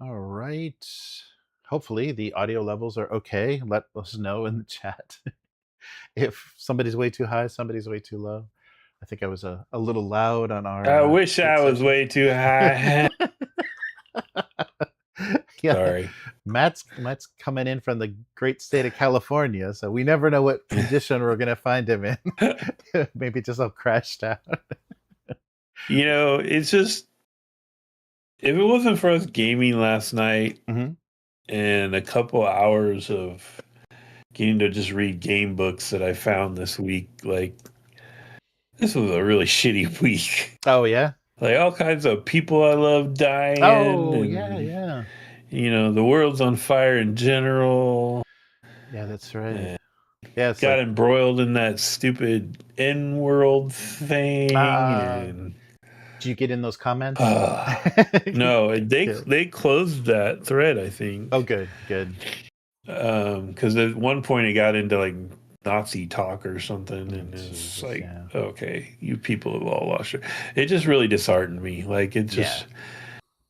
All right. Hopefully the audio levels are okay. Let us know in the chat if somebody's way too high, somebody's way too low. I think I was a little loud on I our wish I was segment. way too high. Yeah, Sorry. Matt's coming in from the great state of California, so we never know what condition we're gonna find him in. Maybe just all crashed out. It's just if it wasn't for us gaming last night Mhm. and a couple hours of getting to just read game books that I found this week, like this was a really shitty week. Oh yeah. Like all kinds of people I love dying, Oh yeah, and yeah, the world's on fire in general. yeah. That's right. And Yeah, it's got like embroiled in that stupid N world thing, uh, and do you get in those comments? no, they Good. they closed that thread, I Oh, think, good, good. because at one point it got into like Nazi talk or something, Oh, and it's Jesus, like, yeah, okay, you people have all lost your. It just really disheartened me. Like it yeah. just,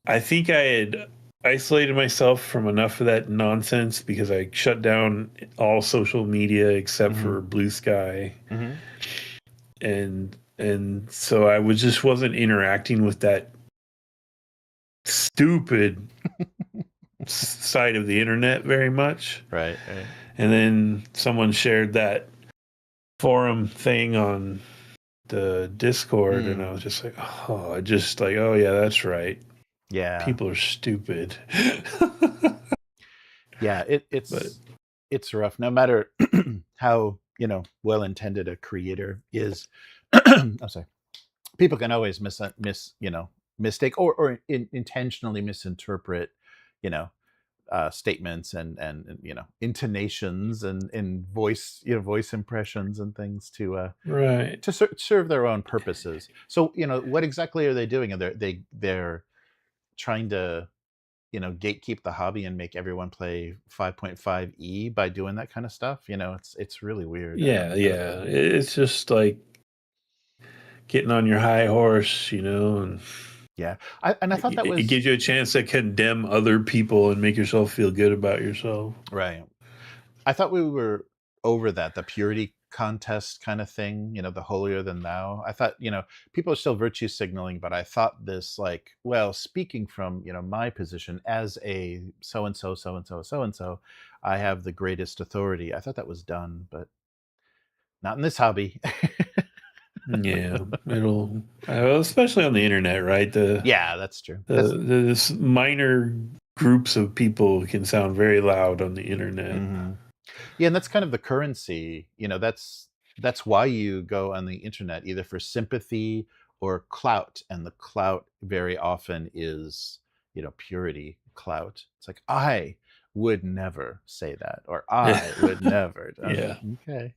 I think I had isolated myself from enough of that nonsense because I shut down all social media except Hmm. for Blue Sky, Hmm. and so I wasn't interacting with that stupid side of the internet very much. Right, right. And then someone shared that forum thing on the Discord, and I Mm, was just like, oh yeah, that's right. yeah, People are stupid. yeah. But It's rough. No matter how well intended a creator is. I'm sorry. People can always mistake or intentionally misinterpret you know statements and intonations and voice voice impressions and things right. to serve their own purposes. So what exactly are they doing? And they're trying to gatekeep the hobby and make everyone play 5.5e by doing that kind of stuff. It's really weird. I don't get Yeah. it. It's just like getting on your high horse, and Yeah, I thought that it was gives you a chance to condemn other people and make yourself feel good about yourself. right. I thought we were over that, the purity contest kind of thing, the holier than thou. I thought, people are still virtue signaling, but I thought this like, well, speaking from, my position as a so and so, so and so, so and so, I have the greatest authority. I thought that was done, but not in this hobby. Yeah, it'll, especially on the internet, right? Yeah, that's true. This minor groups of people can sound very loud on the internet. Mhm. Yeah, and that's kind of the currency. That's why you go on the internet, either for sympathy or clout, and the clout very often is, purity clout. It's like I would never say that, or I would never. Yeah. Okay.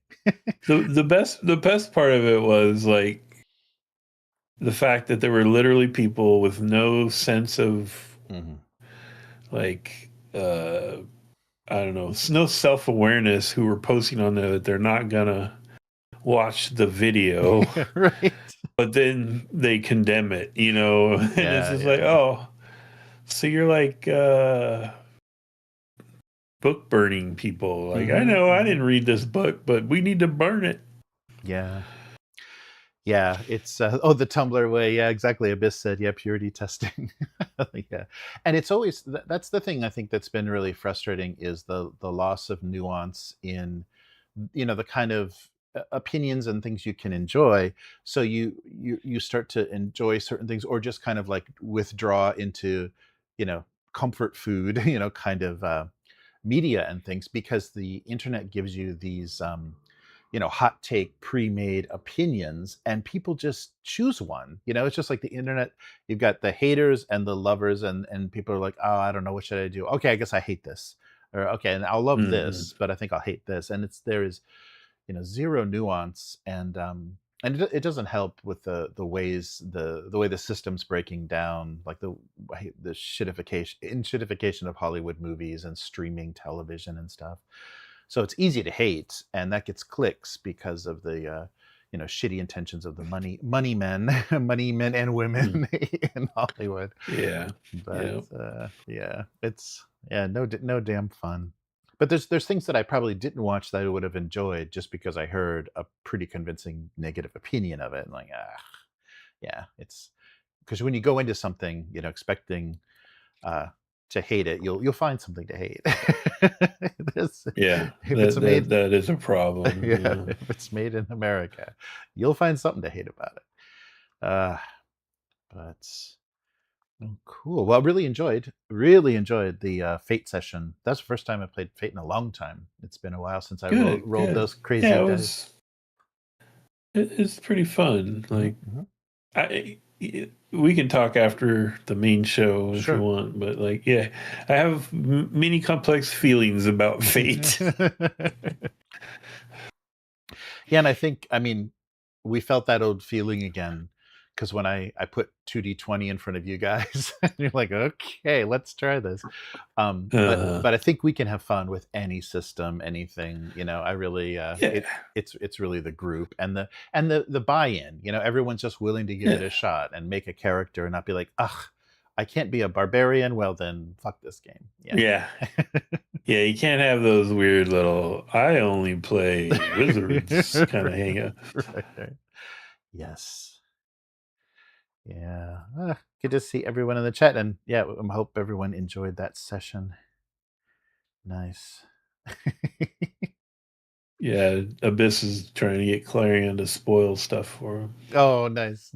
The best part of it was like the fact that there were literally people with no sense of Hmm. like I don't know, no self-awareness, who were posting on there that they're not gonna watch the video, Right. but then they condemn it, and it's Yeah, just like, yeah. oh, so you're like book burning people. Like, I Hmm. know I Hmm. didn't read this book, but we need to burn it. Yeah. Yeah, it's oh, the Tumblr way. Yeah, exactly. Abyss said, yeah, purity testing. Yeah, and it's always that's the thing I think that's been really frustrating is the loss of nuance in the kind of opinions and things you can enjoy. So you start to enjoy certain things, or just kind of like withdraw into comfort food, kind of media and things, because the internet gives you these hot take pre-made opinions, and people just choose one. It's just like the internet. You've got the haters and the lovers, and people are like, oh, I don't know, what should I do? Okay, I guess I hate this, or okay, and I'll love Hmm. this, but I think I'll hate this. And there is zero nuance, and it doesn't help with the way the system's breaking down, like the shittification of Hollywood movies and streaming television and stuff. So it's easy to hate, and that gets clicks because of the shitty intentions of the money men, money men and Mm. women in Hollywood. Yeah. But Yeah. it's no damn fun. But there's things that I probably didn't watch that I would have enjoyed just because I heard a pretty convincing negative opinion of it. And like, yeah, it's because when you go into something, expecting uh, to hate it, you'll find something to hate. Yeah. If it's made, That is a problem. yeah, Yeah. if it's made in America, you'll find something to hate about it. But oh, cool. Well, really enjoyed the Fate session. That's the first time I played Fate in a long time. It's been a while since I Good. rolled Good. those crazy Yeah. dice. It's pretty fun. Hmm. Like, we can talk after the main show if you Sure. want, but like, yeah, I have many complex feelings about Fate. Yeah, and I mean, we felt that old feeling again because when I put 2d20 in front of you guys, and you're like, okay, let's try this. But I think we can have fun with any system, anything. I really Yeah. it's really the group and the buy-in. Everyone's just willing to give it a shot and make a character and not be like, ugh, I can't be a barbarian. Well, then fuck this game. Yeah. Yeah, you can't have those weird little I only play wizards kind of hang up. Right. Yes. Yeah. Good to see everyone in the chat. And yeah, I hope everyone enjoyed that session. Nice. Yeah, Abyss is trying to get Clarion to spoil stuff for him. Oh, nice.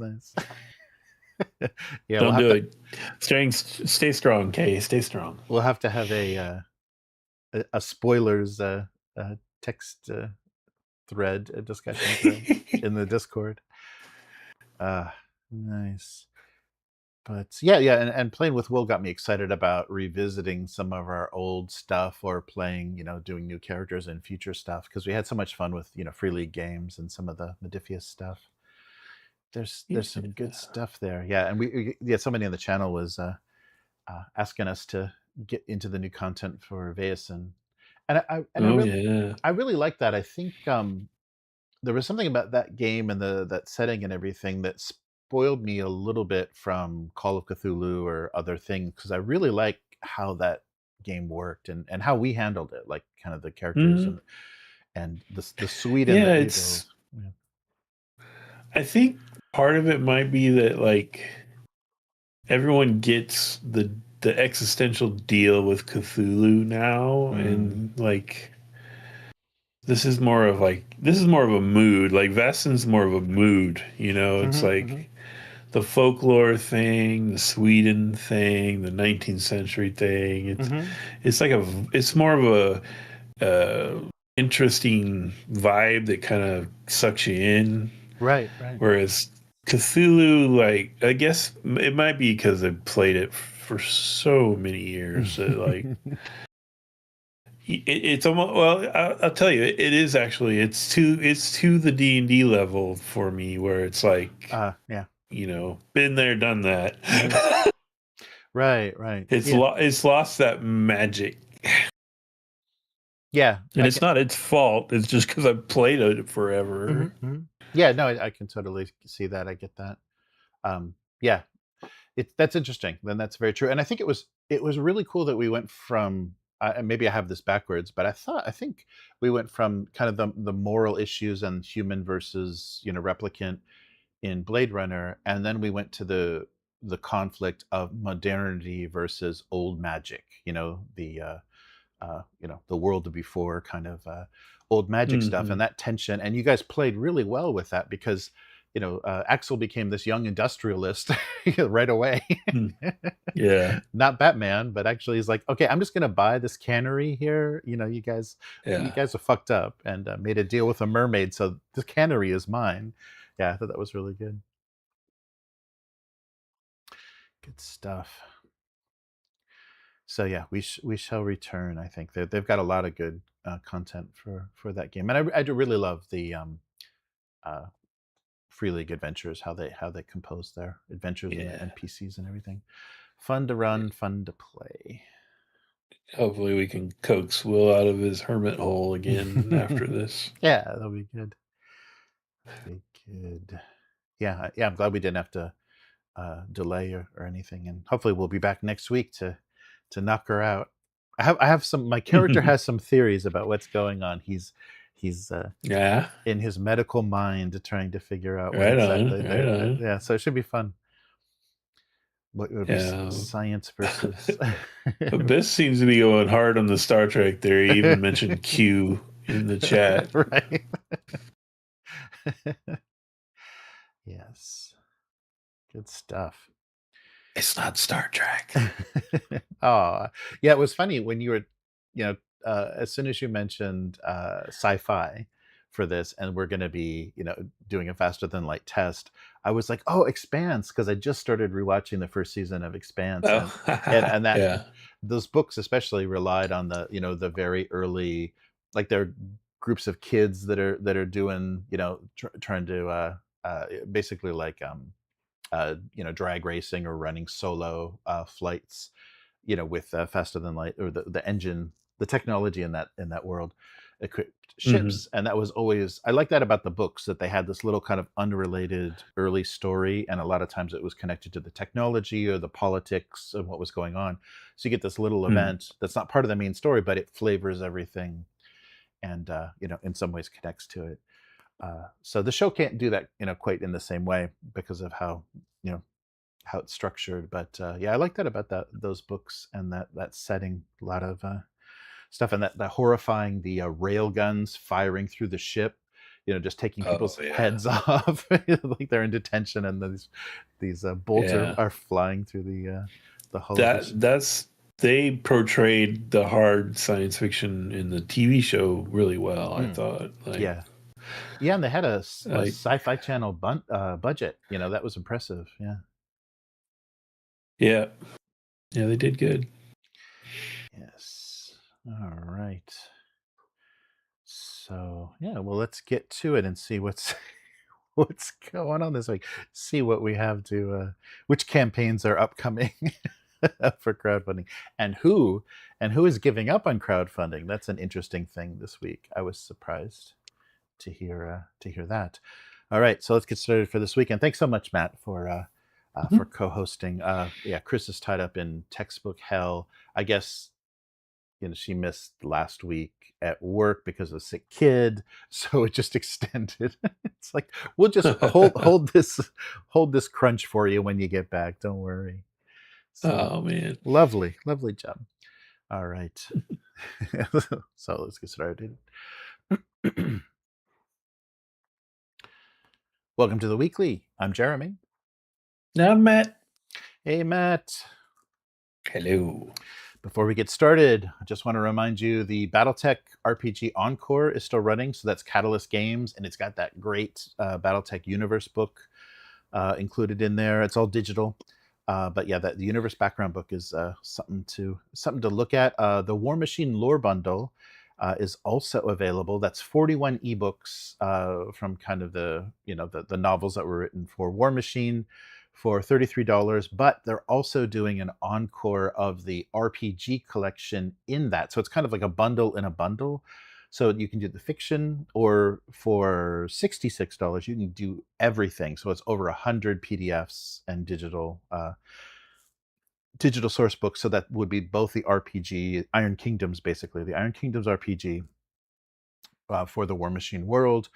Yeah, Don't do it. Stay strong, Kay. Stay strong. We'll have to have a spoilers text thread, a discussion thread in the Discord. Nice. But yeah, and playing with Will got me excited about revisiting some of our old stuff or playing, doing new characters and future stuff because we had so much fun with, Free League games and some of the Modifius stuff. There's some good stuff there. Yeah, and we somebody on the channel was asking us to get into the new content for Vaeson. And I really like that. I think there was something about that game and that setting and everything that spoiled me a little bit from Call of Cthulhu or other things because I really like how that game worked and how we handled it, like kind of the characters and the Sweden that we built. Yeah. I think part of it might be that like everyone gets the existential deal with Cthulhu now, and like this is more of a mood. Like Vaesen's more of a mood, It's like the folklore thing, the Sweden thing, the 19th century thing. It's more of a interesting vibe that kind of sucks you in. Right. Whereas Cthulhu, like, I guess it might be because I played it for so many years that like it's almost, well, I'll tell you, it is actually it's to the D&D level for me where it's like yeah, been there, done that. Right. It's lost that magic. Yeah, and it's not its fault. It's just because I've played it forever. Yeah, no, I can totally see that. I get that. Yeah, that's interesting. Then that's very true. And I think it was really cool that we went from maybe I have this backwards, but I think we went from kind of the moral issues and human versus replicant in Blade Runner, and then we went to the conflict of modernity versus old magic. The world before kind of old magic stuff and that tension. And you guys played really well with that because, Axel became this young industrialist right away. Yeah. Not Batman, but actually he's like, okay, I'm just going to buy this cannery here. You guys are fucked up and made a deal with a mermaid. So this cannery is mine. Yeah, I thought that was really good. Good stuff. So yeah, we shall return. I think they've got a lot of good content for that game, and I do really love the Free League adventures, how they compose their adventures and NPCs and everything. Fun to run, fun to play. Hopefully we can coax Will out of his hermit hole again after this. Yeah, that'll be good. Okay, good. Yeah, I'm glad we didn't have to delay or anything, and hopefully we'll be back next week to knock her out. I have some. My character has some theories about what's going on. He's Yeah. in his medical mind trying to figure out what Right on. exactly Right the on. yeah. So it should be fun. What would be Yeah. science versus Abyss seems to be going hard on the Star Trek there. He even mentioned Q in the chat. right? Yes, good stuff. It's not Star Trek. Oh, yeah, it was funny when you were, as soon as you mentioned sci-fi for this, and we're going to be, doing a faster than light test. I was like, oh, Expanse, because I just started rewatching the first season of Expanse, Oh, and that yeah. those books especially relied on the very early, like they're groups of kids that are doing, trying to basically like drag racing or running solo flights, with faster than light, or the engine, the technology in that world equipped Hmm. ships. And that was always, I like that about the books, that they had this little kind of unrelated early story, and a lot of times it was connected to the technology or the politics of what was going on. So you get this little Hmm. event that's not part of the main story, but it flavors everything, and in some ways connects to it. So the show can't do that, quite in the same way, because of you know how it's structured. But yeah, I like that about those books, and that setting. A lot of stuff, and that horrifying, the rail guns firing through the ship, just taking Oh, people's yeah. heads off, like they're in detention, and these bolts are, Yeah. are flying through the hull of the ship. That's they portrayed the hard science fiction in the TV show really well, I Mm, thought. yeah, yeah, and they had a Like sci-fi channel budget. That was impressive. Yeah. yeah. Yeah, they did good. Yes. All right. So yeah, well, let's get to it and see what's what's going on this week. See what we have which campaigns are upcoming for crowdfunding, and who is giving up on crowdfunding. That's an interesting thing this week. I was surprised to hear that. All right, so let's get started for this weekend. Thanks so much, Matt, for Mhm. co-hosting. Yeah, Chris is tied up in textbook hell. I guess she missed last week at work because of a sick kid, so it just extended. It's like, we'll just hold this crunch for you when you get back. Don't worry. So Oh man. lovely job. All right. So let's get started. Welcome to the weekly. I'm Jeremy. Now Matt. Hey, Matt. Hello. Before we get started, I just want to remind you the BattleTech RPG Encore is still running. So that's Catalyst Games, and it's got that great BattleTech Universe book included in there. It's all digital, but yeah, the Universe background book is something to look at. The War Machine Lore Bundle is also available. That's 41 ebooks from kind of the novels that were written for War Machine for $33, but they're also doing an encore of the RPG collection in that. So it's kind of like a bundle in a bundle. So you can do the fiction, or for $66, you can do everything. So it's over 100 PDFs and digital source books. So that would be both the RPG, Iron Kingdoms, basically the Iron Kingdoms RPG for the War Machine world,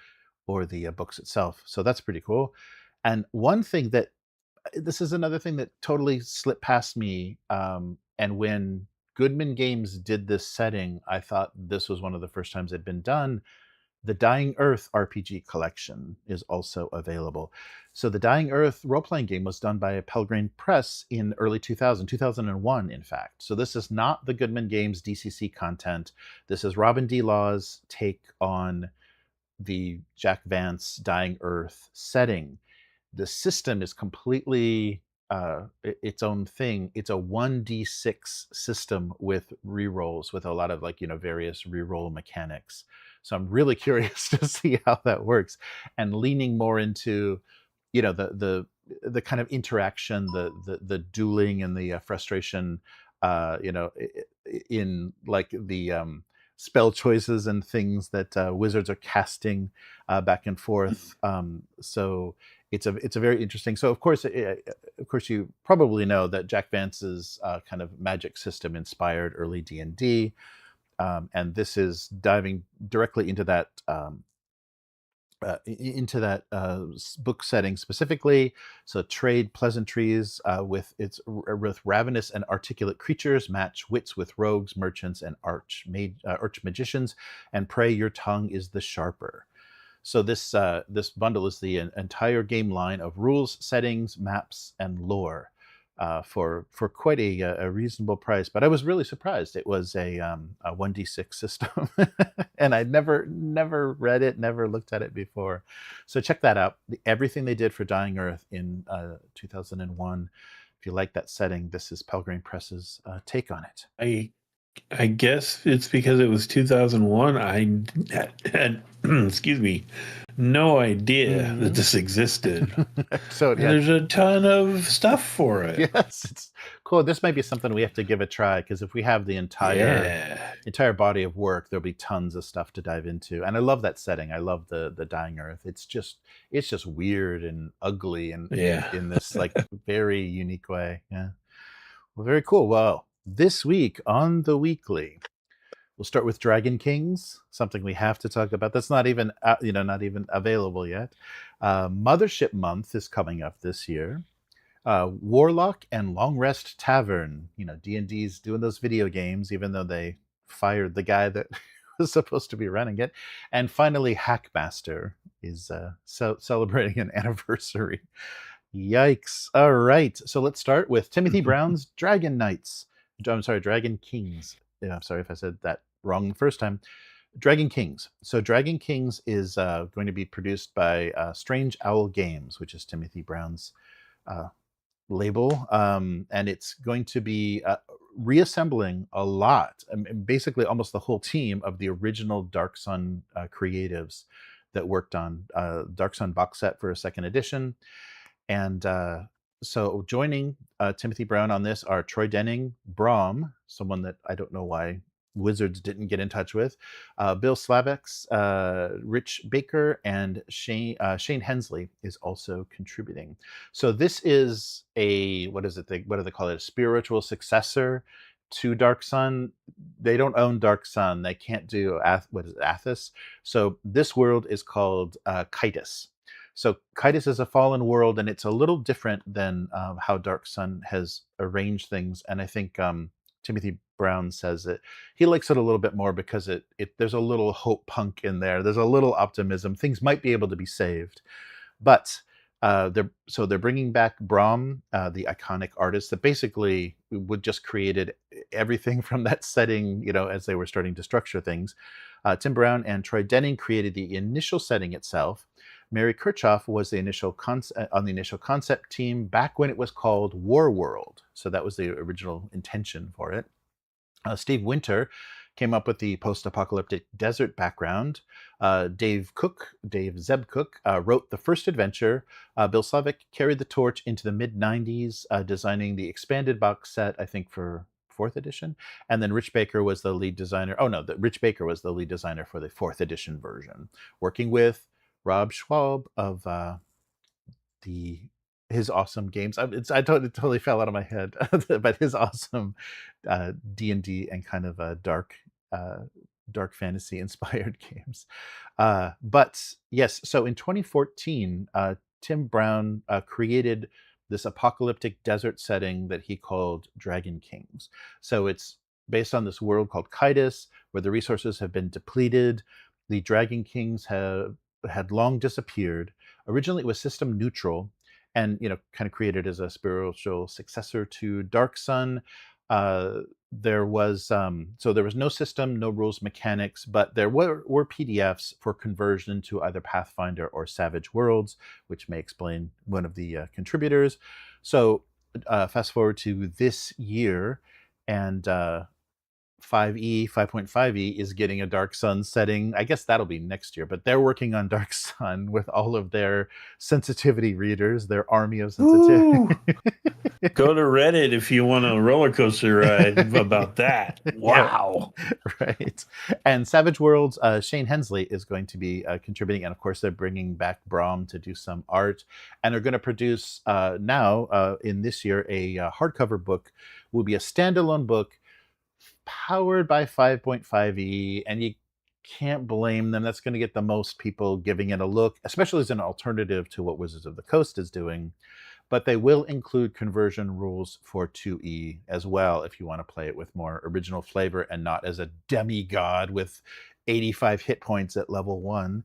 or the books itself. So that's pretty cool. And one thing that this is another thing that totally slipped past me. And when Goodman Games did this setting, I thought this was one of the first times it'd been done. The Dying Earth RPG collection is also available. So the Dying Earth role-playing game was done by Pelgrane Press in early 2001, in fact. So this is not the Goodman Games DCC content. This is Robin D. Law's take on the Jack Vance Dying Earth setting. The system is completely its own thing. It's a 1d6 system with rerolls, with a lot of various reroll mechanics. So I'm really curious to see how that works, and leaning more into the kind of interaction, the dueling, and the frustration, in like spell choices and things that wizards are casting back and forth. So it's a very interesting. So of course, you probably know that Jack Vance's kind of magic system inspired early D&D, and this is diving directly into that. Book setting specifically. So trade pleasantries with ravenous and articulate creatures, match wits with rogues, merchants, and arch magicians, and pray your tongue is the sharper. So this bundle is the entire game line of rules, settings, maps, and lore for quite a reasonable price. But I was really surprised. It was a 1d6 system, and I never read it, never looked at it before. So check that out. Everything they did for Dying Earth in 2001. If you like that setting, this is Pelgrane Press's take on it. I guess it's because it was 2001. I had excuse me, no idea that this existed. So there's a ton of stuff for it. Yes, it's cool. This might be something we have to give a try, because if we have the entire body of work, there'll be tons of stuff to dive into. And I love that setting. I love the Dying Earth. It's just weird and ugly and in this like very unique way. Yeah. Well, very cool. Well, this week on the weekly, we'll start with Dragon Kings, something we have to talk about. That's not even not even available yet. Mothership Month is coming up this year. Warlock and Long Rest Tavern. D&D's doing those video games, even though they fired the guy that was supposed to be running it. And finally, Hackmaster is celebrating an anniversary. Yikes. All right. So let's start with Timothy Brown's Dragon Kings. Yeah, I'm sorry if I said that wrong the first time. Dragon Kings. So Dragon Kings is going to be produced by Strange Owl Games, which is Timothy Brown's label. And it's going to be reassembling a lot, basically almost the whole team of the original Dark Sun creatives that worked on Dark Sun box set for a second edition. And so joining Timothy Brown on this are Troy Denning, Brom, someone that I don't know why Wizards didn't get in touch with, Bill Slavex, Rich Baker, and Shane Hensley is also contributing. So this is what do they call it? A spiritual successor to Dark Sun. They don't own Dark Sun. They can't do Athos. So this world is called Kitus. So Kitus is a fallen world, and it's a little different than how Dark Sun has arranged things. And I think Timothy Brown says that he likes it a little bit more because there's a little hope punk in there. There's a little optimism. Things might be able to be saved. But they're bringing back Brom, the iconic artist that basically would just created everything from that setting, as they were starting to structure things. Tim Brown and Troy Denning created the initial setting itself. Mary Kirchhoff was on the initial concept team back when it was called War World. So that was the original intention for it. Steve Winter came up with the post-apocalyptic desert background. Dave Zeb Cook wrote the first adventure. Bill Slavic carried the torch into the mid-90s, designing the expanded box set, I think, for 4th edition. And then Rich Baker was the lead designer. Rich Baker was the lead designer for the 4th edition version, working with Rob Schwab of his awesome games. I totally fell out of my head, but his awesome D&D and kind of dark fantasy inspired games. But yes, so in 2014, Tim Brown created this apocalyptic desert setting that he called Dragon Kings. So it's based on this world called Kitus, where the resources have been depleted. The Dragon Kings had long disappeared. Originally, it was system neutral, and kind of created as a spiritual successor to Dark Sun. There was no system, no rules mechanics, but there were PDFs for conversion to either Pathfinder or Savage Worlds, which may explain one of the contributors. So fast forward to this year, and 5.5e is getting a Dark Sun setting. I guess that'll be next year, but they're working on Dark Sun with all of their sensitivity readers, their army of sensitivity. Go to Reddit if you want a roller coaster ride about that. Yeah, Wow. right. And Savage Worlds, Shane Hensley is going to be contributing, and of course they're bringing back Brom to do some art, and they're going to produce now in this year a hardcover book. Will be a standalone book powered by 5.5e, and you can't blame them. That's going to get the most people giving it a look, especially as an alternative to what Wizards of the Coast is doing. But they will include conversion rules for 2e as well if you want to play it with more original flavor and not as a demigod with 85 hit points at level 1.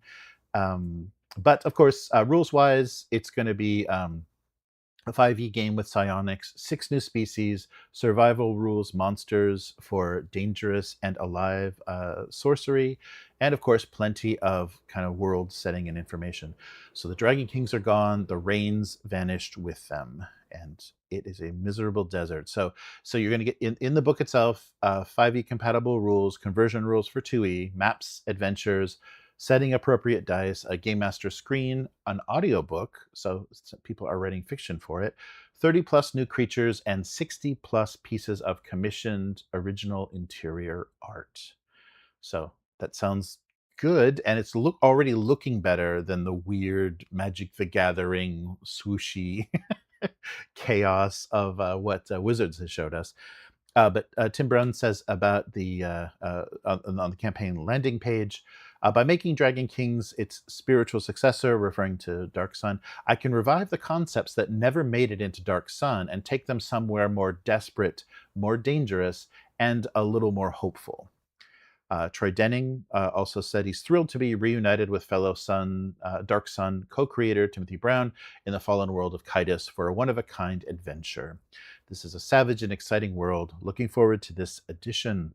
But of course, rules wise, it's going to be a 5e game with psionics, 6 new species, survival rules, monsters for dangerous and alive sorcery, and of course, plenty of kind of world setting and information. So the Dragon Kings are gone, the rains vanished with them, and it is a miserable desert. So you're going to get in the book itself 5e compatible rules, conversion rules for 2e, maps, adventures, setting appropriate dice, a game master screen, an audiobook, so people are writing fiction for it, 30 plus new creatures, and 60 plus pieces of commissioned original interior art. So that sounds good, and it's already looking better than the weird Magic the Gathering swooshy chaos of what Wizards has showed us. But Tim Brown says about the on the campaign landing page, by making Dragon Kings its spiritual successor, referring to Dark Sun, I can revive the concepts that never made it into Dark Sun and take them somewhere more desperate, more dangerous, and a little more hopeful. Troy Denning also said he's thrilled to be reunited with fellow Dark Sun co-creator Timothy Brown in the fallen world of Kaitis for a one-of-a-kind adventure. This is a savage and exciting world. Looking forward to this edition.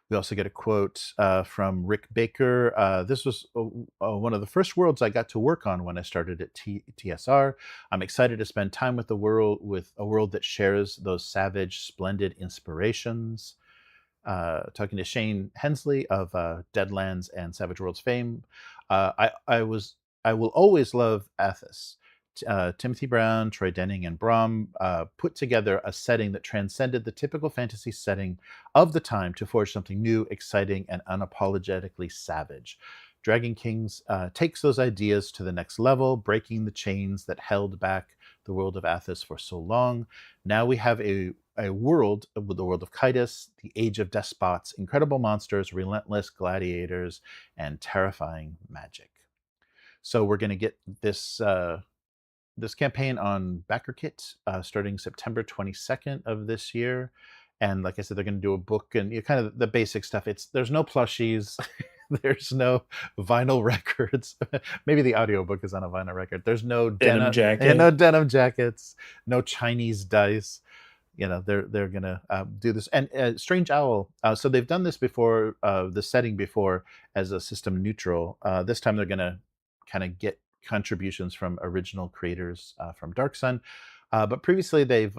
We also get a quote from Rick Baker. This was one of the first worlds I got to work on when I started at TSR. I'm excited to spend time with a world that shares those savage, splendid inspirations. Talking to Shane Hensley of Deadlands and Savage Worlds fame. I will always love Athos. Timothy Brown, Troy Denning, and Brom put together a setting that transcended the typical fantasy setting of the time to forge something new, exciting, and unapologetically savage. Dragon Kings takes those ideas to the next level, breaking the chains that held back the world of Athos for so long. Now we have a world with the world of Kaitis, the age of despots, incredible monsters, relentless gladiators, and terrifying magic. So we're going to get this this campaign on BackerKit starting September 22nd of this year. And like I said, they're going to do a book and kind of the basic stuff. There's no plushies. There's no vinyl records. Maybe the audiobook is on a vinyl record. There's no Denim jacket. no denim jackets, no Chinese dice. They're gonna do this. And Strange Owl, so they've done this before, the setting before, as a system neutral. This time they're gonna kind of get contributions from original creators from Dark Sun, but previously they've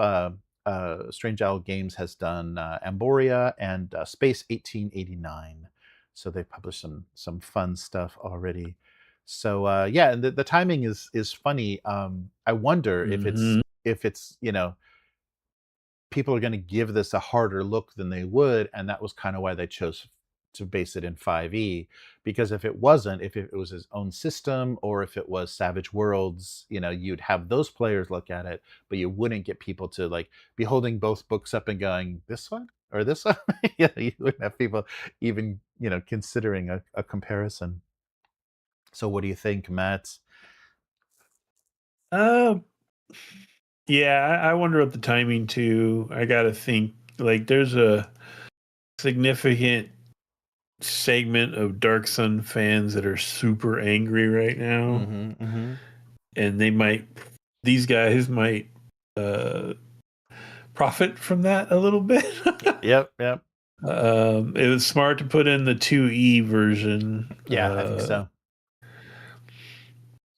Strange Owl Games has done Amboria and Space 1889, so they've published some fun stuff already. So yeah, and the timing is funny. I wonder if it's people are going to give this a harder look than they would, and that was kind of why they chose to base it in 5e, because if it wasn't, if it was his own system, or if it was Savage Worlds, you'd have those players look at it, but you wouldn't get people to like be holding both books up and going, this one or this one. You wouldn't have people even considering a comparison. So what do you think, Matt? Yeah, I wonder about the timing too. I gotta think, like, there's a significant segment of Dark Sun fans that are super angry right now, and these guys might profit from that a little bit. Yep. It was smart to put in the 2e version. Yeah, I think so.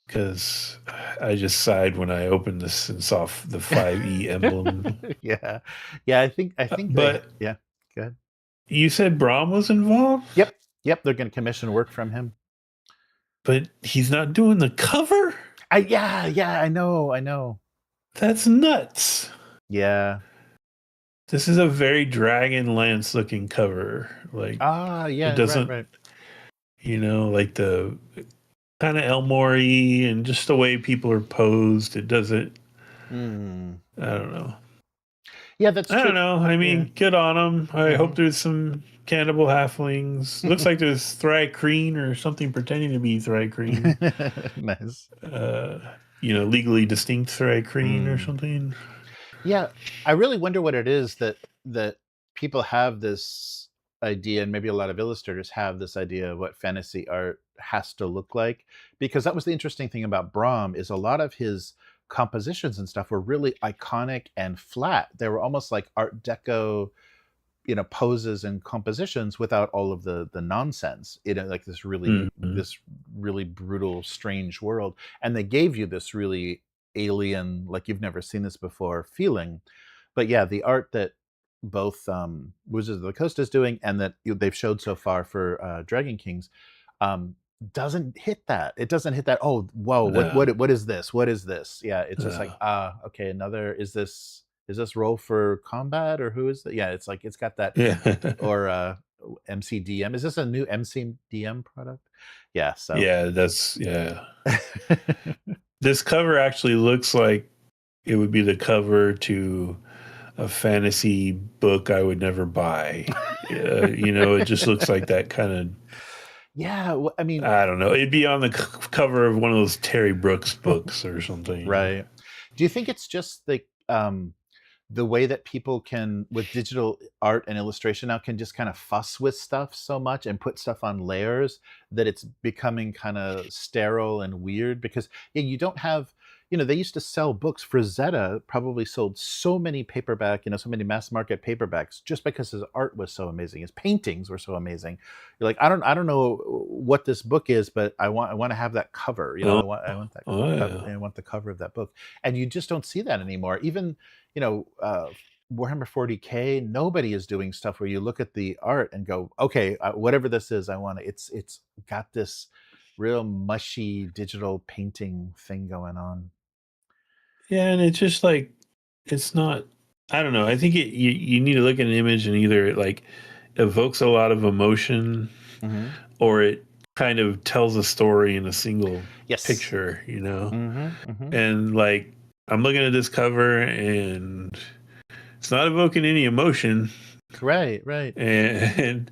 Because I just sighed when I opened this and saw the 5e emblem. Yeah. I think. But yeah, go ahead. You said Brom was involved? Yep. They're going to commission work from him. But he's not doing the cover? Yeah, I know. That's nuts. Yeah. This is a very Dragonlance looking cover. Like, Ah, it yeah, right, doesn't, right. like the kind of Elmore-y and just the way people are posed. It doesn't, Mm. I don't know. Yeah, that's I don't true. know. I Yeah. mean, good on them. I hope Mhm. there's some cannibal halflings. Looks like there's Thrycreen or something pretending to be Thrycreen. Nice. Uh, legally distinct Thrycreen or Mm. something. Yeah, I really wonder what it is that people have this idea, and maybe a lot of illustrators have this idea of what fantasy art has to look like. Because that was the interesting thing about Brom is a lot of his compositions and stuff were really iconic and flat. They were almost like Art Deco, poses and compositions without all of the nonsense, like Mm-hmm. this really brutal, strange world. And they gave you this really alien, like you've never seen this before feeling. But yeah, the art that both Wizards of the Coast is doing and that they've showed so far for Dragon Kings, um, doesn't hit that. It doesn't hit that. Oh, whoa! No. What is this? What is this? Yeah, it's just like No. okay, another. Is this roll for combat or who is that? Yeah, it's like it's got that. Yeah. Or MCDM. Is this a new MCDM product? Yeah. So. Yeah, yeah. This cover actually looks like it would be the cover to a fantasy book I would never buy. It just looks like that kind of. Yeah, I mean, I don't know. It'd be on the cover of one of those Terry Brooks books or something. right. Do you think it's just the way that people can, with digital art and illustration now, can just kind of fuss with stuff so much and put stuff on layers that it's becoming kind of sterile and weird? Because yeah, you don't have, they used to sell books. Frazetta probably sold so many paperback, so many mass market paperbacks just because his art was so amazing. His paintings were so amazing. You're like, I don't know what this book is, but I want to have that cover. Oh, I want that oh cover. yeah. I want the cover of that book. And you just don't see that anymore. Even you know, uh, Warhammer 40K, nobody is doing stuff where you look at the art and go, okay, whatever this is, I want it. It's got this real mushy digital painting thing going on. Yeah, and it's just like it's not. I don't know. I think you need to look at an image and either it like evokes a lot of emotion Hmm. or it kind of tells a story in a single Yes. picture. Hmm. Hmm. And like I'm looking at this cover and it's not evoking any emotion, Right, right. and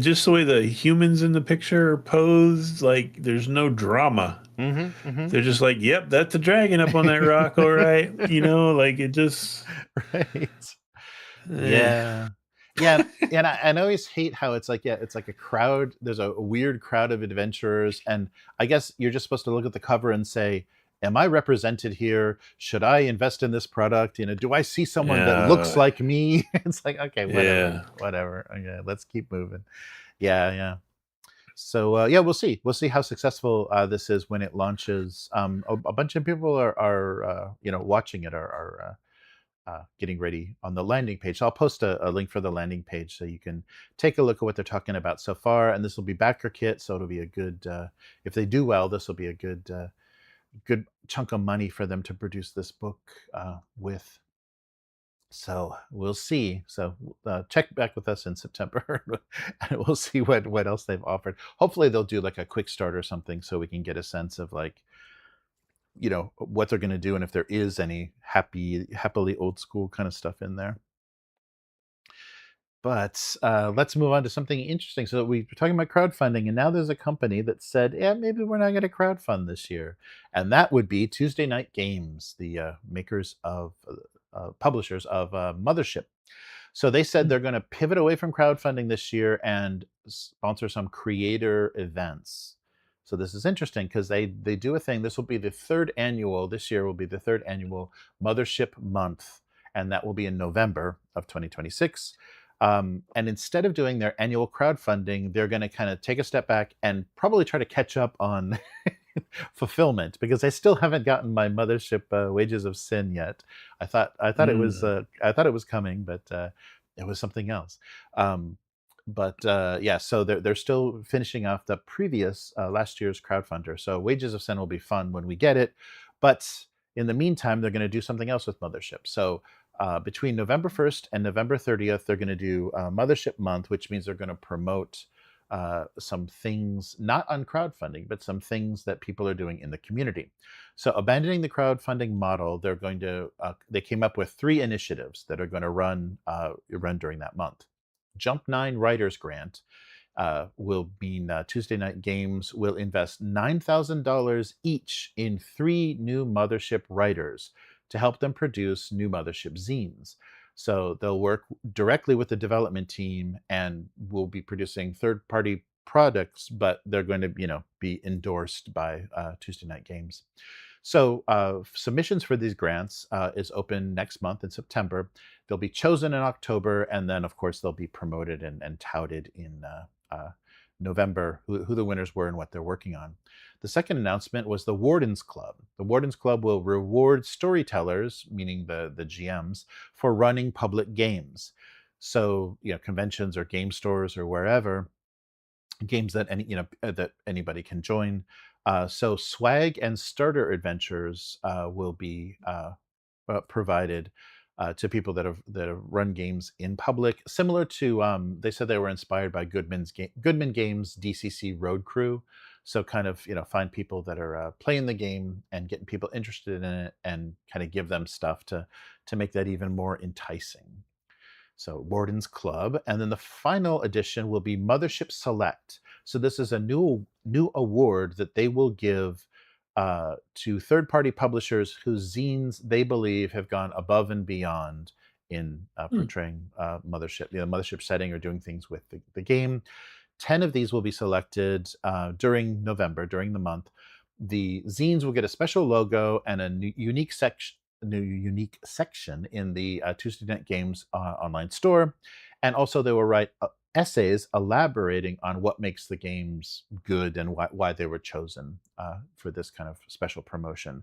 just the way the humans in the picture are posed, like there's no drama. Hmm. Hmm. They're just like, "Yep, that's a dragon up on that rock, all right." Like it just. Right. Eh. Yeah. Yeah, and I always hate how it's like, yeah, it's like a crowd. There's a weird crowd of adventurers, and I guess you're just supposed to look at the cover and say, "Am I represented here? Should I invest in this product? Do I see someone that looks Yeah, like me?" It's like, okay, whatever, yeah. whatever. Okay, let's keep moving. Yeah, yeah. So yeah, we'll see. We'll see how successful this is when it launches. A bunch of people are watching it, are getting ready on the landing page. So I'll post a link for the landing page so you can take a look at what they're talking about so far. And this will be BackerKit, so it'll be a good. If they do well, this will be a good chunk of money for them to produce this book with. So we'll see. So check back with us in September, and we'll see what else they've offered. Hopefully, they'll do like a quick start or something, so we can get a sense of like what they're going to do and if there is any happily old school kind of stuff in there. But let's move on to something interesting. So we were talking about crowdfunding, and now there's a company that said, "Yeah, maybe we're not going to crowdfund this year," and that would be Tuesday Night Games, the makers of publishers of Mothership. So they said they're going to pivot away from crowdfunding this year and sponsor some creator events. So this is interesting because they do a thing. This will be the third annual. This year will be the third annual Mothership Month, and that will be in November of 2026. And instead of doing their annual crowdfunding, they're going to kind of take a step back and probably try to catch up on fulfillment because I still haven't gotten my Mothership Wages of Sin yet. I thought it was coming, but it was something else. But yeah, so they're still finishing off the previous last year's crowdfunder. So Wages of Sin will be fun when we get it, but In the meantime, they're going to do something else with Mothership. So between November 1st and November 30th, they're going to do Mothership Month, which means they're going to promote some things, not on crowdfunding, but some things that people are doing in the community. So abandoning the crowdfunding model, they're going to, they came up with 3 initiatives that are going to run during that month. Jump 9 Writers Grant will mean Tuesday Night Games will invest $9,000 each in 3 new Mothership writers to help them produce new Mothership zines. So they'll work directly with the development team and will be producing third-party products, but they're going to, be endorsed by Tuesday Night Games. So submissions for these grants is open next month in September. They'll be chosen in October, and then of course they'll be promoted and touted in November, who the winners were and what they're working on. The second announcement was the Wardens Club. The Wardens Club will reward storytellers, meaning the GMs, for running public games. So, conventions or game stores or wherever, games that that anybody can join. So swag and starter adventures will be provided to people that have run games in public, similar to they said they were inspired by Goodman Games DCC Road Crew. So kind of find people that are playing the game and getting people interested in it, and kind of give them stuff to make that even more enticing. So Warden's Club, and then the final edition will be Mothership Select. So this is a new award that they will give to third-party publishers whose zines they believe have gone above and beyond in portraying Mothership, Mothership setting, or doing things with the game. 10 of these will be selected during November, during the month. The zines will get a special logo and a unique section in the Tuesday Night Games online store. And also they will write essays elaborating on what makes the games good and why they were chosen for this kind of special promotion.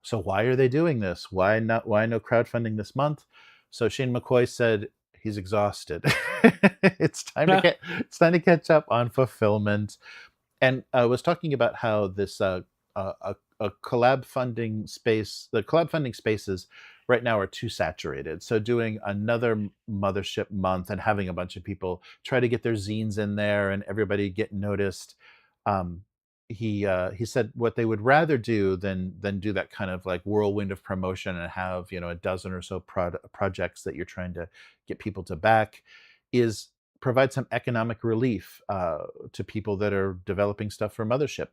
So why are they doing this? Why no crowdfunding this month? So Shane McCoy said he's exhausted. It's time to catch up on fulfillment. And I was talking about how this a collab funding space, the collab funding spaces right now are too saturated. So doing another Mothership Month and having a bunch of people try to get their zines in there and everybody get noticed. Um, he said what they would rather do than do that kind of like whirlwind of promotion and have a dozen or so projects that you're trying to get people to back, is provide some economic relief to people that are developing stuff for Mothership.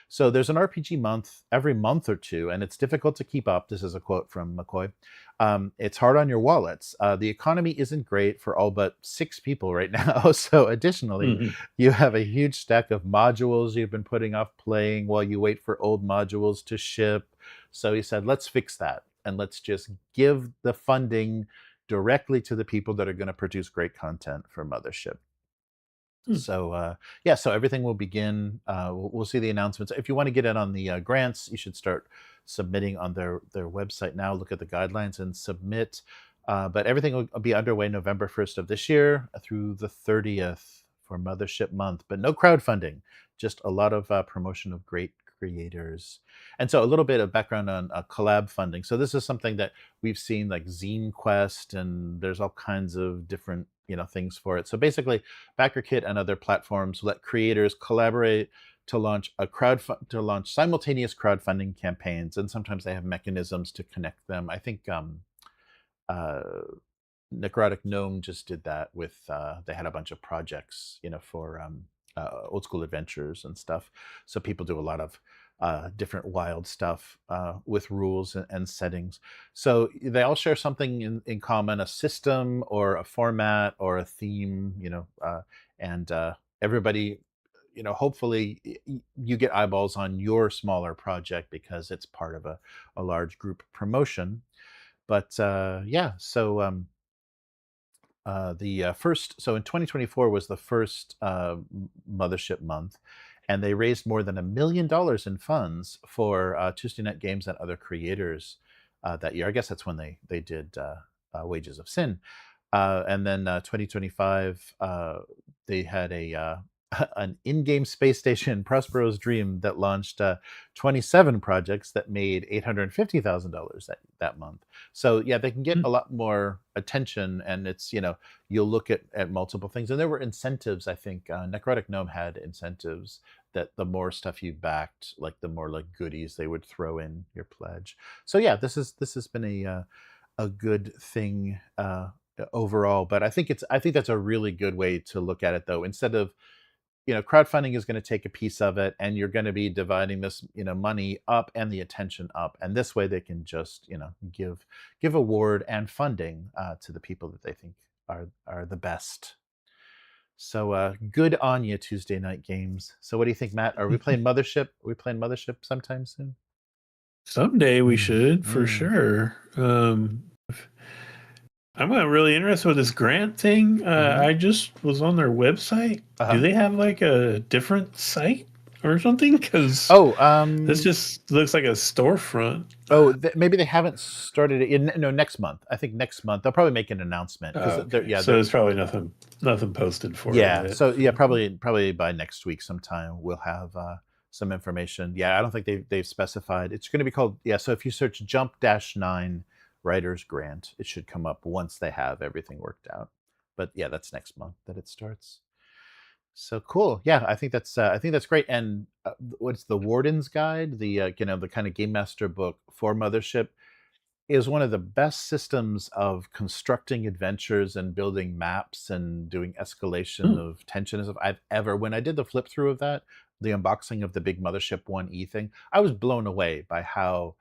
So there's an RPG month every month or two, and it's difficult to keep up. This is a quote from McCoy. It's hard on your wallets. The economy isn't great for all but 6 people right now. So additionally, you have a huge stack of modules you've been putting off playing while you wait for old modules to ship. So he said, let's fix that, and let's just give the funding directly to the people that are going to produce great content for Mothership. So so everything will begin. We'll see the announcements. If you want to get in on the grants, you should start submitting on their website now. Look at the guidelines and submit. But everything will be underway November 1st of this year through the 30th for Mothership Month. But no crowdfunding, just a lot of promotion of great creators. And so a little bit of background on collab funding. So this is something that we've seen like Zine Quest, and there's all kinds of different things for it. So basically, BackerKit and other platforms let creators collaborate to launch simultaneous crowdfunding campaigns, and sometimes they have mechanisms to connect them. I think Necrotic Gnome just did that with they had a bunch of projects for old school adventures and stuff. So people do a lot of different wild stuff with rules and settings. So they all share something in common: a system or a format or a theme. And everybody, hopefully you get eyeballs on your smaller project because it's part of a large group promotion. But so in 2024 was the first Mothership Month, and they raised more than $1 million in funds for Tuesday Night Games and other creators that year. I guess that's when they did Wages of Sin. And then 2025, they had an in-game space station, Prospero's dream, that launched 27 projects that made $850,000 that month. So yeah, they can get a lot more attention, and it's, you'll look at multiple things, and there were incentives. I think Necrotic Gnome had incentives that the more stuff you backed, like the more like goodies they would throw in your pledge. So yeah, this has been a good thing overall. But I think that's a really good way to look at it, though. Instead of, crowdfunding is going to take a piece of it, and you're going to be dividing this, money up and the attention up, and this way they can just, give award and funding to the people that they think are the best. So good on you, Tuesday Night Games. So what do you think, Matt? Are we playing Mothership? Are we playing Mothership sometime soon? Someday we should, for sure. I'm really interested with this grant thing. I just was on their website. Do they have like a different site or something? Because this just looks like a storefront. Maybe they haven't started it. No, next month. I think next month they'll probably make an announcement. So there's probably nothing posted for it. Yeah. So yeah, probably by next week sometime we'll have some information. Yeah, I don't think they've specified. It's going to be called, so if you search Jump-9 Writers Grant, it should come up once they have everything worked out. But yeah, that's next month that it starts. So cool. Yeah, I think that's great. And what's the Warden's Guide, the the kind of game master book for Mothership, is one of the best systems of constructing adventures and building maps and doing escalation of tension as I've ever. When I did the flip through of that, the unboxing of the big Mothership 1E thing, I was blown away by how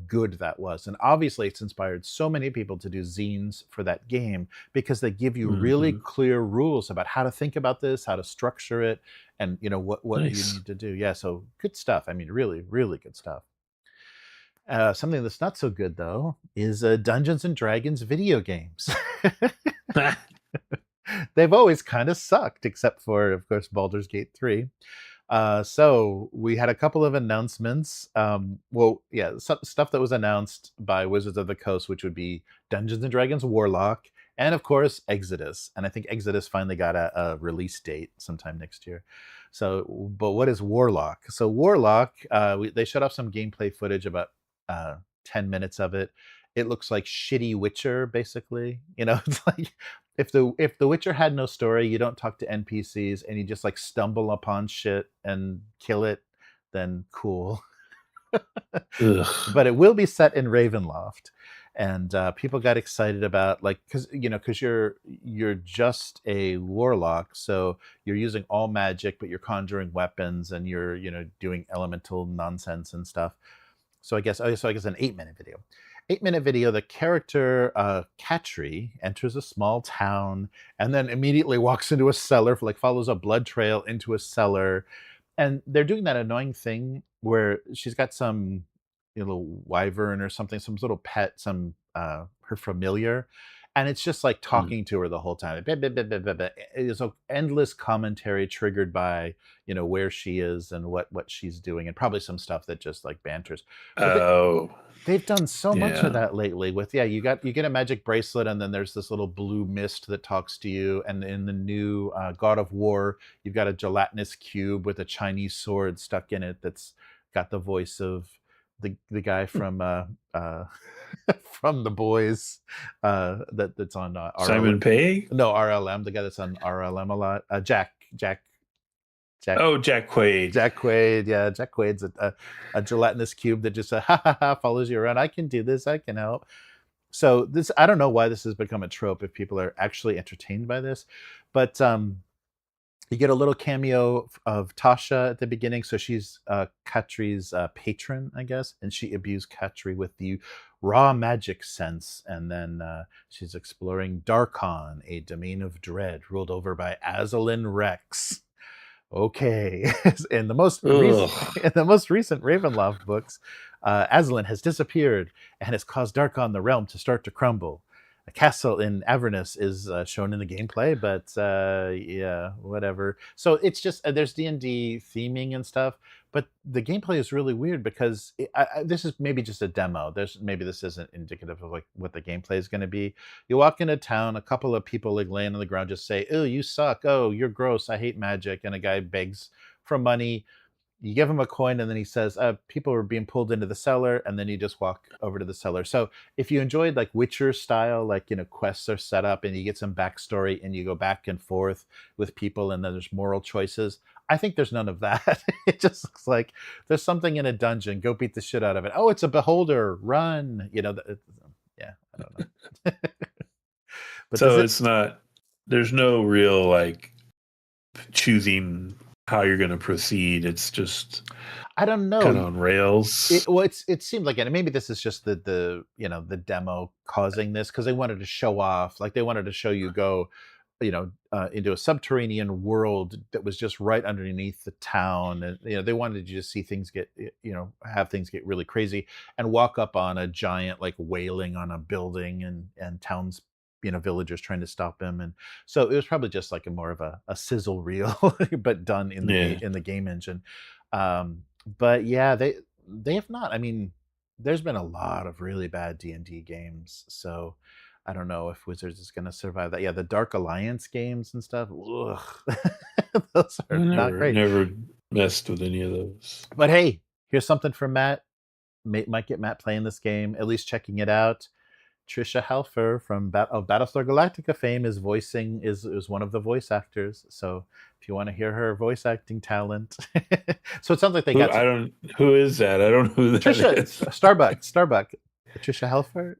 good that was. And obviously it's inspired so many people to do zines for that game, because they give you really clear rules about how to think about this, how to structure it, and what nice. You need to do. Yeah, so good stuff. I mean, really, really good stuff. Something that's not so good, though, is Dungeons and Dragons video games. They've always kind of sucked, except for, of course, Baldur's Gate 3. So we had a couple of announcements. Stuff that was announced by Wizards of the Coast, which would be Dungeons and Dragons Warlock, and of course Exodus. And I think Exodus finally got a release date sometime next year. So, but what is Warlock? So Warlock, they showed off some gameplay footage, about 10 minutes of it. It looks like shitty Witcher, basically. It's like if the Witcher had no story, you don't talk to NPCs, and you just like stumble upon shit and kill it, then cool. But it will be set in Ravenloft, and people got excited about, like, because you're just a warlock, so you're using all magic, but you're conjuring weapons, and you're doing elemental nonsense and stuff. So I guess an 8-minute video. 8-minute video, the character Katri enters a small town and then immediately walks into a cellar, follows a blood trail into a cellar. And they're doing that annoying thing where she's got some little wyvern or something, some little pet, some her familiar. And it's just like talking to her the whole time. It's an endless commentary triggered by, where she is and what she's doing, and probably some stuff that just like banters. They've done so much of that lately with, you get a magic bracelet, and then there's this little blue mist that talks to you. And in the new God of War, you've got a gelatinous cube with a Chinese sword stuck in it that's got the voice of the guy from from The Boys, that's on RLM. Simon Pegg? No, RLM, the guy that's on RLM a lot. Jack. Oh, Jack Quaid. Jack Quaid, yeah. Jack Quaid's a gelatinous cube that just follows you around. I can do this. I can help. So this, I don't know why this has become a trope, if people are actually entertained by this, but you get a little cameo of Tasha at the beginning. So she's Katri's patron, I guess, and she imbues Katri with the raw magic sense. And then she's exploring Darkon, a domain of dread ruled over by Azalin Rex. Okay. In the most recent Ravenloft books, Azalin has disappeared and has caused Darkon the realm to start to crumble. a castle in Avernus is shown in the gameplay, but yeah, whatever. So it's just there's D&D theming and stuff, but the gameplay is really weird because this is maybe just a demo. Maybe this isn't indicative of like what the gameplay is going to be. You walk into town, a couple of people like laying on the ground just say, "Oh, you suck. Oh, you're gross. I hate magic." And a guy begs for money. You give him a coin, and then he says, people are being pulled into the cellar, and then you just walk over to the cellar. So if you enjoyed like Witcher style, like, quests are set up and you get some backstory and you go back and forth with people and then there's moral choices, I think there's none of that. It just looks like there's something in a dungeon, go beat the shit out of it. Oh, it's a beholder, run. Yeah, I don't know. But So it's not, there's no real like choosing how you're going to proceed. It's just, I don't know, kind of on rails. It seemed like, and maybe this is just the the demo causing this, because they wanted to show off, like they wanted to show you go into a subterranean world that was just right underneath the town, and they wanted you to see things get have things get really crazy, and walk up on a giant like wailing on a building, and towns villagers trying to stop him. And so it was probably just like a more of a sizzle reel but done in the game engine. But yeah, they have not, I mean, there's been a lot of really bad D&D games, so I don't know if Wizards is going to survive that. Yeah, the Dark Alliance games and stuff, ugh. Those are not great. Never messed with any of those. But hey, here's something from Matt. Might get Matt playing this game, at least checking it out. Trisha Helfer from Battlestar Galactica fame is one of the voice actors. So if you want to hear her voice acting talent, so it sounds like who is that? I don't know who that is. Starbuck. Trisha Helfer,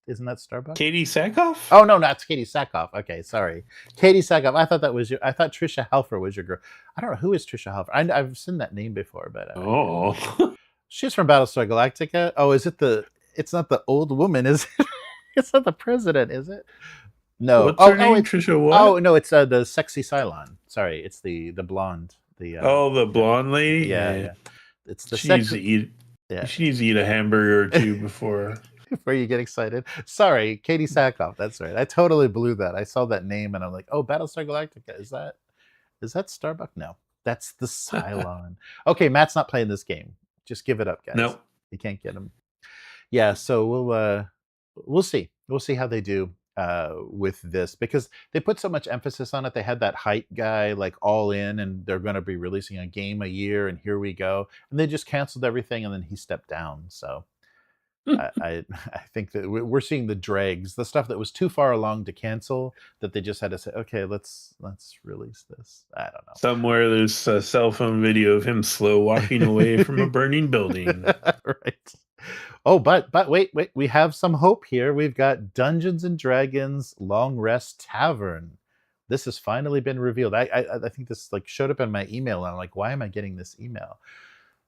isn't that Starbuck? Katie Sackhoff? Oh no, not Katie Sackhoff. Okay, sorry, Katie Sackhoff. I thought Trisha Helfer was your girl. I don't know who is Trisha Helfer. I've seen that name before, but she's from Battlestar Galactica. Oh, it's not the old woman, is it? It's not the president, is it? No. What's her name? Trisha what? Oh no, it's the sexy Cylon. Sorry, it's the blonde. The blonde lady. Yeah. It's the she needs to eat. Yeah. She needs to eat a hamburger or two before you get excited. Sorry, Katie Sackhoff. That's right. I totally blew that. I saw that name and I'm like, oh, Battlestar Galactica. Is that Starbuck? No, that's the Cylon. Okay, Matt's not playing this game. Just give it up, guys. No, you can't get him. Yeah, so we'll see. We'll see how they do with this, because they put so much emphasis on it. They had that height guy like all in, and they're going to be releasing a game a year, and here we go. And they just canceled everything, and then he stepped down. So I think that we're seeing the dregs, the stuff that was too far along to cancel, that they just had to say, okay, let's release this. I don't know. Somewhere there's a cell phone video of him slow walking away from a burning building. Right. Oh, but wait, we have some hope here. We've got Dungeons and Dragons Long Rest Tavern. This has finally been revealed. I think this like showed up in my email, and I'm like, why am I getting this email?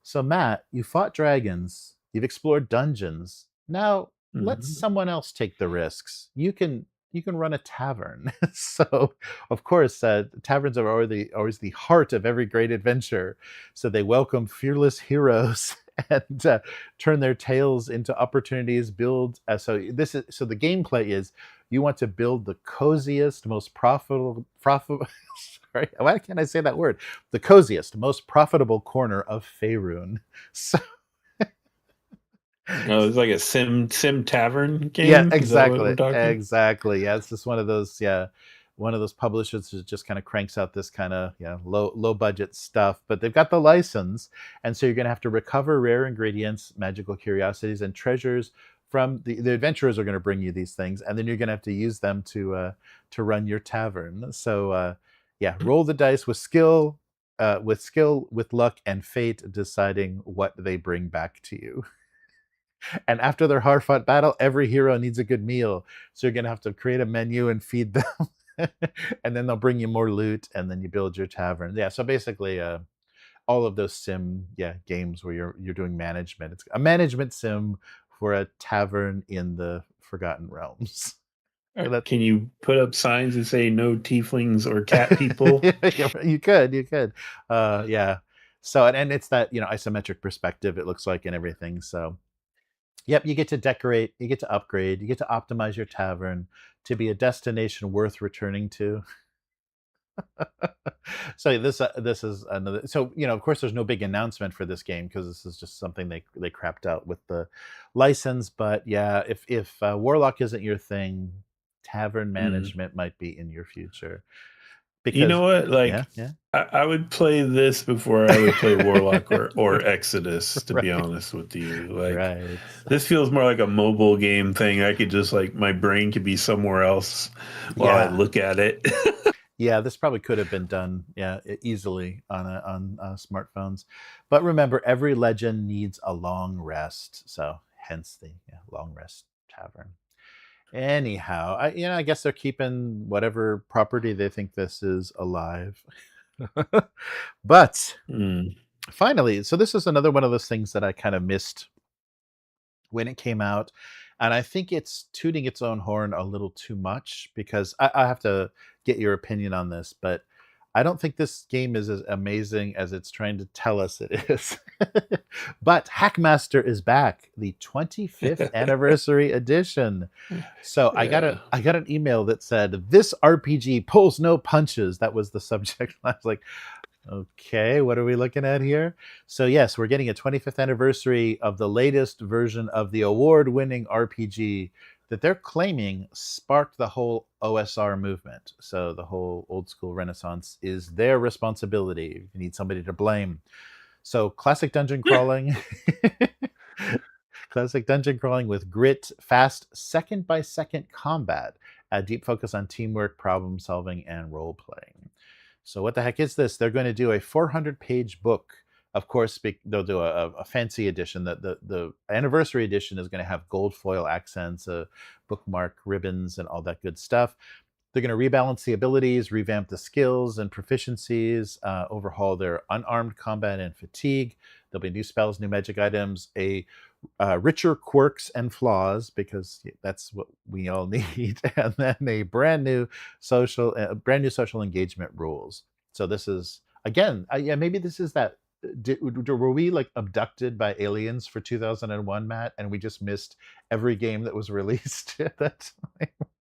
So Matt, you fought dragons, you've explored dungeons. Now let someone else take the risks. You can run a tavern. So of course, taverns are always the heart of every great adventure. So they welcome fearless heroes and turn their tales into opportunities. So the gameplay is, you want to build the coziest, most profitable sorry, why can't I say that word? The coziest, most profitable corner of Faerun. So no, it's like a sim tavern game. Yeah, exactly. Yeah, it's just one of those publishers who just kind of cranks out this kind of low budget stuff, but they've got the license, and so you're going to have to recover rare ingredients, magical curiosities, and treasures from the adventurers are going to bring you these things, and then you're going to have to use them to run your tavern. So roll the dice with skill, with luck, and fate deciding what they bring back to you. And after their hard-fought battle, every hero needs a good meal. So you're going to have to create a menu and feed them. And then they'll bring you more loot, and then you build your tavern. Yeah, so basically all of those games where you're doing management. It's a management sim for a tavern in the Forgotten Realms. Can you put up signs that say no tieflings or cat people? You could. Yeah. So, and it's that, isometric perspective, it looks like, and everything. So Yep, you get to decorate, you get to upgrade, you get to optimize your tavern to be a destination worth returning to. So this is another. So of course, there's no big announcement for this game because this is just something they crapped out with the license. But yeah, if Warlock isn't your thing, tavern Mm. management might be in your future You know because what? yeah, Like, yeah, I would play this before I would play Warlock or Exodus, to be right, honest with you. Like, right. this feels more like a mobile game thing. I could just, like, my brain could be somewhere else while I Yeah, look at it. yeah. This probably could have been done, yeah, easily on smartphones. But remember, every legend needs a long rest. So hence the long rest tavern. Anyhow, I guess they're keeping whatever property they think this is alive. But Mm. finally, so this is another one of those things that I kind of missed when it came out. And I think it's tooting its own horn a little too much because I have to get your opinion on this, but I don't think this game is as amazing as it's trying to tell us it is. But Hackmaster is back, the 25th anniversary edition. So Yeah. I got an email that said, "This RPG pulls no punches." That was the subject. I was like, okay, what are we looking at here? So yes, we're getting a 25th anniversary of the latest version of the award-winning RPG that they're claiming sparked the whole OSR movement. So the whole old school renaissance is their responsibility. You need somebody to blame. So classic dungeon crawling. Classic dungeon crawling with grit, fast second by second combat, a deep focus on teamwork, problem solving, and role playing. So what the heck is this? They're going to do a 400-page book. Of course, they'll do a fancy edition. The anniversary edition is going to have gold foil accents, bookmark ribbons, and all that good stuff. They're going to rebalance the abilities, revamp the skills and proficiencies, overhaul their unarmed combat and fatigue. There'll be new spells, new magic items, a richer quirks and flaws because that's what we all need, and then a brand new social engagement rules. So this is again, yeah, maybe this is that. Were we like abducted by aliens for 2001, Matt, and we just missed every game that was released at that time?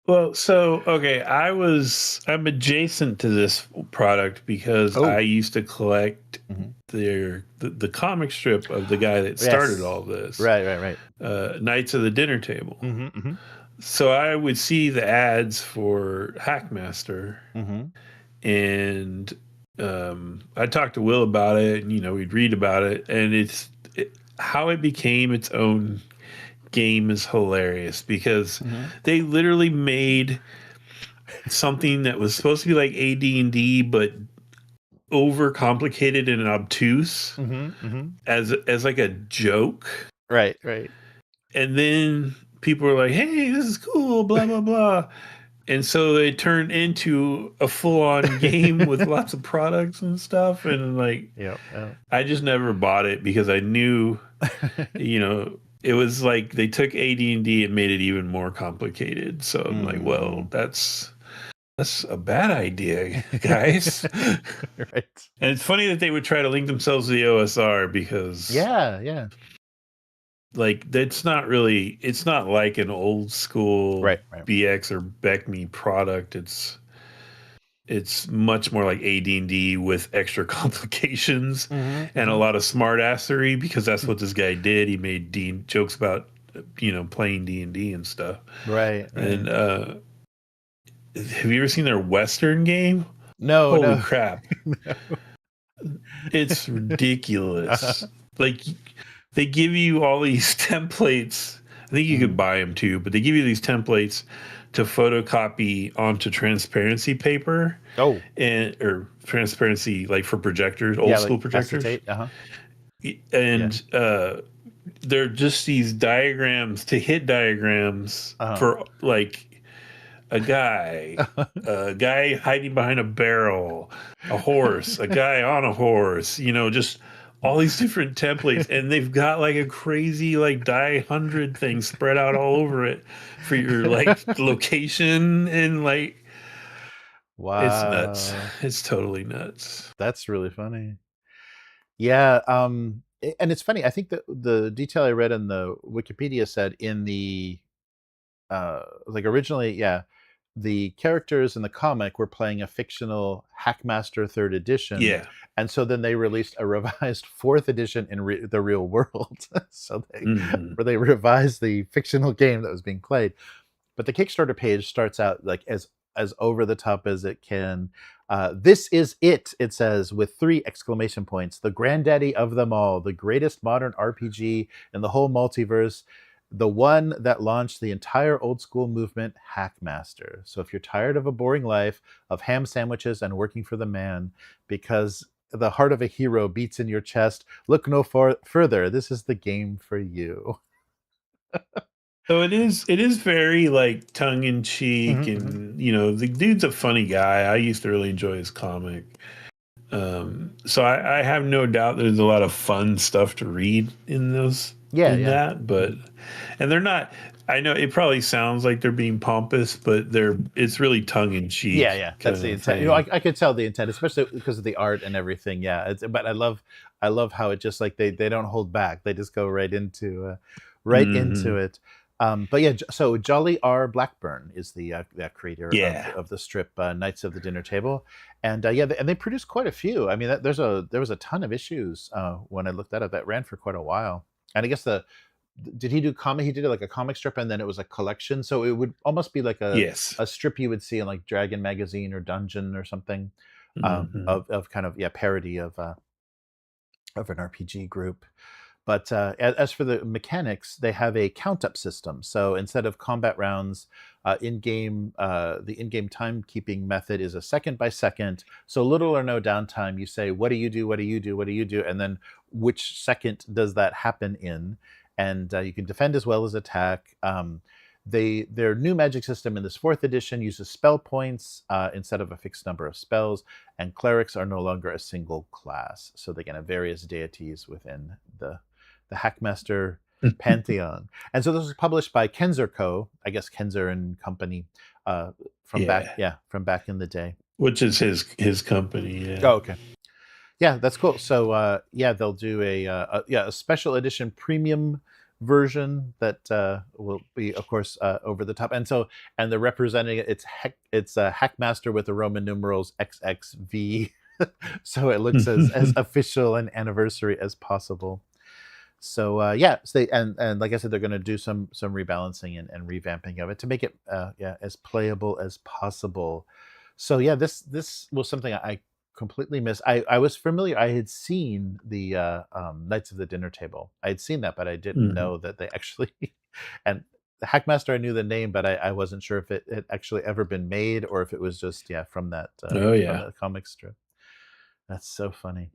Well, so okay, I'm adjacent to this product because I Oh, used to collect hmm, the comic strip of the guy that started yes, all this, right, right, right. Knights of the Dinner Table. Hmm, hmm, So I would see the ads for Hackmaster, hmm. and I talked to Will about it, and we'd read about it, and how it became its own game is hilarious because Hmm. they literally made something that was supposed to be like AD&D but overcomplicated and obtuse Hmm. Hmm. as like a joke, Right, right. and then people were like, "Hey, this is cool," blah blah blah, and so they turned into a full-on game with lots of products and stuff, and like Yep, yep. I just never bought it because I knew, it was like they took AD&D and made it even more complicated. So I'm like, well, Hmm. that's a bad idea, guys. Right. And it's funny that they would try to link themselves to the OSR because, Yeah, yeah. like, it's not like an old school Right, right. BX or BECME product. It's much more like AD&D with extra complications Hmm, and a hmm. lot of smartassery because that's what this guy did. He made jokes about playing D&D and stuff. Right, right. And have you ever seen their Western game? No, Holy no. crap. It's ridiculous. Like, they give you all these templates. I think you could Hmm. buy them too, but they give you these templates to photocopy onto transparency paper Oh, or transparency, like for projectors, old yeah, school like projectors. acetate. Uh-huh. Yeah. And they're just these diagrams to hit diagrams Uh-huh. for like a guy hiding behind a barrel, a horse, a guy on a horse, just all these different templates. And they've got like a crazy, like, die 100 thing spread out all over it for your like location. And like, it's nuts. Wow. It's totally nuts. That's really funny. Yeah, And it's funny. I think that the detail I read in the Wikipedia said in the like originally, yeah, the characters in the comic were playing a fictional Hackmaster third edition, Yeah. and so then they released a revised fourth edition in the real world. So Hmm. they revised the fictional game that was being played. But the Kickstarter page starts out like as over the top as it can. This is it, it says, with 3 exclamation points. The granddaddy of them all, the greatest modern RPG in the whole multiverse, the one that launched the entire old school movement, Hackmaster. So if you're tired of a boring life of ham sandwiches and working for the man, because the heart of a hero beats in your chest, look no further. This is the game for you. So it is very like tongue in cheek, Mm-hmm, mm-hmm. and the dude's a funny guy. I used to really enjoy his comic. So I have no doubt there's a lot of fun stuff to read in those Yeah, in yeah. that, but and they're not. I know it probably sounds like they're being pompous, but it's really tongue in Yeah, cheek yeah, that's kind the of intent. You know, thing. I could tell the intent, especially because of the art and everything. Yeah, but I love how it just like they don't hold back. They just go right into Hmm. it. But yeah, so Jolly R. Blackburn is the creator Yeah. of the strip Knights of the Dinner Table, and yeah, and they produced quite a few. I mean, there was a ton of issues when I looked that up that ran for quite a while, and I guess the did he do comic? He did like a comic strip, and then it was a collection. So it would almost be like Yes. a strip you would see in like Dragon magazine or Dungeon or something, Hmm. of kind of, yeah, parody of an RPG group. But as for the mechanics, they have a count up system. So instead of combat rounds, in game, the in game timekeeping method is a second by second. So little or no downtime. You say, "What do you do? What do you do? What do you do?" And then which second does that happen in? And you can defend as well as attack. Their new magic system in this fourth edition uses spell points instead of a fixed number of spells, and clerics are no longer a single class. So they can have various deities within the Hackmaster pantheon. And so this was published by Kenzer Co. I guess Kenzer and Company, Yeah. from back in the day. Which is his company. Yeah. Oh, okay. Yeah, that's cool. So yeah, they'll do a special edition premium version that will be, of course, over the top. And they're representing it. It's a Hackmaster with the Roman numerals XXV, so it looks as official and anniversary as possible. So yeah, so and like I said, they're going to do some rebalancing and revamping of it to make it yeah, as playable as possible. So yeah, this was something I completely missed. I was familiar. I had seen the Knights of the Dinner Table. I had seen that, but I didn't Mhm. know that they actually and the Hackmaster, I knew the name, but I wasn't sure if it had actually ever been made or if it was just, yeah, Oh from yeah. that comic strip. That's so funny.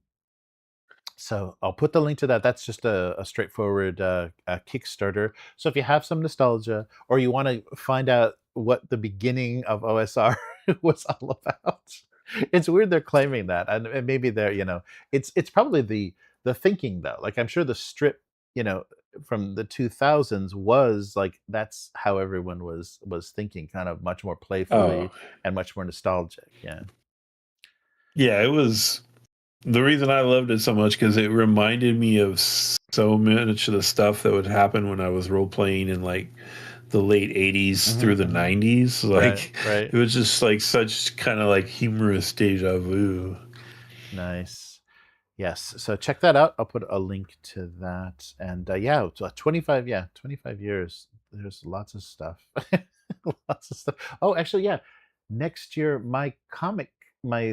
So I'll put the link to that. That's just a straightforward Kickstarter. So if you have some nostalgia or you want to find out what the beginning of OSR was all about, it's weird they're claiming that, and maybe they're, it's probably the thinking though. Like I'm sure the strip, from the 2000s was like that's how everyone was thinking, kind of much more Oh playfully and much more nostalgic. Yeah. yeah. It was the reason I loved it so much because it reminded me of so much of the stuff that would happen when I was role playing in like the late 80s Hmm, through the hmm. 90s. Right. Like Right. it was just like such kind of like humorous deja vu. Nice. Yes. So check that out. I'll put a link to that. And yeah, it's 25 years. There's lots of stuff. Lots of stuff. Oh, actually, yeah. Next year, my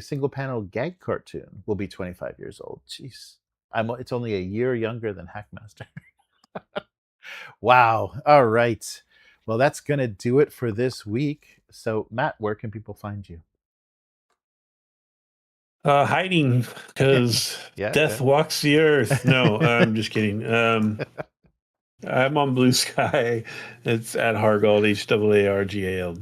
single panel gag cartoon will be 25 years old. Jeez. It's only a year younger than Hackmaster. Wow. All right. Well, that's going to do it for this week. So, Matt, where can people find you? Hiding because Yeah, death yeah. walks the earth. No, I'm just kidding. I'm on Blue Sky. It's at Hargald, Hargald.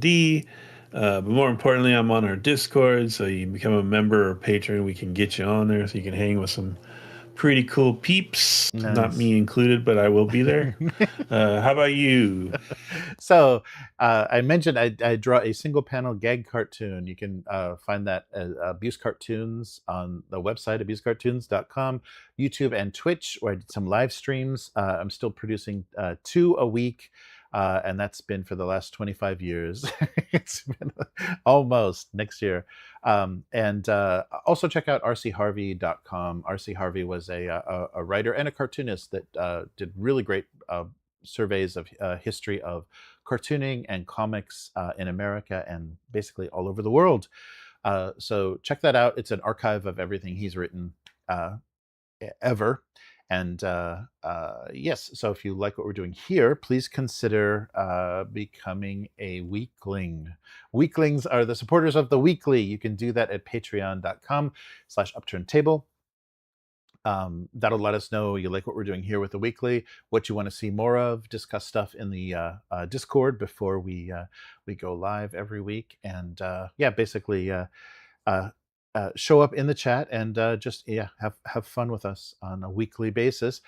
But more importantly, I'm on our Discord. So you can become a member or patron. We can get you on there so you can hang with some pretty cool peeps. Not Nice. me included, but I will be there. How about you? So I mentioned I draw a single panel gag cartoon. You can find that at Abuse Cartoons on the website, abusecartoons.com, YouTube, and Twitch, where I did some live streams. I'm still producing 2 a week. And that's been for the last 25 years. It's been almost next year. And also check out rcharvey.com. RC Harvey was a writer and a cartoonist that did really great surveys of history of cartooning and comics in America and basically all over the world. So check that out. It's an archive of everything he's written ever. And yes, so if you like what we're doing here, please consider becoming a weekling. Weaklings are the supporters of the weekly. You can do that at patreon.com/upturntable. That'll let us know you like what we're doing here with the weekly, what you want to see more of, discuss stuff in the Discord before we go live every week. And yeah, basically show up in the chat and just have fun with us on a weekly basis.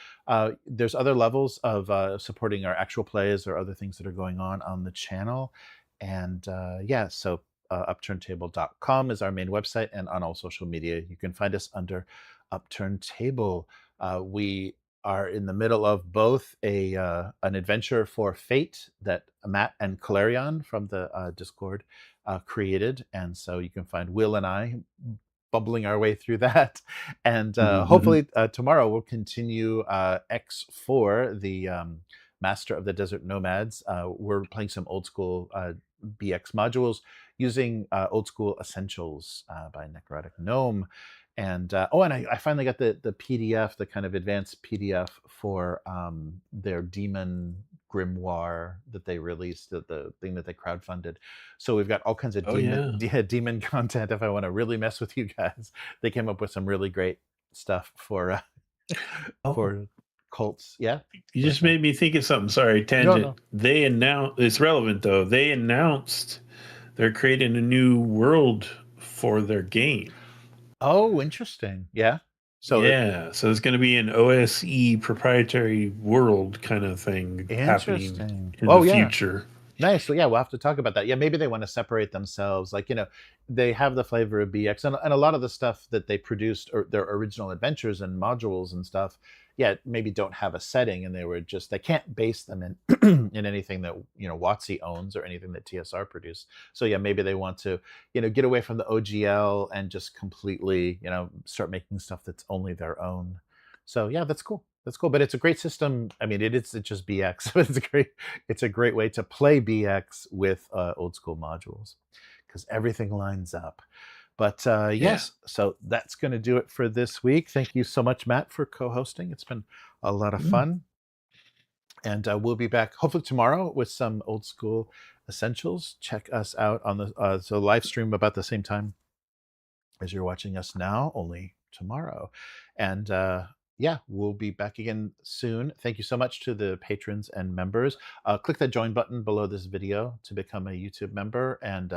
There's other levels of supporting our actual plays or other things that are going on the channel. And yeah, so upturntable.com is our main website, and on all social media you can find us under Upturntable. We are in the middle of both an adventure for Fate that Matt and Calarion from the Discord created, and so you can find Will and I bubbling our way through that. And hopefully tomorrow we'll continue X4, the Master of the Desert Nomads. We're playing some old school BX modules using old school essentials by Necrotic Gnome. And and I finally got the PDF, the kind of advanced PDF for their demon grimoire that they released, the thing that they crowdfunded. So we've got all kinds of demon content. If I want to really mess with you guys, they came up with some really great stuff for cults. Yeah, You just made me think of something. Sorry, tangent. No. They announced, it's relevant though. They announced they're creating a new world for their game. Oh, interesting. Yeah. So it's going to be an OSE proprietary world kind of thing happening in the future. Nice. So yeah, we'll have to talk about that. Yeah, maybe they want to separate themselves. Like, they have the flavor of BX, and a lot of the stuff that they produced, or their original adventures and modules and stuff, maybe don't have a setting, and they can't base them in in anything that WotC owns or anything that TSR produced. So yeah, maybe they want to get away from the OGL and just completely start making stuff that's only their own. So yeah, that's cool. That's cool, but it's a great system. I mean, it's just BX, but it's a great way to play BX with old school modules because everything lines up. But yes, so that's going to do it for this week. Thank you so much, Matt, for co-hosting. It's been a lot of fun. And we'll be back hopefully tomorrow with some old school essentials. Check us out on the live stream about the same time as you're watching us now, only tomorrow. And yeah, we'll be back again soon. Thank you so much to the patrons and members. Click that join button below this video to become a YouTube member. And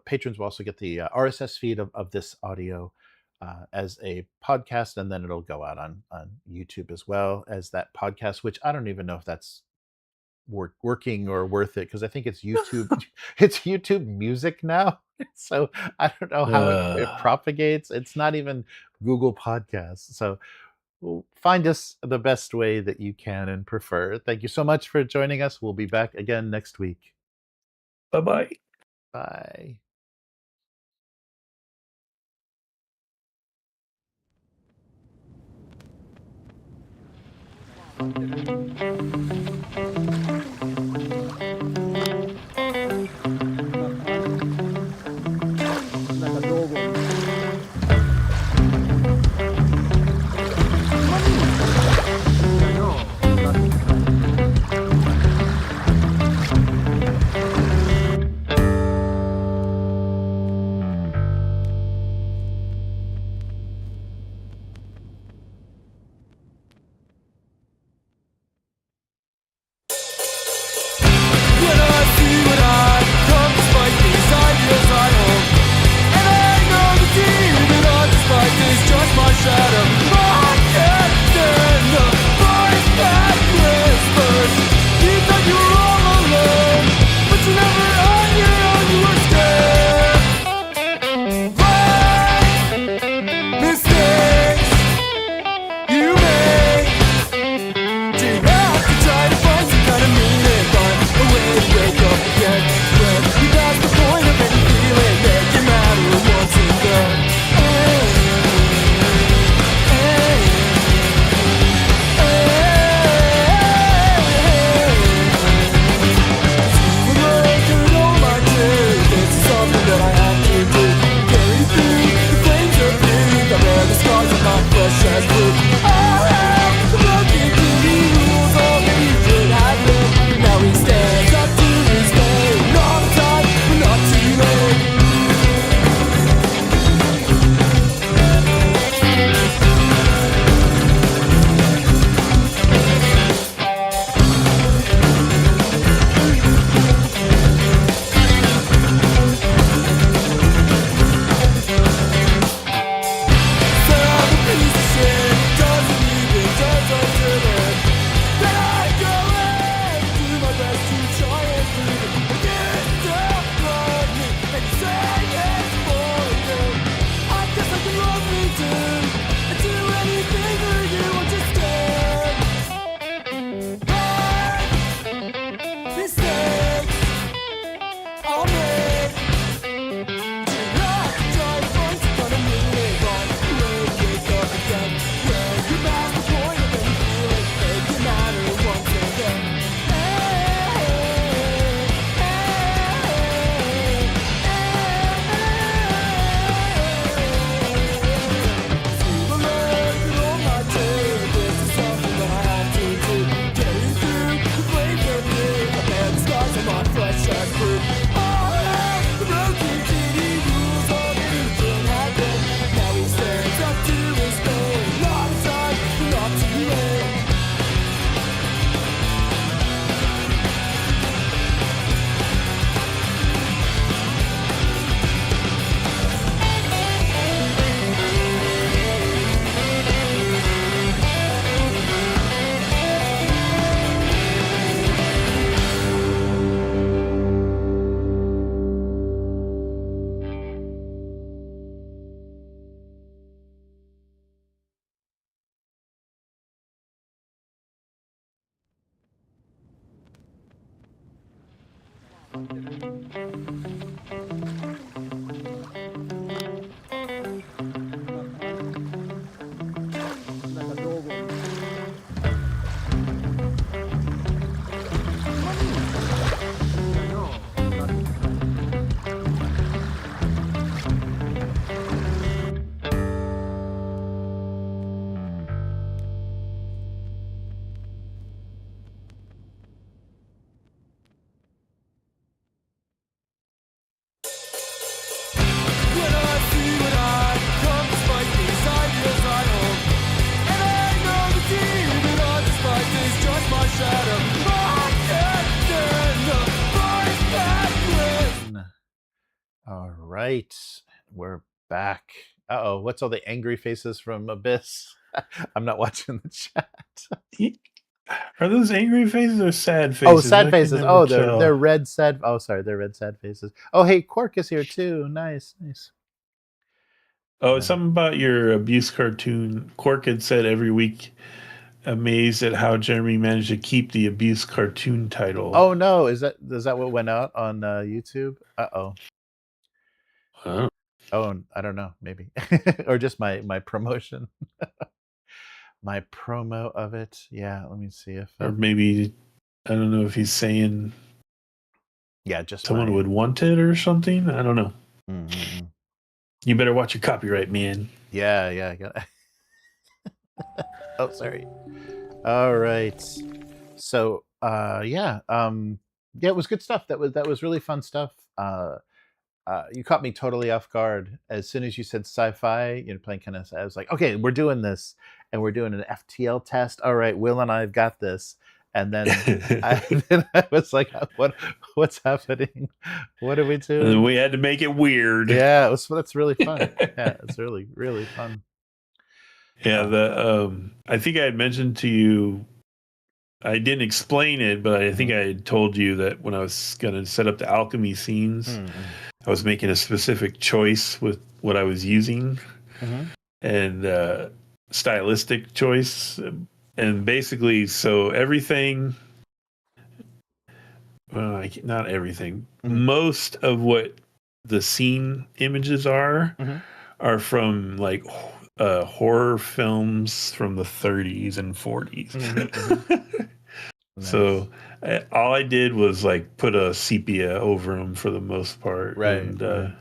patrons will also get the RSS feed of this audio as a podcast, and then it'll go out on YouTube as well as that podcast, which I don't even know if that's working or worth it, because I think it's YouTube. It's YouTube Music now. So I don't know how it propagates. It's not even Google Podcasts. So find us the best way that you can and prefer. Thank you so much for joining us. We'll be back again next week. Bye-bye. Bye. precious book. All hell, broken TV rules, all that he could have been. Now he stands up to his name. All the time, but not too late. All right, we're back. Uh-oh, what's all the angry faces from Abyss? I'm not watching the chat. Are those angry faces or sad faces? Oh, sad faces. Oh, tell. they're red sad. Oh, sorry, they're red sad faces. Oh, hey, Quark is here too. Nice. Oh, it's something about your abuse cartoon. Quark had said every week, amazed at how Jeremy managed to keep the abuse cartoon title. Oh no, is that what went out on YouTube? Uh-oh. Huh? Oh, I don't know, maybe. Or just my promotion. My promo of it. Yeah, let me see if or maybe I don't know if he's saying just someone would want it or something. I don't know. Mm-hmm. You better watch your copyright, man. Yeah, I got oh, sorry. All right. So, yeah, it was good stuff. That was really fun stuff. You caught me totally off guard as soon as you said sci-fi. Playing kind of. I was like, okay, we're doing this, and we're doing an FTL test. All right, Will and I've got this. And then I was like, what's happening? What are we doing? And then we had to make it weird. Yeah, that's really fun. Yeah, it's really, really fun. Yeah, I think I had mentioned to you, I didn't explain it, but I think I had told you that when I was going to set up the alchemy scenes, I was making a specific choice with what I was using and stylistic choice. And basically, so everything, well, not everything, most of what the scene images are from like horror films from the 30s and 40s. Nice. So all I did was like put a sepia over them for the most part. Right. And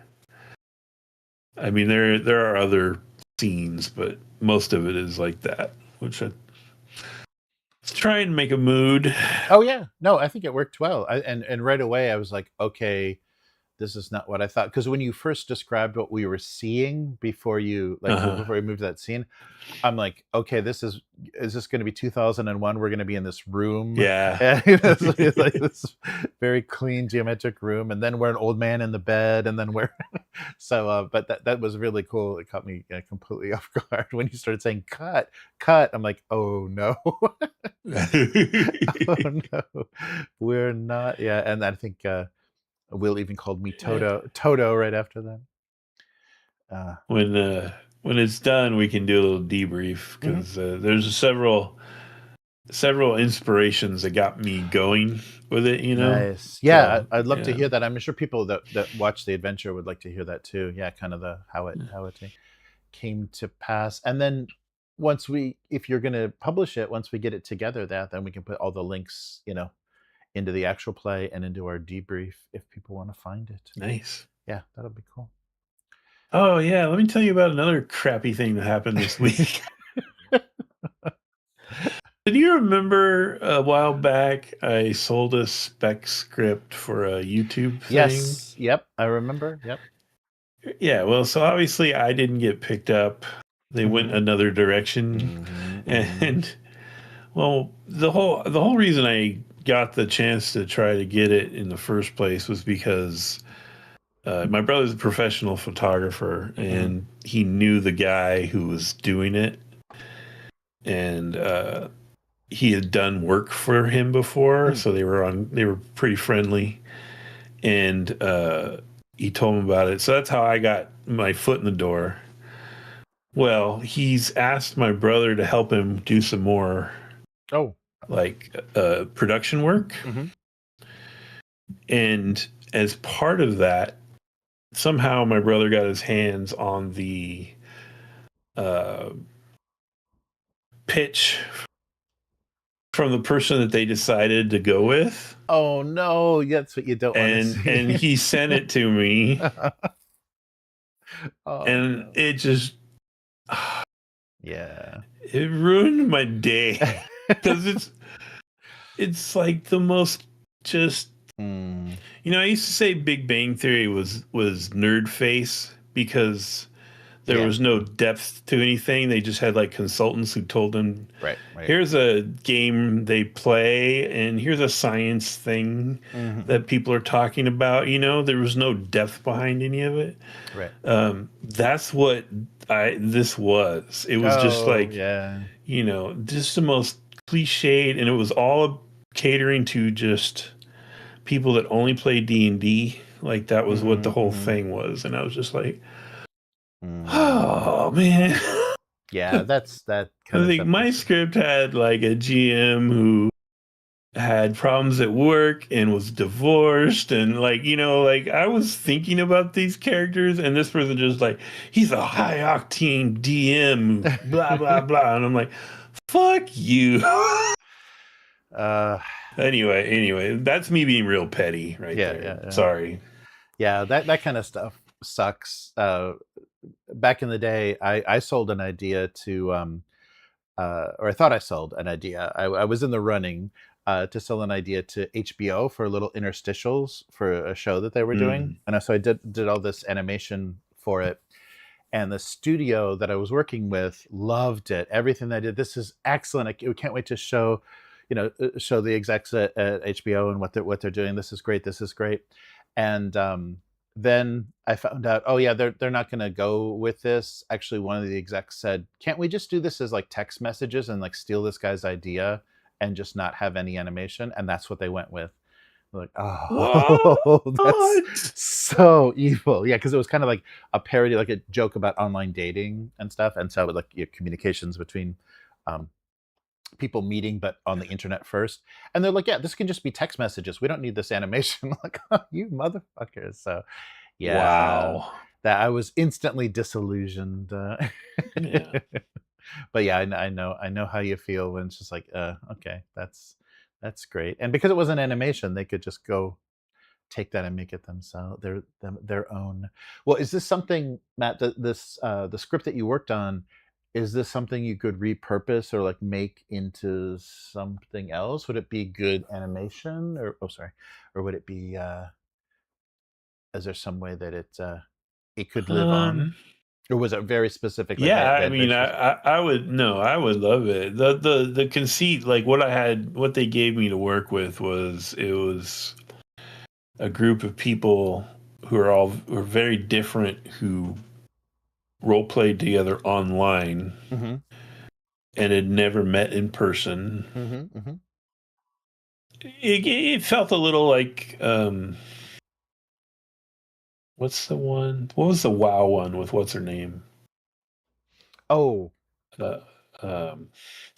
I mean, there are other scenes, but most of it is like that, which I try and make a mood. Oh yeah, no, I think it worked well. And right away I was like, okay, this is not what I thought. Because when you first described what we were seeing before you before we moved to that scene, I'm like, okay, is this going to be 2001? We're going to be in this room, Yeah. and it's like this very clean geometric room, and then we're an old man in the bed, and then we're so. But that was really cool. It caught me completely off guard when you started saying cut, cut. I'm like, oh no, oh no, we're not. Yeah, and I think Will even called me Toto right after that. When it's done, we can do a little debrief because there's several inspirations that got me going with it. Nice. Yeah, So, I'd love to hear that. I'm sure people that watch the adventure would like to hear that too. Yeah, kind of how it came to pass. And then if you're going to publish it, once we get it together, then we can put all the links, into the actual play and into our debrief if people want to find it. Nice. Yeah, that'll be cool. Oh yeah, let me tell you about another crappy thing that happened this week. Did you remember a while back I sold a spec script for a YouTube thing? Yes. Yep. I remember. Yep. Yeah. Well, so obviously I didn't get picked up. They went another direction, and well, the whole reason I got the chance to try to get it in the first place was because my brother's a professional photographer, and he knew the guy who was doing it, and he had done work for him before, so they were pretty friendly, and he told him about it. So that's how I got my foot in the door. Well, he's asked my brother to help him do some more production work. And as part of that, somehow my brother got his hands on the pitch from the person that they decided to go with. Oh no, that's what you don't want to see. And he sent it to me. And no. It just yeah, it ruined my day because it's like the most just I used to say Big Bang Theory was nerd face because there was no depth to anything. They just had like consultants who told them, right. Here's a game they play, and here's a science thing that people are talking about. There was no depth behind any of it. Right. That's what this was. It was just like, just the most cliched, and it was all catering to just people that only play D&D. Like that was what the whole thing was, and I was just like, oh man. Yeah, that's that kind of thing. My script had like a GM who had problems at work and was divorced, and I was thinking about these characters, and this person just like, he's a high octane DM, blah blah blah, and I'm like, fuck you. Anyway, that's me being real petty right there. Yeah. Sorry. Yeah, that kind of stuff sucks. Back in the day, I sold an idea to, or I thought I sold an idea. I was in the running to sell an idea to HBO for little interstitials for a show that they were doing. And so I did all this animation for it. And the studio that I was working with loved it. Everything I did. This is excellent. We can't wait to show the execs at HBO and what they're doing. This is great. This is great. And then I found out, they're not going to go with this. Actually, one of the execs said, can't we just do this as like text messages and like steal this guy's idea and just not have any animation? And that's what they went with. Like, oh, that's so evil. Yeah, because it was kind of like a parody, like a joke about online dating and stuff. And so like communications between people meeting, but on the internet first. And they're like, yeah, this can just be text messages. We don't need this animation. Like, oh, you motherfuckers. So yeah, wow, that I was instantly disillusioned. Yeah. But yeah, I know how you feel when it's just like, okay, that's great. And because it was an animation, they could just go take that and make it themselves their own. Well, is this something, Matt, that this the script that you worked on, is this something you could repurpose or like make into something else? Would it be good animation, or or would it be is there some way that it could live on, Um, or was it very specific, like yeah, the I mean, adventures? I would no, I would love it. The conceit, like what they gave me to work with it was a group of people who are very different, who role played together online Mm-hmm. and had never met in person. Mm-hmm. Mm-hmm. It felt a little like what's the one? What was the WoW one with what's her name? Oh, Uh, um,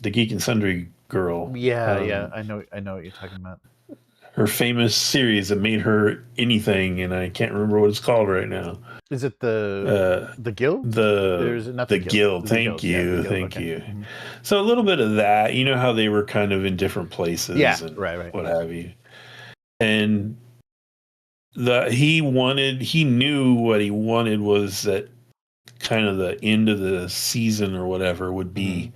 the Geek and Sundry girl. yeah. I know what you're talking about. Her famous series that made her anything, and I can't remember what it's called right now. Is it Uh, the guild? Or is it not the the guild? guild. The Thank guild. Yeah, the you, guild. thank Okay. you. Mhm. So a little bit of that. You know how they were kind of in different places, Yeah, and right. what have you. And he knew what he wanted was that kind of the end of the season or whatever would be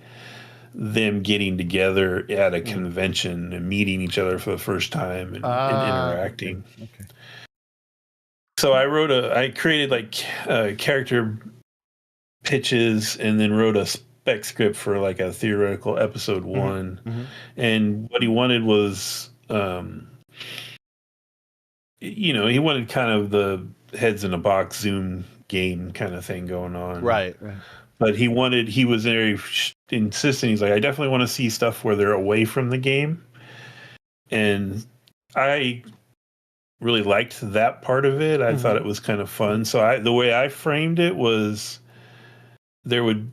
them getting together at a convention and meeting each other for the first time and interacting. Okay. So I created like character pitches and then wrote a spec script for like a theoretical episode one. Mm-hmm. And what he wanted was, he wanted kind of the heads in a box Zoom game kind of thing going on. Right. But he was very insistent. He's like, I definitely want to see stuff where they're away from the game. And I really liked that part of it. I thought it was kind of fun. So the way I framed it was the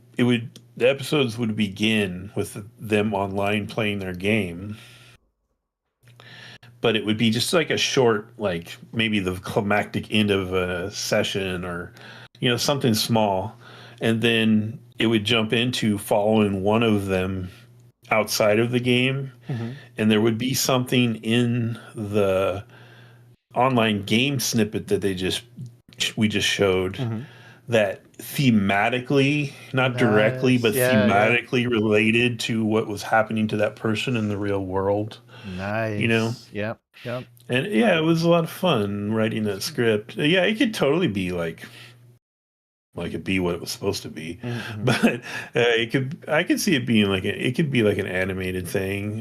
episodes would begin with them online playing their game. But it would be just like a short, like maybe the climactic end of a session or, something small. And then it would jump into following one of them outside of the game. Mm-hmm. And there would be something in the online game snippet that we just showed that thematically, not directly, but thematically related to what was happening to that person in the real world. Nice. Yep. And yeah, it was a lot of fun writing that script. Yeah, it could totally be like it be what it was supposed to be, but I could see it being it could be like an animated thing.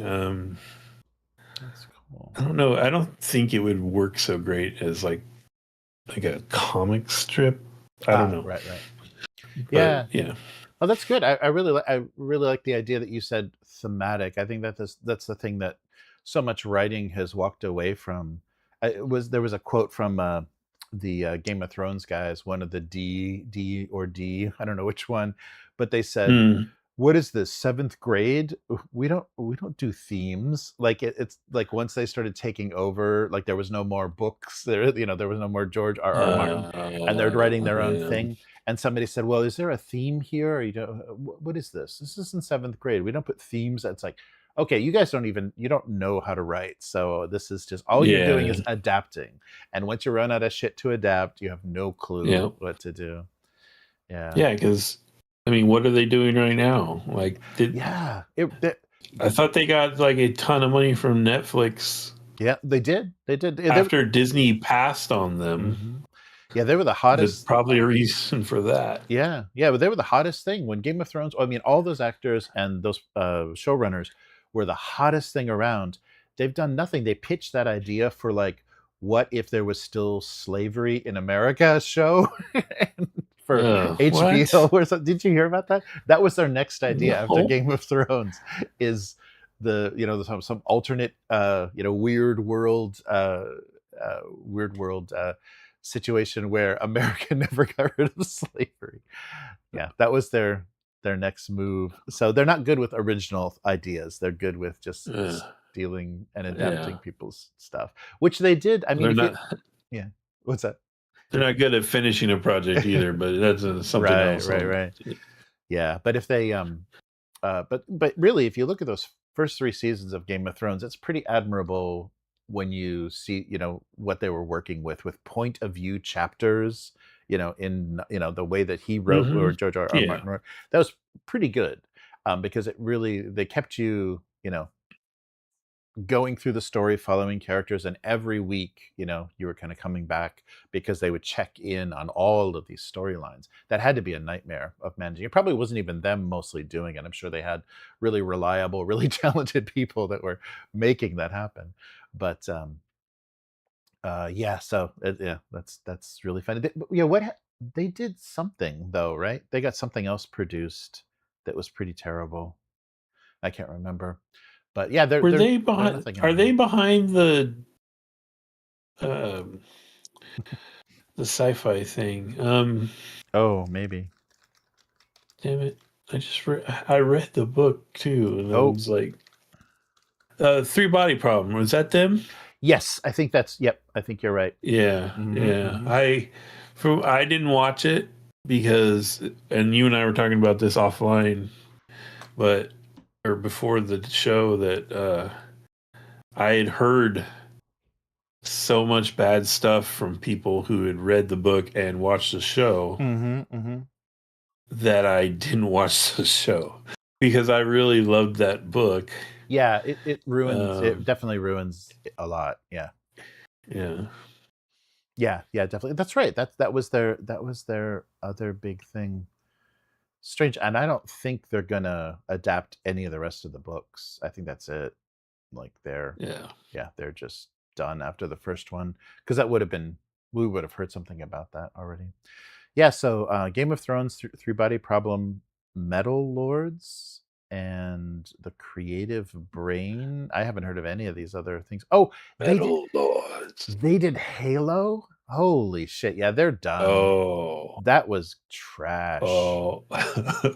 That's cool. I don't know. I don't think it would work so great as like a comic strip. I don't know. Right. But, yeah. Oh, that's good. I really like the idea that you said thematic. I think that's the thing that so much writing has walked away from. There was a quote from the Game of Thrones guys, one of the D, I don't know which one, but they said, what is this, 7th grade? We don't do themes. Like it's like once they started taking over, like there was no more books there, there was no more George R.R. Martin, and they're writing their own thing. And somebody said, well, is there a theme here? Or what is this? This is in 7th grade. We don't put themes. It's like, okay, you guys you don't know how to write. So this is just, all you're doing is adapting. And once you run out of shit to adapt, you have no clue what to do. Yeah. Yeah, because, I mean, what are they doing right now? Like, I thought they got like a ton of money from Netflix. Yeah, they did. After Disney passed on them. Mm-hmm. Yeah, they were the hottest. There's probably a reason for that. Yeah, but they were the hottest thing when Game of Thrones. I mean, all those actors and those showrunners were the hottest thing around. They've done nothing. They pitched that idea for like, what if there was still slavery in America show for HBO or something. Did you hear about that? That was their next idea after Game of Thrones. Is some alternate weird world situation where America never got rid of slavery. Yeah, that was their next move. So they're not good with original ideas. They're good with just stealing and adapting people's stuff, which they did. I mean, what's that? They're not good at finishing a project either, but that's something else. Right. Yeah, but if they but really, if you look at those first 3 seasons of Game of Thrones, it's pretty admirable when you see, what they were working with point of view chapters, in the way that he wrote, Hmm. or George R. Yeah. Martin wrote, that was pretty good, because they kept you, going through the story, following characters, and every week, you were kind of coming back because they would check in on all of these storylines. That had to be a nightmare of managing. It probably wasn't even them mostly doing it. I'm sure they had really reliable, really talented people that were making that happen. But yeah, so yeah, that's really funny. They did something though, right? They got something else produced that was pretty terrible. I can't remember, but yeah, Were they they're behind? nothing Are they original. behind um, the sci-fi thing? Oh, maybe. Damn it! I read the book too, and I Oh, was like, Three Body Problem. Was that them? yes, I think that's. Yep, I think you're right. Yeah, Hmm, yeah. hmm. I didn't watch it because, and you and I were talking about this offline, but or before the show that I had heard so much bad stuff from people who had read the book and watched the show Hmm, hmm. that I didn't watch the show because I really loved that book. Yeah, it ruins. It Um, definitely ruins a lot. Yeah, yeah, yeah, definitely. That's right. That was their other big thing. Strange, and I don't think they're gonna adapt any of the rest of the books. I think that's it. Like yeah. they're just done after the first one, because that would have been we would have heard something about that already. Yeah, so Game of Thrones, Three Body Problem, Metal Lords, and The Creative Brain. I haven't heard of any of these other things. Oh, Metal Lords. they did Halo. Holy shit! Yeah, they're done. Oh. That was trash. Oh,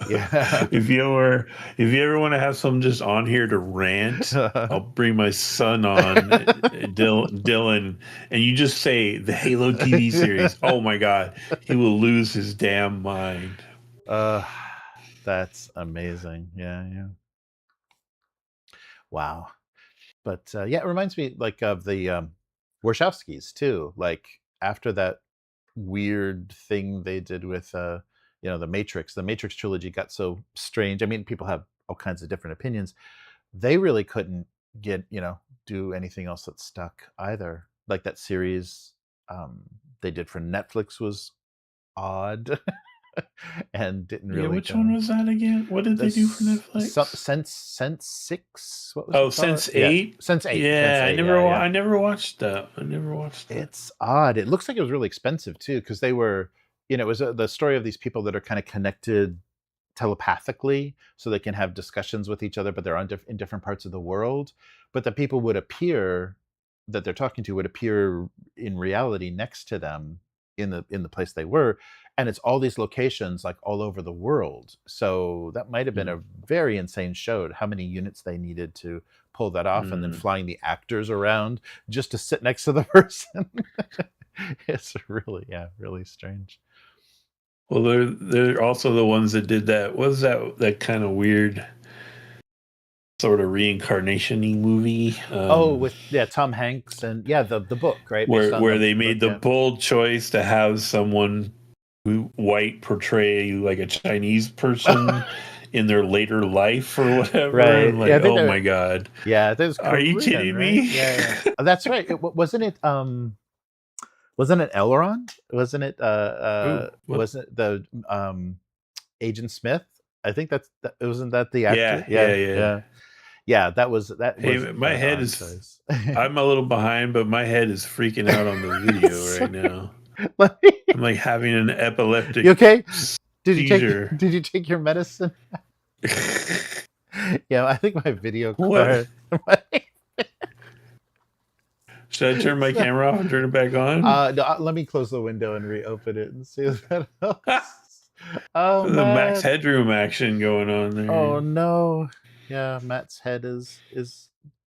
Yeah. if you ever want to have someone just on here to rant, I'll bring my son on, Dylan, and you just say the Halo TV series. Oh my God, he will lose his damn mind. uh, that's amazing. Yeah, yeah. Wow. But yeah, it reminds me like of the Warshawskis too. Like after that weird thing they did with the Matrix trilogy got so strange. I mean, people have all kinds of different opinions. They really couldn't get do anything else that stuck either. Like that series um they did for Netflix was odd and didn't Yeah, really which one go. was that again? What did they do for Netflix? Sense Six. What was Oh, it called? Sense Yeah, Eight. Sense Eight. Sense Yeah, Eight. Yeah, yeah. I never watched that. I never watched that. It's odd. It looks like it was really expensive too, because they were, it was the story of these people that are kind of connected telepathically, so they can have discussions with each other, but they're in different parts of the world. But the people would appear that they're talking to would appear in reality next to them in the place they were, and it's all these locations like all over the world. So that might have been a very insane show. How many units they needed to pull that off, and then flying the actors around just to sit next to the person. It's really strange. Well, they're also the ones that did that. What was that kind of weird sort of reincarnation-y movie? With Tom Hanks and the book, right? Where they made the book, bold choice to have someone white portray like a Chinese person in their later life or whatever. Right. I'm like, Yeah, oh my God. Yeah, that was Are you Korean, kidding right? me? Yeah. That's right. Wasn't it Elrond? Wasn't it wasn't the Agent Smith? I think wasn't that the actor? Yeah. Yeah, that was Hey, my an head odd is choice. I'm a little behind, but my head is freaking out on the video right now. I'm like having an epileptic You okay? seizure. Did you take your medicine? Yeah, I think my video What? card. Should I turn my camera off and turn it back on? No, let me close the window and reopen it and see if that helps. Oh, the Max Headroom action going on there. Oh no. Yeah, Matt's head is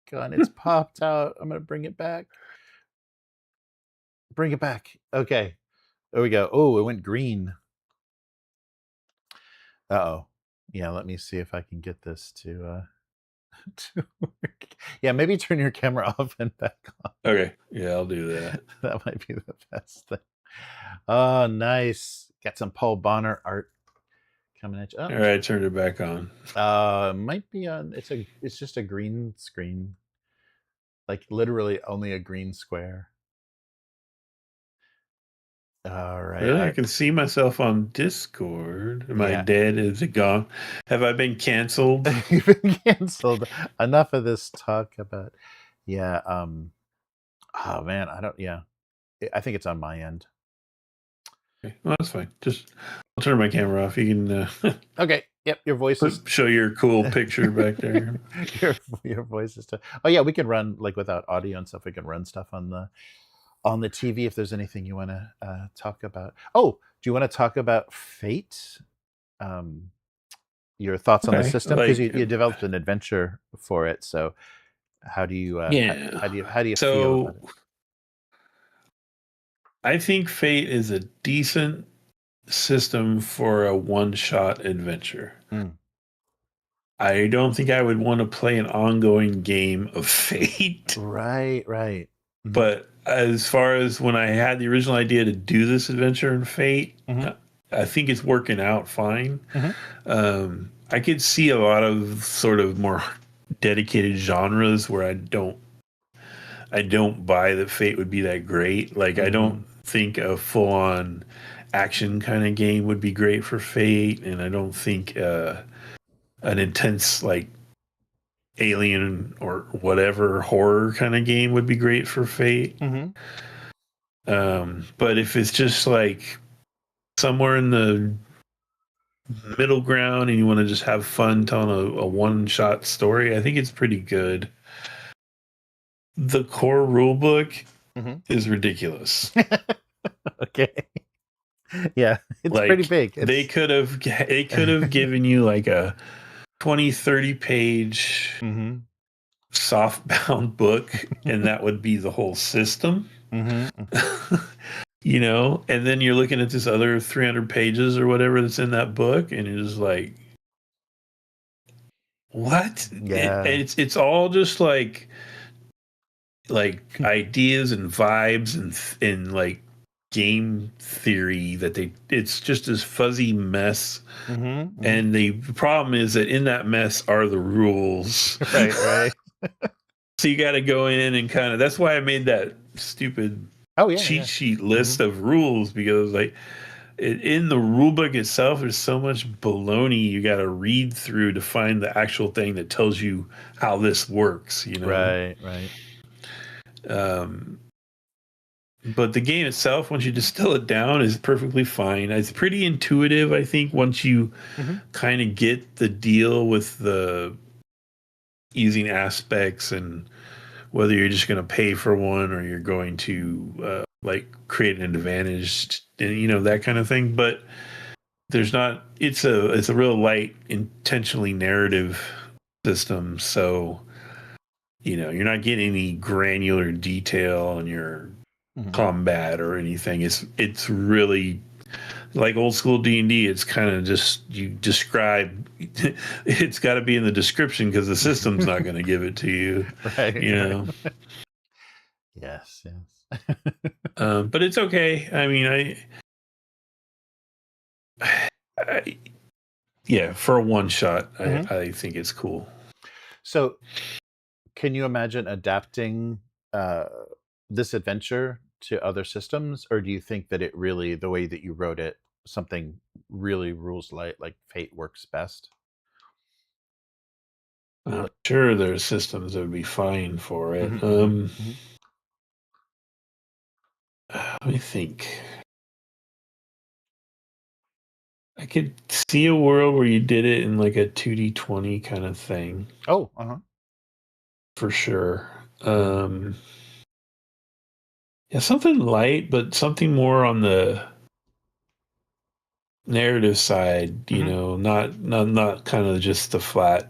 gone. It's popped out. I'm gonna bring it back. Bring it back. Okay. There we go. Oh, it went green. Uh-oh. Yeah, let me see if I can get this to to work. Yeah, maybe turn your camera off and back on. Okay. Yeah, I'll do that. That might be the best thing. Oh, nice. Got some Paul Bonner art coming at you. All right, turned it back on. Might be on. It's just a green screen, like literally only a green square. All right. Really? I can see myself on Discord. Am I Yeah. dead? Is it gone? Have I been canceled? You've been canceled. Enough of this talk about. Yeah. Oh man, I don't. Yeah, I think it's on my end. Okay, well, that's fine. Just I'll turn my camera off. You can Okay. Yep. Your voice is. show your cool picture back there. your voice is. Oh yeah, we can run like without audio and stuff. We can run stuff on the TV if there's anything you want to talk about. Oh, do you want to talk about Fate? Your thoughts on the system, because you developed an adventure for it. So how do you? Yeah. How do you feel about it? I think Fate is a decent system for a one-shot adventure. I don't think I would want to play an ongoing game of Fate. Right. Mm-hmm. But as far as when I had the original idea to do this adventure in Fate, I think it's working out fine. I could see a lot of sort of more dedicated genres where I don't buy that Fate would be that great. Like I don't think a full-on action kind of game would be great for Fate, and I don't think an intense like alien or whatever horror kind of game would be great for Fate. But if it's just like somewhere in the middle ground and you want to just have fun telling a one-shot story, I think it's pretty good. The core rulebook is ridiculous. Okay. Yeah, it's like, pretty big. They could have given you like a 20-30 page softbound book, and that would be the whole system. You know, and then you're looking at this other 300 pages or whatever that's in that book, and you're just like, what? Yeah. It's all just like ideas and vibes and like game theory that it's just this fuzzy mess. And the problem is that in that mess are the rules. Right. So you got to go in and kind of, that's why I made that stupid cheat sheet list of rules, because like in the rule book itself, there's so much baloney you got to read through to find the actual thing that tells you how this works, you know? Right. But the game itself, once you distill it down, is perfectly fine. It's pretty intuitive, I think, once you kind of get the deal with the using aspects and whether you're just going to pay for one or you're going to like create an advantage, and you know, that kind of thing. But there's not. It's a real light, intentionally narrative system. So you know, you're not getting any granular detail on your combat or anything. It's really like old school D&D. It's kind of just, you describe, it's got to be in the description because the system's not going to give it to you. Right. You know. Yes. But it's okay. I mean, I yeah, for a one shot, I think it's cool. So can you imagine adapting this adventure to other systems, or do you think that it really, the way that you wrote it, something really rules light like Fate works best? I'm sure there's systems that would be fine for it. Let me think. I could see a world where you did it in like a 2D20 kind of thing. Oh, for sure. Yeah, something light, but something more on the narrative side, you know, not kind of just the flat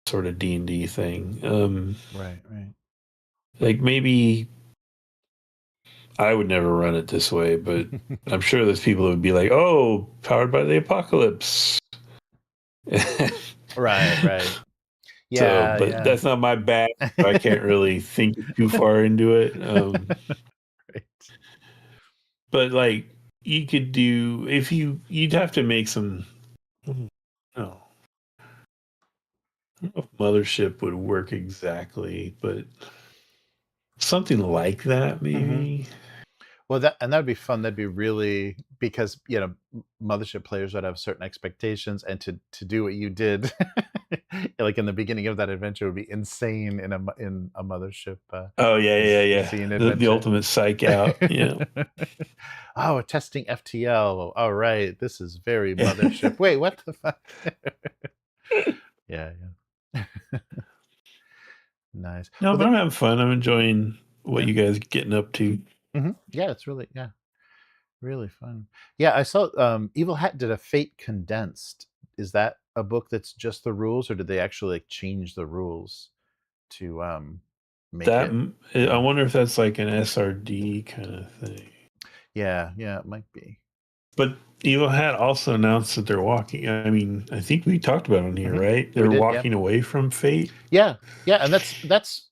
sort of D&D thing. Right. Like maybe I would never run it this way, but I'm sure there's people that would be like, "Oh, powered by the apocalypse." Right. Yeah, but yeah. that's not my bag. So I can't really think too far into it. Right. But like you could do if you'd have to make some. No, I don't know if Mothership would work exactly, but something like that maybe. Well, that'd be fun. That'd be really, because Mothership players would have certain expectations, and to do what you did, like in the beginning of that adventure, would be insane in a Mothership. Oh yeah. Scene The adventure. ultimate psych out. Yeah. Oh, we're testing FTL. All right, this is very Mothership. Wait, what the fuck? Yeah. Nice. No, Well, but I'm having fun. I'm enjoying what Yeah. you guys are getting up to. Yeah, it's really fun. Yeah, I saw Evil Hat did a Fate condensed. Is that a book that's just the rules, or did they actually like change the rules to make That it? I wonder if that's like an SRD kind of thing. Yeah, it might be. But Evil Hat also announced that they're walking. I mean, I think we talked about it on here, right? They're walking away from Fate. Yeah, and that's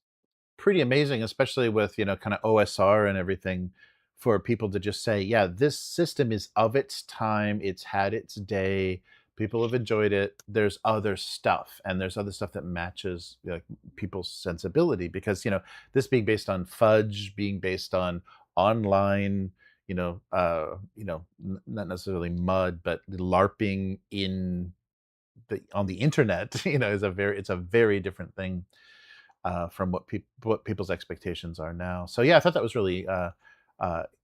pretty amazing, especially with kind of OSR and everything, for people to just say, yeah, this system is of its time, it's had its day, people have enjoyed it, there's other stuff, and there's other stuff that matches like people's sensibility, because this being based on fudge, being based on online, not necessarily mud, but LARPing on the internet, is it's a very different thing from what people's expectations are now. So yeah, I thought that was really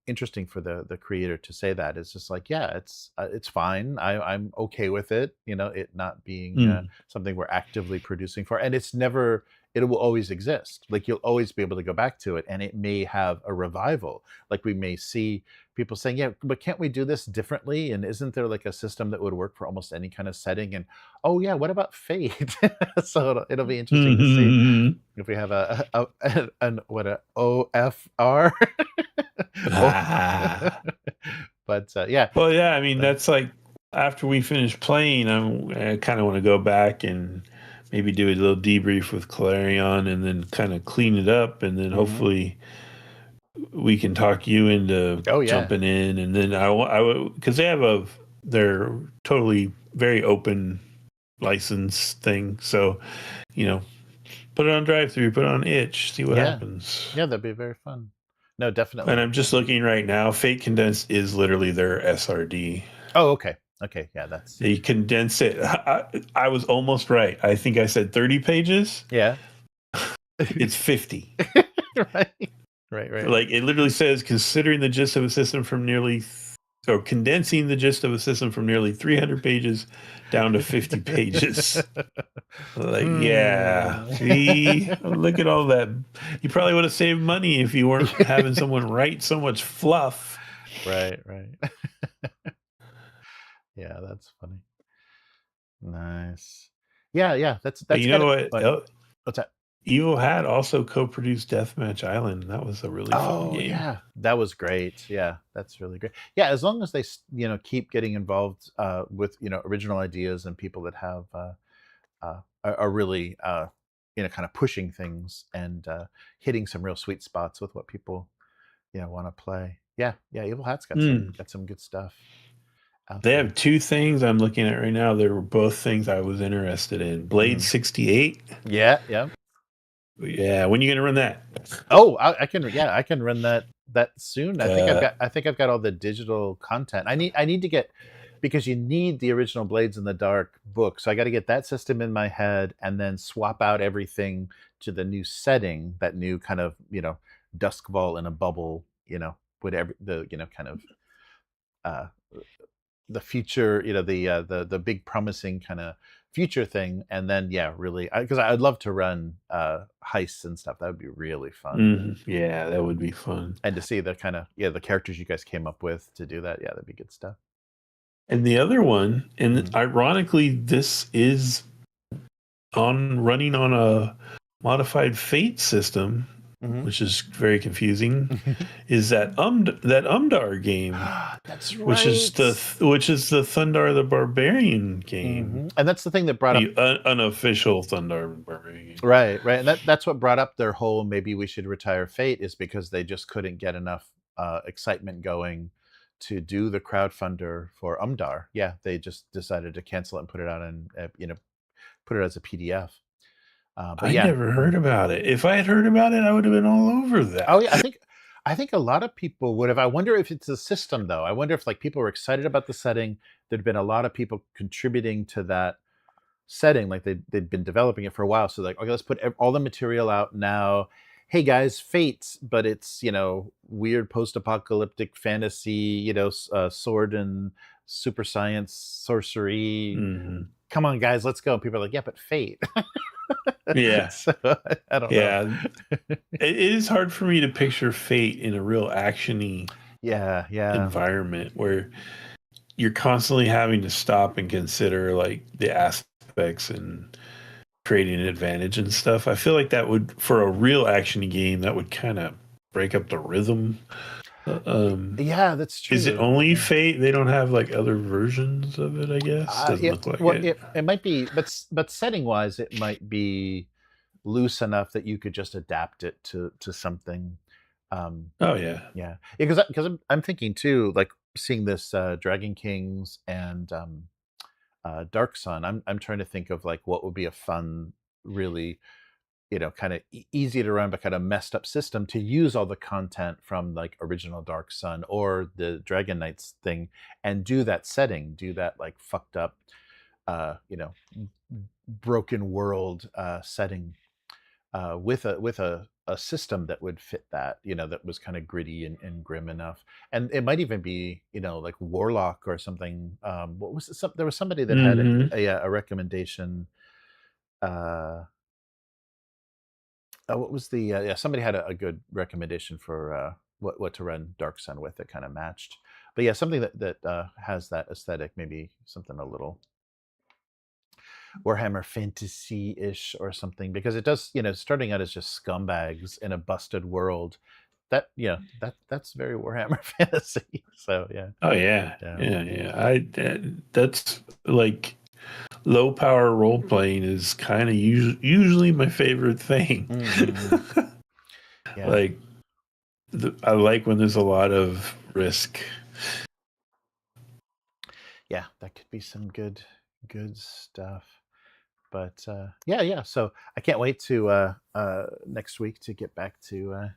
interesting for the creator to say that. It's just like, yeah, it's fine. I'm okay with it. It not being something we're actively producing for, and it will always exist. Like, you'll always be able to go back to it, and it may have a revival. Like, we may see people saying, yeah, but can't we do this differently? And isn't there like a system that would work for almost any kind of setting? And oh yeah, what about Fate? So it'll be interesting to see if we have an OFR. But yeah. Well, yeah, I mean, that's like after we finish playing, I kind of want to go back and maybe do a little debrief with Clarion, and then kind of clean it up, and then hopefully we can talk you into jumping in. And then I would, because they're totally very open license thing. So, put it on drive-through, put it on itch, see what happens. Yeah, that'd be very fun. No, definitely. And I'm just looking right now. Fate Condensed is literally their SRD. Oh, okay. Okay, yeah, they condense it. I was almost right. I think I said 30 pages. Yeah. It's 50. Right. Like, it literally says, considering the gist of a system from condensing the gist of a system from nearly 300 pages down to 50 pages. Like, yeah. See, look at all that. You probably would have saved money if you weren't having someone write so much fluff. Right. Yeah, that's funny. Nice. Yeah. That's what? What's that? Evil Hat also co-produced Deathmatch Island. That was a really fun game. Yeah, that was great. Yeah, that's really great. Yeah, as long as they keep getting involved with original ideas and people that have are really kind of pushing things and hitting some real sweet spots with what people want to play. Yeah, Evil Hat's got some good stuff. They have two things I'm looking at right now. They were both things I was interested in. Blade 68. Yeah. Yeah, when are you gonna run that? Oh, I can run that soon. I think I've got all the digital content. I need to get, because you need the original Blades in the Dark book. So I got to get that system in my head and then swap out everything to the new setting, that new kind of, Duskval in a bubble, whatever the kind of the future, the big promising kind of future thing. And then really, because I'd love to run heists and stuff. That would be really fun. Yeah, that would be fun. And to see the kind of the characters you guys came up with to do that, that'd be good stuff. And the other one, and ironically, this is running on a modified Fate system. which is very confusing, is that Umdar game. That's right. Which is the Thundar the Barbarian game. And that's the thing that brought up the unofficial Thundar Barbarian game. Right. And that's what brought up their whole maybe we should retire Fate, is because they just couldn't get enough excitement going to do the crowdfunder for Umdar. Yeah, they just decided to cancel it and put it out and put it as a PDF. But I never heard about it. If I had heard about it, I would have been all over that. Oh yeah, I think a lot of people would have. I wonder if it's a system though. I wonder if like people were excited about the setting. There'd been a lot of people contributing to that setting, like they'd been developing it for a while. So like, okay, let's put all the material out now. Hey guys, Fate, but it's weird post-apocalyptic fantasy, sword and super science sorcery. Come on, guys, let's go. And people are like, yeah, but Fate. Yeah. So, I don't know. Yeah. It is hard for me to picture Fate in a real actiony environment where you're constantly having to stop and consider like the aspects and creating an advantage and stuff. I feel like that would, for a real actiony game, that would kind of break up the rhythm. Yeah, that's true. Is it only Fate? They don't have like other versions of it, I guess. Doesn't look like it. It might be, but setting wise, it might be loose enough that you could just adapt it to something. Yeah. Because I'm thinking too, like seeing this Dragon Kings and Dark Sun. I'm trying to think of like what would be a fun, really kind of easy to run but kind of messed up system to use all the content from like original Dark Sun or the Dragon Knights thing and do that setting, do that like fucked up broken world setting with a system that would fit that, that was kind of gritty and grim enough. And it might even be like Warlock or something. What was it? There was somebody that had a recommendation. What was the somebody had a good recommendation for what to run Dark Sun with that kind of matched. But yeah, something that has that aesthetic, maybe something a little Warhammer fantasy-ish or something, because it does, starting out as just scumbags in a busted world. That that's very Warhammer fantasy. So yeah. Oh yeah. That's like low power role playing is kind of usually my favorite thing. Yeah. Like I like when there's a lot of risk. Yeah, that could be some good stuff. But yeah. So I can't wait to next week to get back to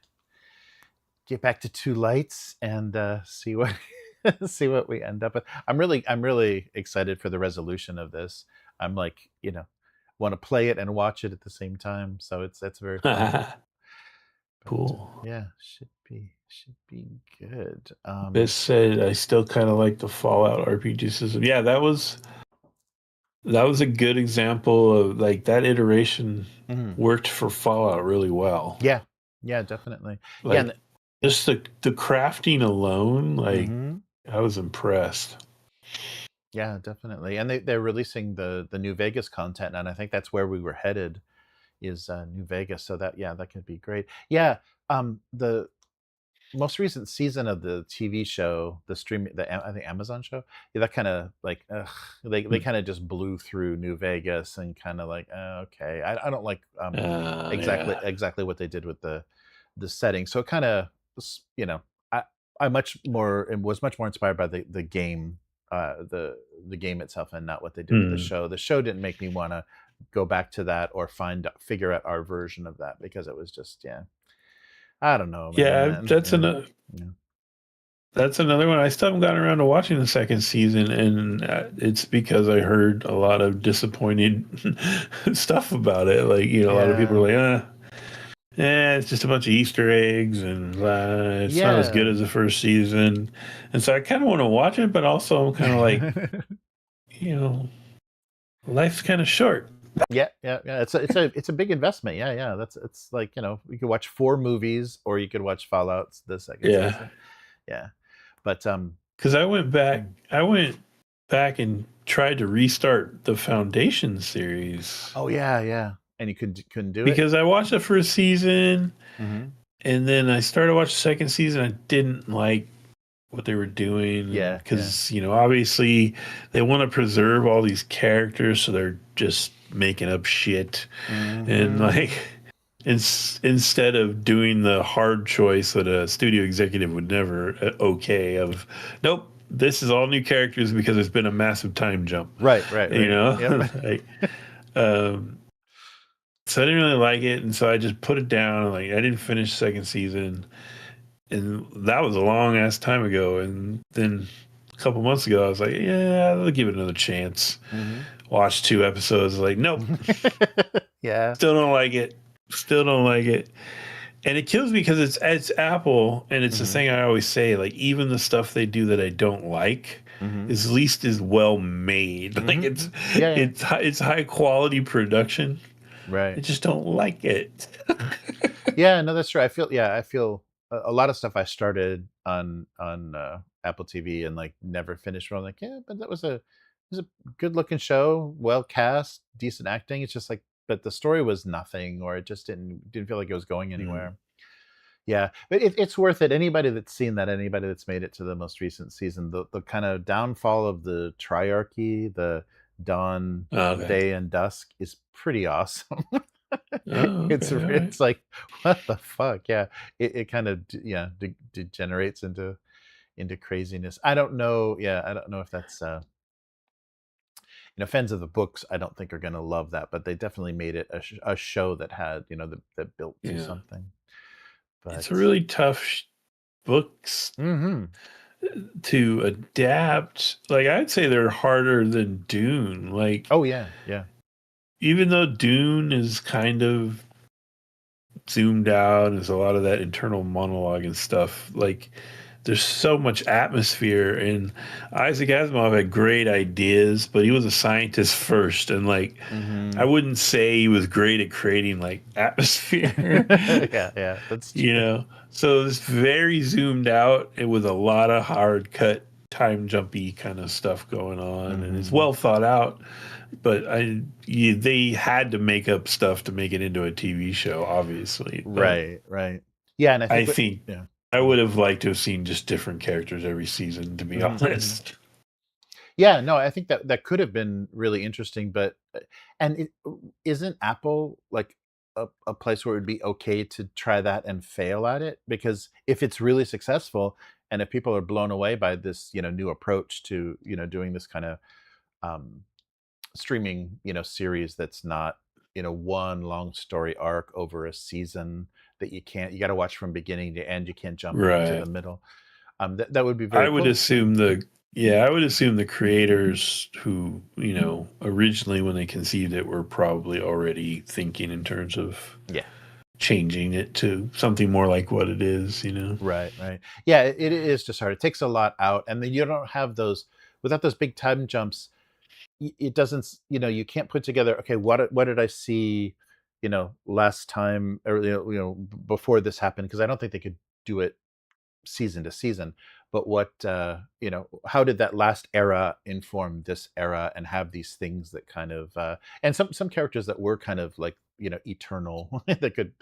Two Lights and see what see what we end up with. I'm really excited for the resolution of this. I'm like, want to play it and watch it at the same time. So that's very fun. Cool. But, yeah, should be good. This said, I still kind of like the Fallout RPG system. Yeah, that was a good example of like that iteration worked for Fallout really well. Yeah, definitely. Like, just the crafting alone, like I was impressed. Yeah, definitely. And they're releasing the New Vegas content, and I think that's where we were headed, is New Vegas. So that could be great. Yeah, the most recent season of the TV show, I think Amazon show, that kind of like they kind of just blew through New Vegas and kind of like okay, I don't like exactly what they did with the setting. So it kind of I was much more inspired by the game, the game itself, and not what they did with the show. The show didn't make me want to go back to that or figure out our version of that, because it was just I don't know. Yeah, that's another. That's another one. I still haven't gotten around to watching the second season, and it's because I heard a lot of disappointed stuff about it. Like a lot of people are like, it's just a bunch of Easter eggs, and it's not as good as the first season. And so I kind of want to watch it, but also I'm kind of like, life's kind of short. Yeah. It's a big investment. Yeah. It's like, you could watch 4 movies, or you could watch Fallout the second season. Yeah. But because I went back and tried to restart the Foundation series. Oh yeah. And you couldn't do it? Because I watched the first season, Mhm. and then I started watching the second season. I didn't like what they were doing. Yeah, Because, obviously they want to preserve all these characters, so they're just making up shit. And, like, instead of doing the hard choice that a studio executive would never of, nope, this is all new characters because there's been a massive time jump. Right. Yep. Like, so I didn't really like it, and so I just put it down. Like, I didn't finish second season, and that was a long ass time ago. And then a couple months ago, I was like, yeah, I'll give it another chance. Watched 2 episodes, like, nope, Yeah. still don't like it. And it kills me because it's Apple, and it's the thing I always say. Like, even the stuff they do that I don't like is at least is well made. Like, it's high quality production. Right. I just don't like it. Yeah, no, that's true. I feel a lot of stuff I started on Apple TV and like never finished. But I'm like, yeah, but it was a good looking show, well cast, decent acting. It's just like, but the story was nothing, or it just didn't feel like it was going anywhere. Yeah, but it's worth it. Anybody that's seen that, anybody that's made it to the most recent season, the kind of downfall of the triarchy, the dawn, day, and dusk is pretty awesome. It's like, what the fuck? Yeah, it kind of degenerates into craziness. I don't know. Yeah, I don't know if that's fans of the books, I don't think are going to love that, but they definitely made it a show that had that built to something. But it's a really tough books to adapt. Like, I'd say they're harder than Dune. Like, oh yeah. Even though Dune is kind of zoomed out, there's a lot of that internal monologue and stuff. Like, there's so much atmosphere, and Isaac Asimov had great ideas, but he was a scientist first, and like, I wouldn't say he was great at creating like atmosphere. yeah, that's true. So it's very zoomed out and with a lot of hard cut, time jumpy kind of stuff going on, and it's well thought out. But they had to make up stuff to make it into a TV show, obviously. Right. Yeah, and I think I would have liked to have seen just different characters every season, to be honest. Yeah, no, I think that could have been really interesting, but isn't Apple like a place where it would be okay to try that and fail at it? Because if it's really successful, and if people are blown away by this, new approach to, doing this kind of streaming, series that's not, one long story arc over a season that you got to watch from beginning to end. You can't jump into the middle. That would be very I would cool. assume the creators who, originally when they conceived it were probably already thinking in terms of changing it to something more like what it is, Right. Yeah, it is just hard. It takes a lot out, and then you don't have those without those big time jumps. It doesn't, you can't put together, okay, what did I see, last time, or before this happened, because I don't think they could do it season to season. But what how did that last era inform this era, and have these things that kind of and some characters that were kind of like eternal that could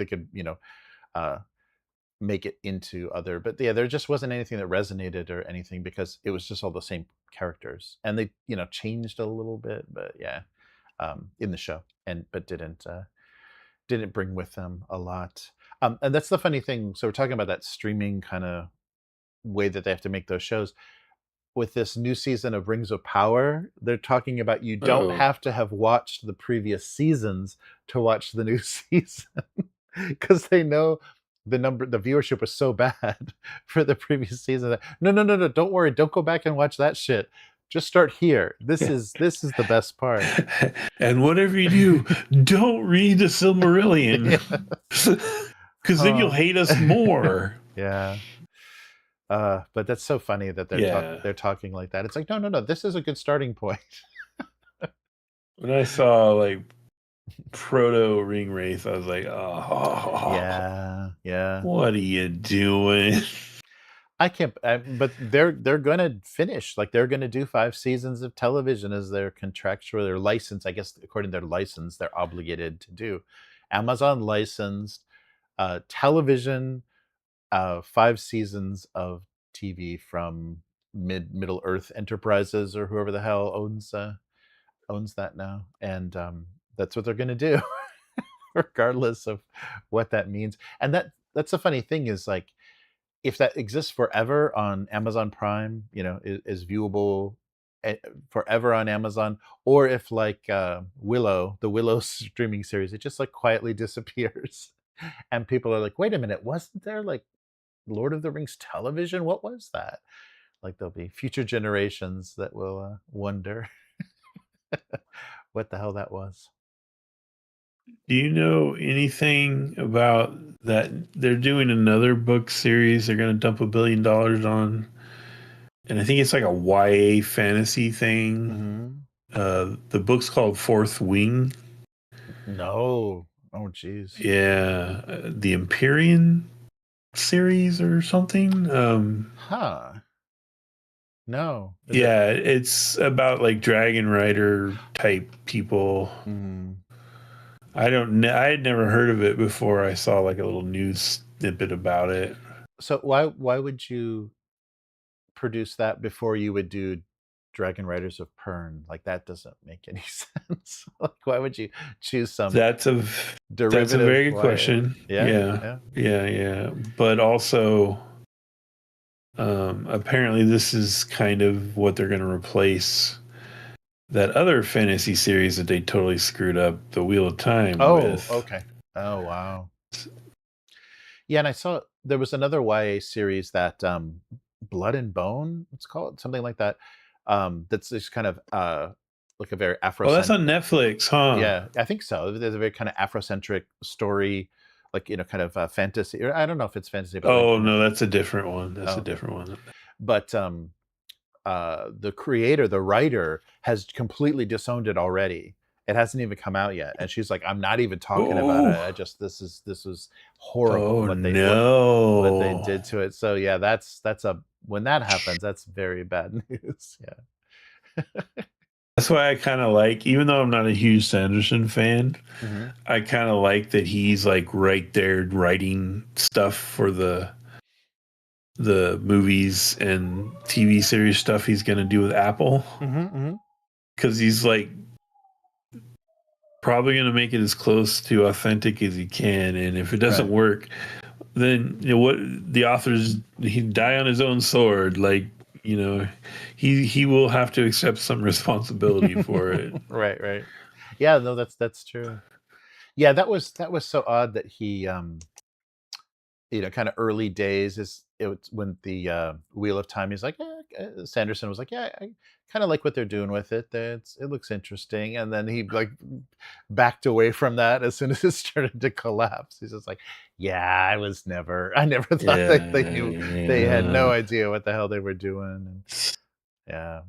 make it into other, but yeah, there just wasn't anything that resonated or anything, because it was just all the same characters, and they changed a little bit, but in the show, but didn't bring with them a lot. And that's the funny thing. So we're talking about that streaming kind of way that they have to make those shows. With this new season of Rings of Power, they're talking about you don't have to have watched the previous seasons to watch the new season, because they know the viewership was so bad for the previous season that no, don't worry, don't go back and watch that shit. Just start here. This is the best part. And whatever you do, don't read the Silmarillion, because then you'll hate us more. Yeah. But that's so funny that they're talking like that. It's like, no, this is a good starting point. When I saw like proto ring wraith, I was like, oh yeah, what are you doing? I can't, but they're going to finish. Like they're going to do 5 seasons of television as their contractual, their license. I guess according to their license, they're obligated to do. Amazon licensed television, 5 seasons of TV from Middle Earth Enterprises or whoever the hell owns that now, and that's what they're going to do, regardless of what that means. And that's a funny thing is like if that exists forever on Amazon Prime, is viewable forever on Amazon, or if like Willow, the Willow streaming series, it just like quietly disappears, and people are like, "Wait a minute, wasn't there like Lord of the Rings television? What was that?" Like there'll be future generations that will wonder what the hell that was. Do you know anything about that? They're doing another book series. They're going to dump $1 billion on, and I think it's like a YA fantasy thing. The book's called Fourth Wing. No. Oh, geez. Yeah, the Empyrean series or something. No. Yeah, it's about like Dragon Rider type people. I had never heard of it before I saw like a little news snippet about it. So why would you produce that before you would do Dragon Riders of Pern? Like that doesn't make any sense. Like why would you choose some That's a derivative? very good question. Yeah. But also apparently this is kind of what they're going to replace that other fantasy series that they totally screwed up, The Wheel of Time. With. Okay. Oh, wow. Yeah, and I saw there was another YA series that Blood and Bone, it's called, something like that. That's just kind of like a very Afro. Oh, that's on Netflix, huh? Yeah, I think so. There's a very kind of Afrocentric story, like kind of fantasy. Or I don't know if it's fantasy. But no, that's a different one. That's a different one. But the creator, the writer, has completely disowned it already. It hasn't even come out yet, and she's like, "I'm not even talking about it. I just this was horrible what they did to it." So yeah, that's when that happens, that's very bad news. Yeah. That's why I kind of like, even though I'm not a huge Sanderson fan, I kind of like that he's like right there writing stuff for the movies and TV series stuff he's going to do with Apple. Because he's like probably going to make it as close to authentic as he can. And if it doesn't work, then what the authors, he die on his own sword. Like, he will have to accept some responsibility for it. Right. Yeah, no, that's true. Yeah, that was so odd that he kind of early days when the Wheel of Time, he's like, Sanderson was like, yeah, I kind of like what they're doing with it. It looks interesting. And then he like backed away from that as soon as it started to collapse. He's just like, I never thought they knew. They had no idea what the hell they were doing. And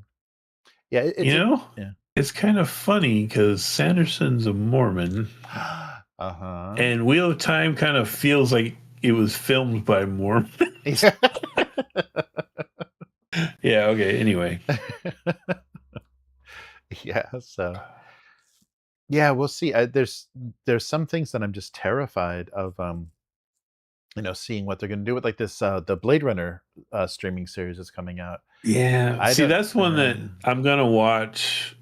it's kind of funny because Sanderson's a Mormon. And Wheel of Time kind of feels like it was filmed by Mormons. Yeah, okay, anyway. So we'll see. There's some things that I'm just terrified of seeing what they're going to do with, like this the Blade Runner streaming series is coming out. That's one that I'm going to watch.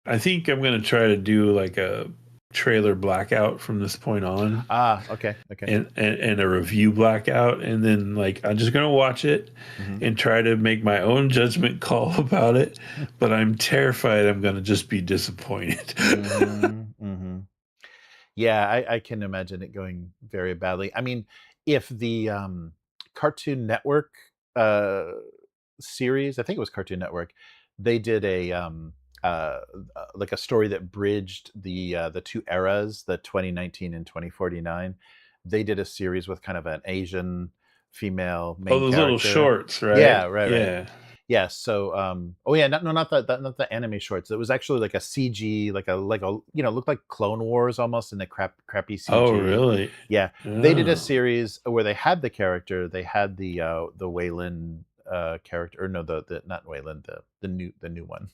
I think I'm going to try to do like a trailer blackout from this point on. Okay. And a review blackout, and then like I'm just gonna watch it and try to make my own judgment call about it. But I'm terrified I'm gonna just be disappointed. Yeah, I can imagine it going very badly. I mean, if the Cartoon Network series, I think it was Cartoon Network, they did a like a story that bridged the two eras, the 2019 and 2049. They did a series with kind of an Asian female main those character. Little shorts, right? Yeah, right. Yeah. So, oh yeah, not not the anime shorts. It was actually like a CG, like a looked like Clone Wars almost in the crappy Oh, CG. really? Yeah, they did a Oh. series where they had the character, they had the Wayland character, or no, the not Wayland, the new one,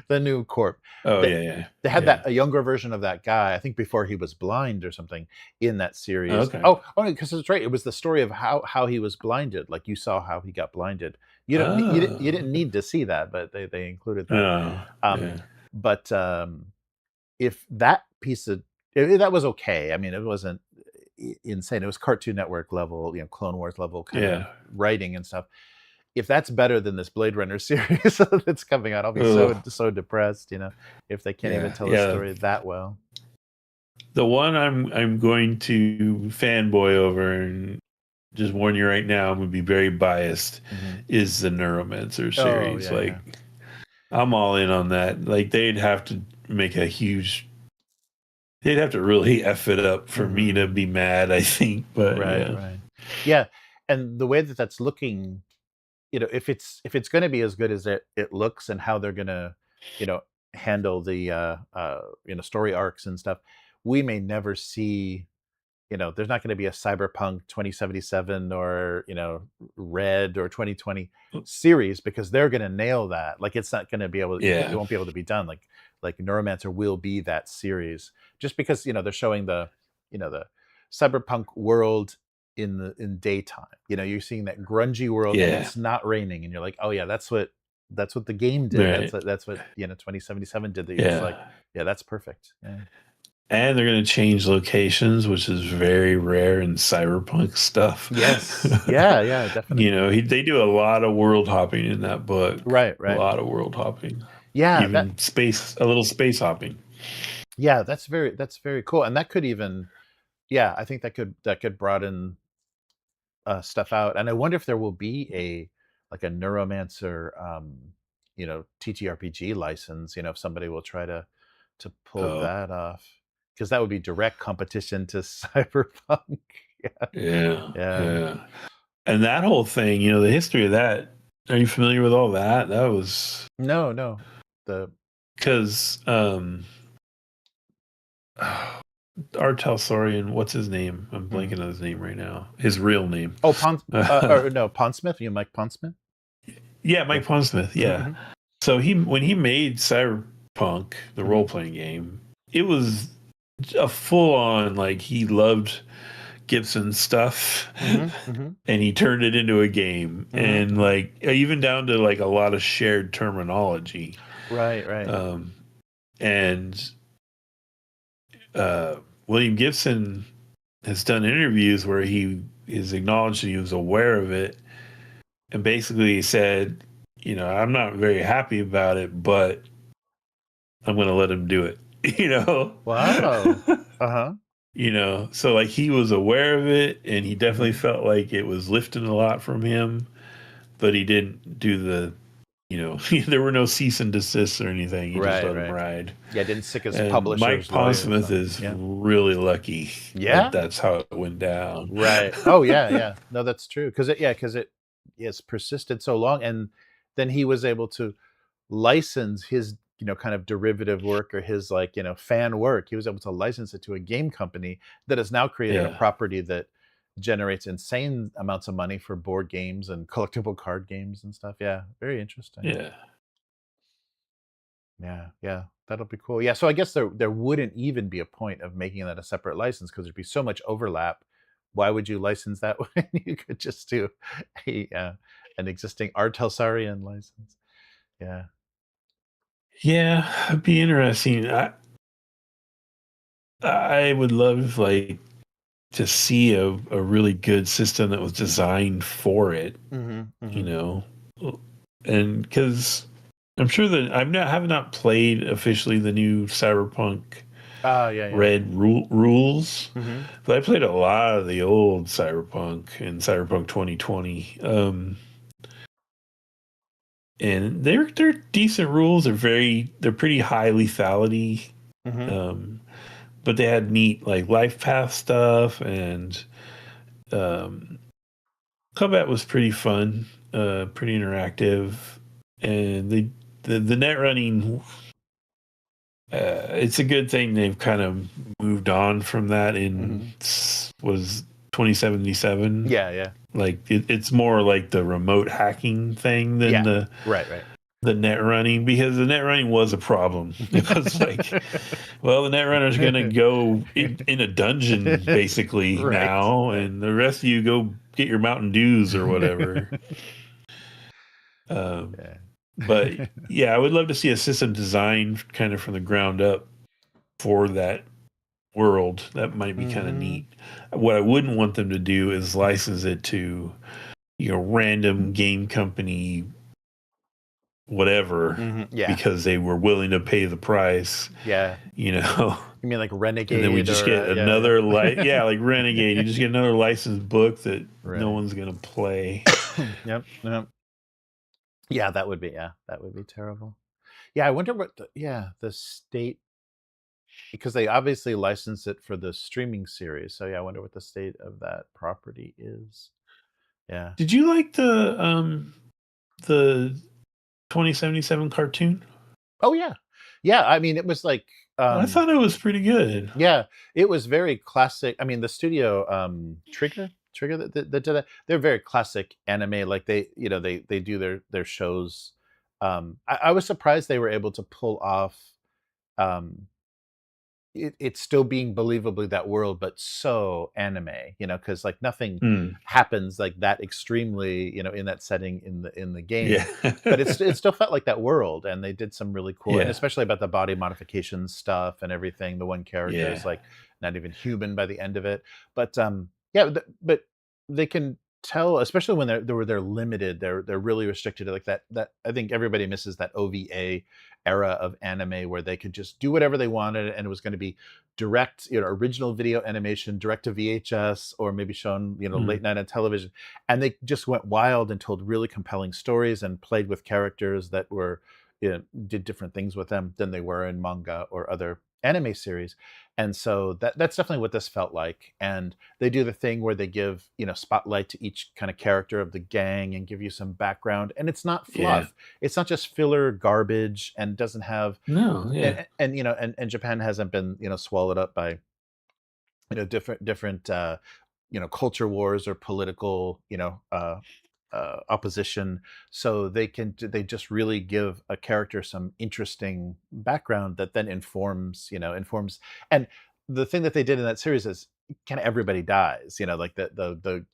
the new corp. Oh, They, yeah. they had Yeah. a younger version of that guy, I think before he was blind or something, in that series. Okay. Oh, because it's right. It was the story of how he was blinded. Like you saw how he got blinded. You didn't Oh. need to see that, but they included that. Oh, Um, yeah. but if that piece of that was okay. I mean, it wasn't insane. It was Cartoon Network level, Clone Wars level kind of Yeah. writing and stuff. If that's better than this Blade Runner series that's coming out, I'll be Ugh. so depressed. If they can't even Yeah. tell a Yeah. story that well. The one I'm going to fanboy over, and just warn you right now, I'm going to be very biased, is the Neuromancer series. Oh, yeah. I'm all in on that. Like, they'd have to make they'd have to really F it up for me to be mad, I think. But Right. Yeah, and the way that that's looking, if it's going to be as good as it looks, and how they're going to, handle the story arcs and stuff, we may never see. There's not going to be a Cyberpunk 2077 or Red or 2020 series, because they're going to nail that. Like, it's not going to be able. It won't be able to be done. Like Neuromancer will be that series, just because they're showing the cyberpunk world in daytime. You're seeing that grungy world, and it's not raining, and you're like, oh yeah, that's what the game did. Right. That's what 2077 did. That you're Yeah. just like, yeah, that's perfect. Yeah. And they're going to change locations, which is very rare in cyberpunk stuff. Yes. Yeah, definitely. They do a lot of world hopping in that book. Right. A lot of world hopping. Yeah, even a little space hopping. Yeah, that's very cool, and that could even, I think that could broaden stuff out. And I wonder if there will be a Neuromancer, TTRPG license. If somebody will try to pull that off, because that would be direct competition to Cyberpunk. Yeah. And that whole thing, the history of that. Are you familiar with all that? That was no. Because Artel Sorian, what's his name? I'm blanking on his name right now. His real name. Oh, Pondsmith? You Mike Pondsmith? Yeah, Mike Pondsmith. Yeah. So when he made Cyberpunk, the role playing game, it was a full on, like, he loved Gibson's stuff, and he turned it into a game, and like even down to like a lot of shared terminology. Right. And William Gibson has done interviews where he is acknowledged that he was aware of it, and basically he said, I'm not very happy about it, but I'm going to let him do it. Wow. So like he was aware of it, and he definitely felt like it was lifting a lot from him, but he didn't do the, there were no cease and desists or anything. He just let him ride. Yeah, didn't sick his And publisher's Mike Pondsmith is really lucky. Yeah, that's how it went down. Right. Oh yeah. No, that's true. Because it's persisted so long, and then he was able to license his kind of derivative work, or his fan work. He was able to license it to a game company that has now created a property that generates insane amounts of money for board games and collectible card games and stuff. Yeah, very interesting. Yeah, that'll be cool. Yeah, so I guess there wouldn't even be a point of making that a separate license, because there'd be so much overlap. Why would you license that when you could just do an existing Artelsarian license? Yeah, it'd be interesting. I would love to see a really good system that was designed for it. And because I'm sure that I have not played officially the new Cyberpunk Red rules, but I played a lot of the old Cyberpunk and Cyberpunk 2020. And they're decent rules. They're pretty high lethality. But they had neat life path stuff, and combat was pretty fun. pretty interactive, and the net running. It's a good thing they've kind of moved on from that in was 2077. Yeah. Like it's more like the remote hacking thing than the right. the net running, because the net running was a problem. It was like, well, the net runner's going to go in a dungeon basically now, and the rest of you go get your Mountain Dews or whatever. But yeah, I would love to see a system designed kind of from the ground up for that world. That might be kind of neat. What I wouldn't want them to do is license it to, random game company, whatever, because they were willing to pay the price. Yeah. You mean like Renegade? And then we just get another like Renegade. You just get another licensed book that no one's gonna play. Yep. Yeah, that would be terrible. Yeah, I wonder what the state, because they obviously licensed it for the streaming series. So yeah, I wonder what the state of that property is. Yeah. Did you like the 2077 cartoon? Oh yeah. Yeah, I mean it was like I thought it was pretty good. Yeah, it was very classic. I mean the studio Trigger that did that, they're very classic anime. Like they do their shows. I was surprised they were able to pull off it's still being believably that world, but so anime, because like nothing happens like that extremely, in that setting in the game. Yeah. But it still felt like that world, and they did some really cool, and especially about the body modification stuff and everything. The one character is like not even human by the end of it, but but they can tell, especially when they're limited, they're really restricted to like that I think everybody misses that OVA era of anime where they could just do whatever they wanted, and it was going to be direct, original video animation, direct to VHS, or maybe shown, late night on television. And they just went wild and told really compelling stories and played with characters that were, did different things with them than they were in manga or other anime series. And so that's definitely what this felt like. And they do the thing where they give, spotlight to each kind of character of the gang and give you some background. And it's not fluff. It's not just filler garbage, and doesn't have and Japan hasn't been, swallowed up by, different culture wars or political, opposition. So they just really give a character some interesting background that then informs. And the thing that they did in that series is kind of everybody dies, like the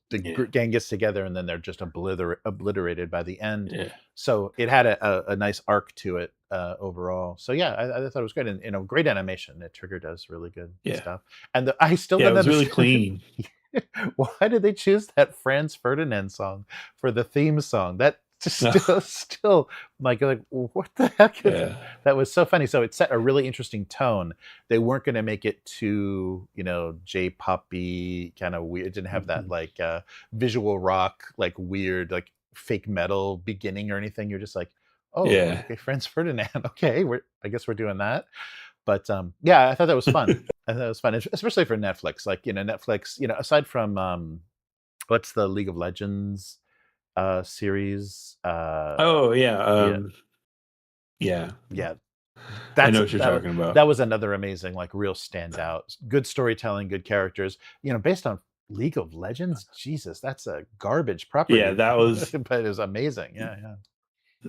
gang gets together and then they're just obliterated by the end. So it had a nice arc to it overall. So yeah, I thought it was great, and great animation. Trigger does really good stuff. And I still it was really clean. Why did they choose that Franz Ferdinand song for the theme song? That still like what the heck is that? Was so funny. So it set a really interesting tone. They weren't going to make it too J-poppy kind of weird. It didn't have that like visual rock, like weird, like fake metal beginning or anything. You're just like, okay, Franz Ferdinand. Okay, I guess we're doing that. But I thought that was fun. I thought it was fun, especially for Netflix. Like, Netflix, aside from what's the League of Legends series? Yeah. I know what you're talking about. That was another amazing, like real standout. Good storytelling, good characters. Based on League of Legends, Jesus, that's a garbage property. Yeah, that was. But it was amazing. Yeah.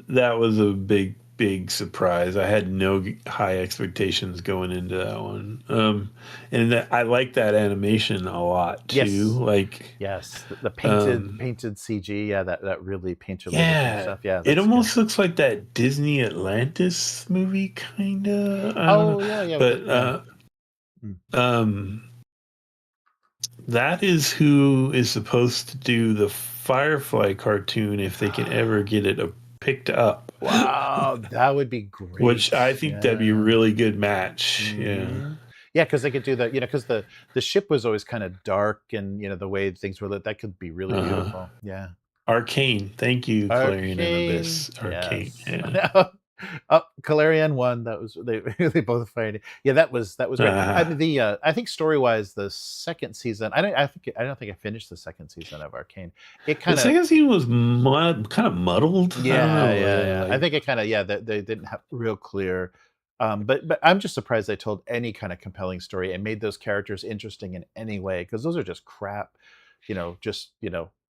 That was a big surprise. I had no high expectations going into that one. And I like that animation a lot too. Yes. Like the painted CG. Yeah, that really painted stuff. Yeah, it almost looks like that Disney Atlantis movie, kind of. That is who is supposed to do the Firefly cartoon if they can ever get it picked up. Wow, that would be great. Which I think that'd be a really good match. Yeah, because they could do that. Because the ship was always kind of dark, and the way things were lit, that could be really beautiful. Yeah. Arcane, thank you, Clarion and Abyss. Arcane. Yes. Oh, Calarian won. That was they both fired. Yeah, that was great. I mean, I think story wise, the second season. I don't think I finished the second season of Arcane. It The kind of second scene was kind of muddled. I don't know. yeah. I Like, think it kind of they didn't have real clear. But I'm just surprised they told any kind of compelling story and made those characters interesting in any way, because those are just crap. Just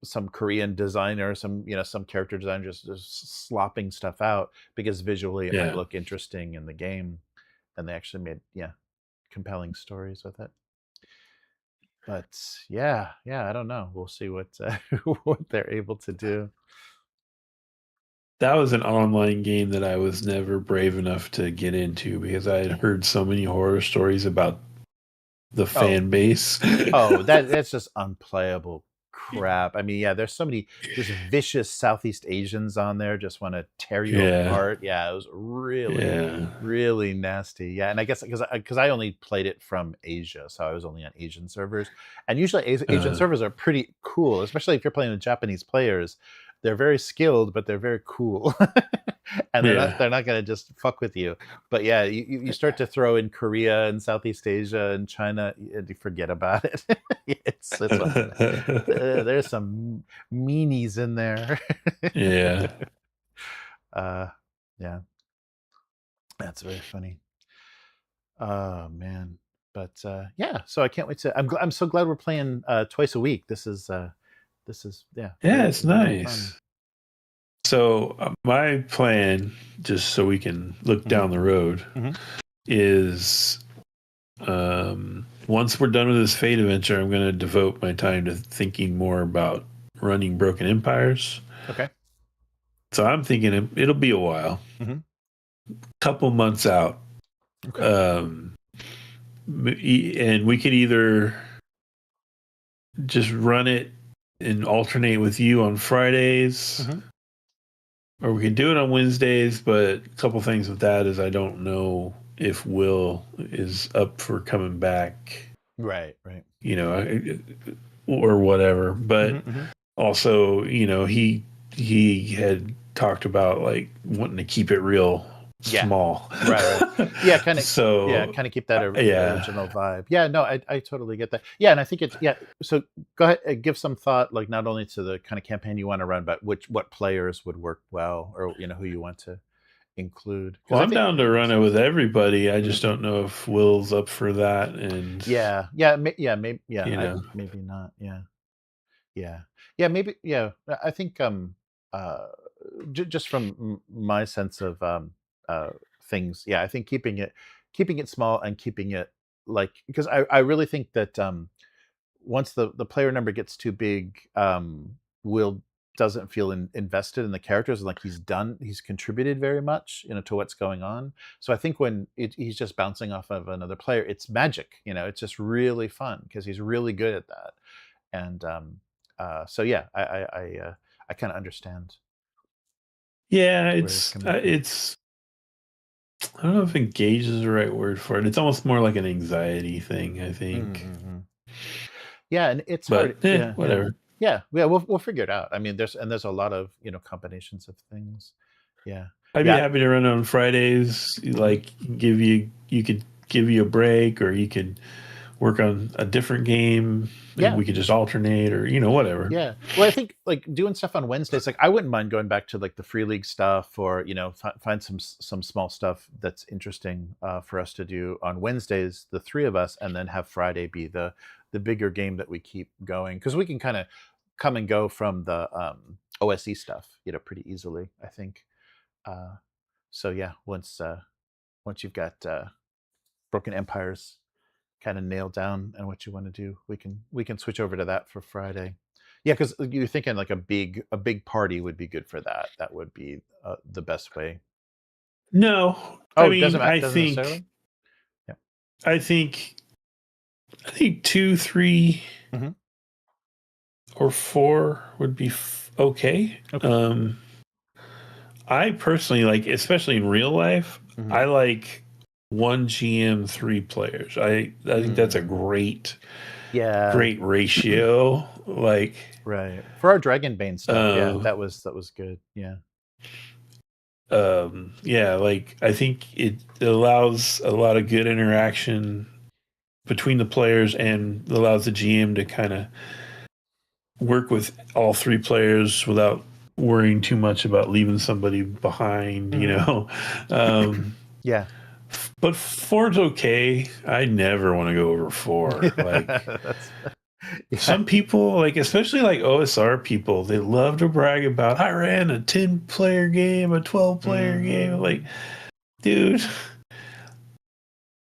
some Korean designer, some character designer just slopping stuff out because visually it might yeah. look interesting in the game, and they actually made compelling stories with it. But yeah, I don't know. We'll see what what they're able to do. That was an online game that I was never brave enough to get into because I had heard so many horror stories about the fan base. That's just unplayable crap. I mean, yeah, there's so many just vicious Southeast Asians on there, just want to tear you apart. Yeah, it was really nasty. Yeah, and I guess because I only played it from Asia, so I was only on Asian servers, and usually Asian servers are pretty cool, especially if you're playing with Japanese players. They're very skilled, but they're very cool, and they're not going to just fuck with you. But yeah, you start to throw in Korea and Southeast Asia and China, and you forget about it. There's some meanies in there. Yeah. Yeah, that's very funny. Oh man, but yeah. So I can't wait to. I'm so glad we're playing twice a week. This is Yeah, really, it's really nice. fun. So my plan, just so we can look down the road, is once we're done with this Fate adventure, I'm going to devote my time to thinking more about running Broken Empires. Okay. So I'm thinking it'll be a while, couple months out. Okay. And we could either just run it and alternate with you on Fridays, or we can do it on Wednesdays. But a couple things with that is I don't know if Will is up for coming back. Right. Or whatever. But also, he had talked about like wanting to keep it real small. Right. Yeah, kind of. So kind of keep that original vibe. Yeah, no, I totally get that. Yeah, and I think it's So go ahead, give some thought, like not only to the kind of campaign you want to run, but what players would work well, or who you want to include. Well, I'm down to run it with everybody. I just don't know if Will's up for that. And maybe maybe not. Maybe I think just from my sense of things, I think keeping it small and keeping it because I really think that once the player number gets too big, Will doesn't feel invested in the characters, and like he's contributed very much to what's going on. So I think when he's just bouncing off of another player, it's magic. It's just really fun because he's really good at that. And so I kind of understand. Yeah, it's I don't know if engage is the right word for it. It's almost more like an anxiety thing, I think. Yeah, and it's hard. Whatever. Yeah, we'll figure it out. I mean, there's a lot of combinations of things. Yeah, I'd be happy to run on Fridays. Like you could give you a break, or you could work on a different game. Yeah, we could just alternate, or whatever. Yeah, well, I think like doing stuff on Wednesdays, like I wouldn't mind going back to like the free league stuff, or find some small stuff that's interesting for us to do on Wednesdays, the three of us, and then have Friday be the bigger game that we keep going, because we can kind of come and go from the OSE stuff pretty easily, I think. So yeah, once you've got Broken Empires kind of nailed down and what you want to do, we can switch over to that for Friday. Yeah, because you're thinking like a big party would be good for that. That would be the best way. No, I mean, I think yeah. I think 2, 3, or 4 would be okay. I personally like, especially in real life, I like 1 GM, 3 players. I think that's a great ratio. Like, right, for our Dragonbane stuff, that was good. Yeah, yeah, like I think it allows a lot of good interaction between the players and allows the GM to kind of work with all three players without worrying too much about leaving somebody behind, you know. Yeah. But four's okay. I never want to go over four. Like Yeah. some people, like especially like OSR people, they love to brag about I ran a 10-player game, a 12-player game. Like, dude,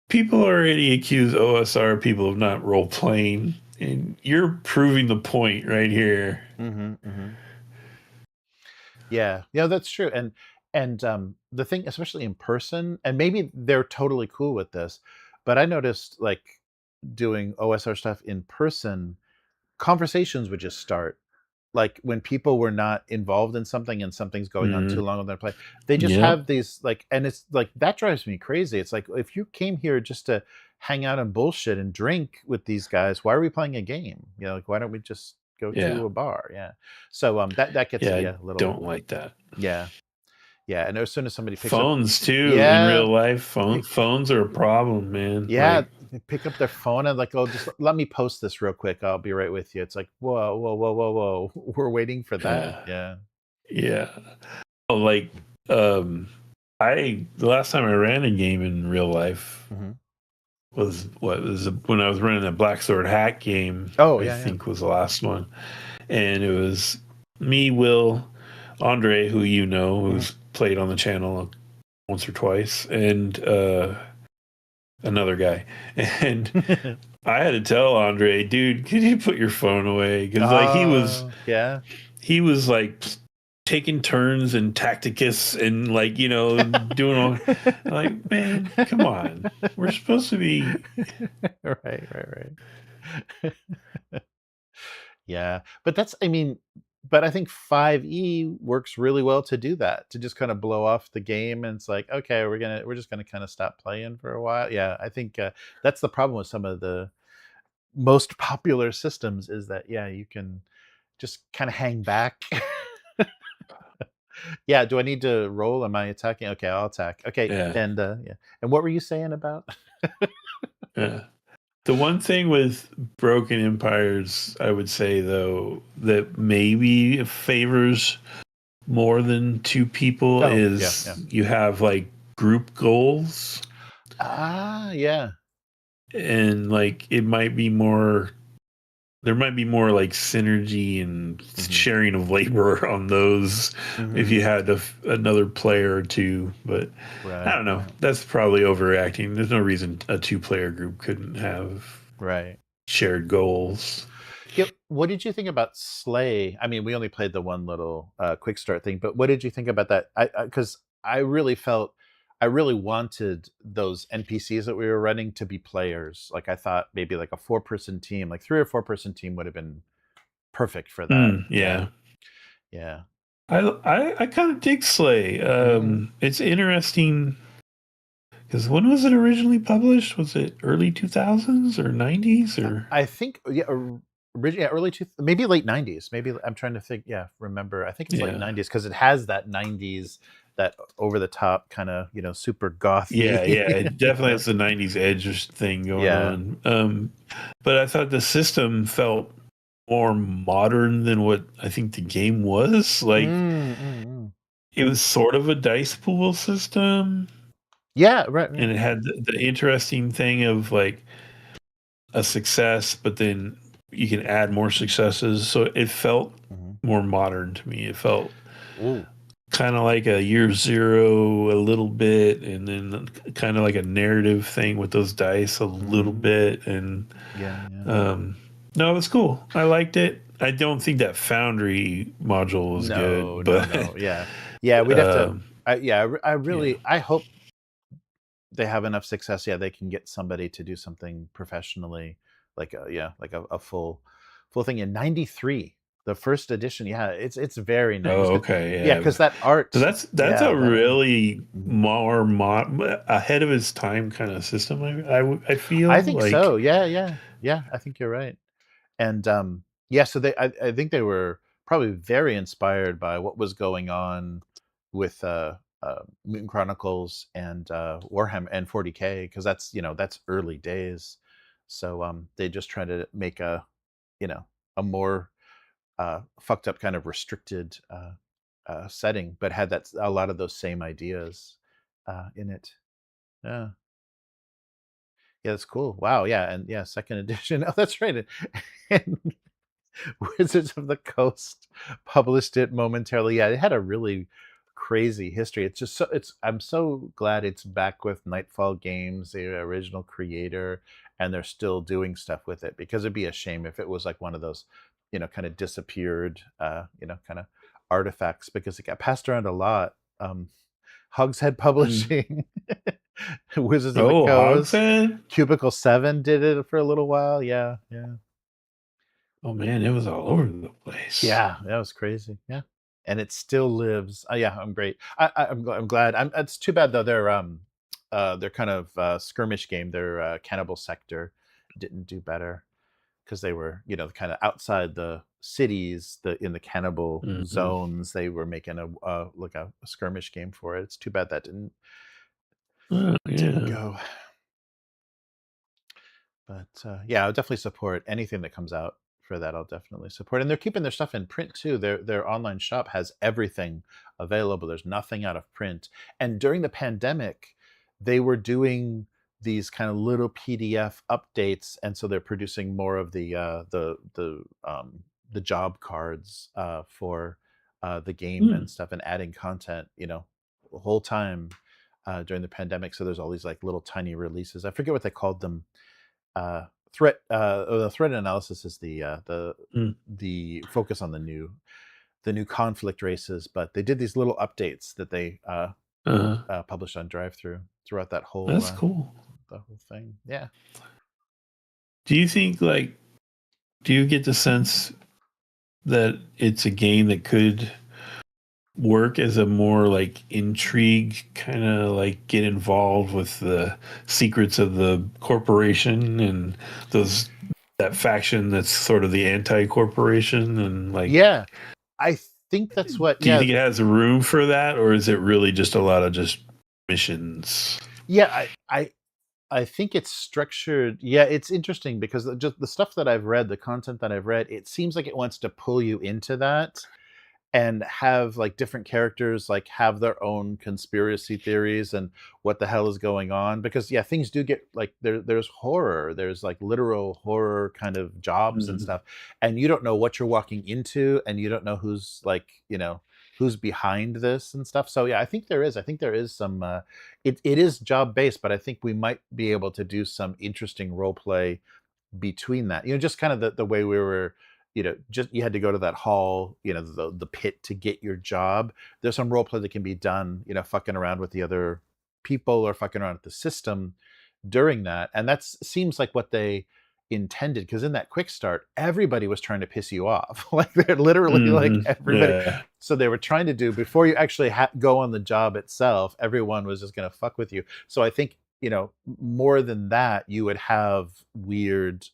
people already accuse OSR people of not role playing, and you're proving the point right here. Yeah, that's true. And the thing, especially in person, and maybe they're totally cool with this, but I noticed like doing OSR stuff in person, conversations would just start. Like when people were not involved in something and something's going on too long on their play, they just Yep. have these like, and it's like that drives me crazy. It's like if you came here just to hang out and bullshit and drink with these guys, why are we playing a game? You know, like why don't we just go to a bar? Yeah. So that gets Yeah, me I a little. don't like that. Yeah. Yeah, and as soon as somebody picks Phones up, too in yeah, real life. Phones are a problem, man. yeah, Like, they pick up their phone and like, oh, just let me post this real quick. I'll be right with you. It's like, whoa, whoa, whoa, whoa, whoa. We're waiting for that. Yeah. yeah. Oh, like, the last time I ran a game in real life was when I was running a Black Sword Hack game. Oh, I yeah, think was the last one, and it was me, Will, Andre, who you know, who's played on the channel once or twice, and another guy. And I had to tell Andre, dude, could you put your phone away? Because like he was like taking turns and tacticus and like, you know, doing all like, man, come on. We're supposed to be right. Yeah. But I think 5e works really well to do that, to just kind of blow off the game, and it's like, okay, we're just gonna kind of stop playing for a while. Yeah, I think that's the problem with some of the most popular systems, is that you can just kind of hang back. Yeah, do I need to roll? Am I attacking? Okay, I'll attack. Okay, and and what were you saying about? The one thing with Broken Empires, I would say though, that maybe favors more than two people is you have like group goals. Yeah. And like it might be more, there might be more like synergy and sharing of labor on those if you had another player or two. But I don't know. That's probably overreacting. There's no reason a 2-player group couldn't have shared goals. Yeah, what did you think about Slay? I mean, we only played the one little quick start thing, but what did you think about that? Because I really wanted those NPCs that we were running to be players. Like I thought maybe like a 4-person team, like 3 or 4-person team would have been perfect for that. Yeah. I kind of dig Slay. It's interesting because when was it originally published? Was it early 2000s or 90s or? I think originally early maybe late 90s. Maybe I'm trying to think. Yeah, remember? I think it's late 90s because it has that 90s, that over the top kind of, you know, super gothy. Yeah, it definitely has the 90s edge thing going on. But I thought the system felt more modern than what I think the game was. Like it was sort of a dice pool system. Yeah, right. And it had the interesting thing of like a success, but then you can add more successes. So it felt more modern to me. It felt kind of like a Year Zero a little bit, and then kind of like a narrative thing with those dice a little bit. And no, it was cool. I liked it. I don't think that Foundry module was good. But no. Yeah, we'd have to. I hope they have enough success. Yeah, they can get somebody to do something professionally, like a full thing in '93. The first edition, it's very nice. Oh, okay, yeah, because that art. So that's a really more ahead of its time kind of system. I feel. I think so. Yeah. I think you're right. And so I think they were probably very inspired by what was going on with Mutant Chronicles and Warhammer and 40K, because that's early days. So they just try to make a more fucked up kind of restricted setting, but had a lot of those same ideas in it. Yeah. Yeah, that's cool. Wow. Yeah. And yeah, second edition. Oh, that's right. And Wizards of the Coast published it momentarily. Yeah, it had a really crazy history. It's just I'm so glad it's back with Nightfall Games, the original creator, and they're still doing stuff with it, because it'd be a shame if it was like one of those, kind of disappeared, kind of artifacts, because it got passed around a lot. Hogshead Publishing, Wizards of the Oh, Coast, Hogshead? Cubicle 7 did it for a little while. Yeah, yeah. Oh man, it was all over the place. Yeah, that was crazy. Yeah, and it still lives. Yeah, I'm great. I'm glad. It's too bad though. Their kind of skirmish game, their Cannibal Sector, didn't do better, because they were kind of outside the cities, in the cannibal zones. They were making a skirmish game for it. It's too bad that didn't go. But yeah, I'll definitely support anything that comes out for that. I'll definitely support. And they're keeping their stuff in print too. Their online shop has everything available. There's nothing out of print. And during the pandemic, they were doing these kind of little PDF updates, and so they're producing more of the job cards for the game and stuff, and adding content, the whole time during the pandemic. So there's all these like little tiny releases. I forget what they called them. The threat analysis is the focus on the new conflict races, but they did these little updates that they published on Drive-Thru throughout that whole. That's cool. The whole thing, yeah. Do you think do you get the sense that it's a game that could work as a more intrigue, kind of get involved with the secrets of the corporation and that faction that's sort of the anti-corporation, and yeah, I think that's what. Do you think it has room for that, or is it really just a lot of just missions? Yeah, I think it's structured. Yeah, it's interesting because just the stuff that I've read, the content that I've read, it seems like it wants to pull you into that and have different characters have their own conspiracy theories and what the hell is going on, because yeah, things do get there's horror, there's literal horror kind of jobs and stuff, and you don't know what you're walking into, and you don't know who's who's behind this and stuff. So yeah, I think there is some it is job based, but I think we might be able to do some interesting role play between that, just kind of the way we were, just you had to go to that hall, the pit to get your job. There's some role play that can be done, fucking around with the other people or fucking around with the system during that. And that seems like what they intended, because in that quick start, everybody was trying to piss you off. They're literally everybody. Yeah. So they were trying to do, before you actually go on the job itself, everyone was just going to fuck with you. So I think, more than that, you would have weird,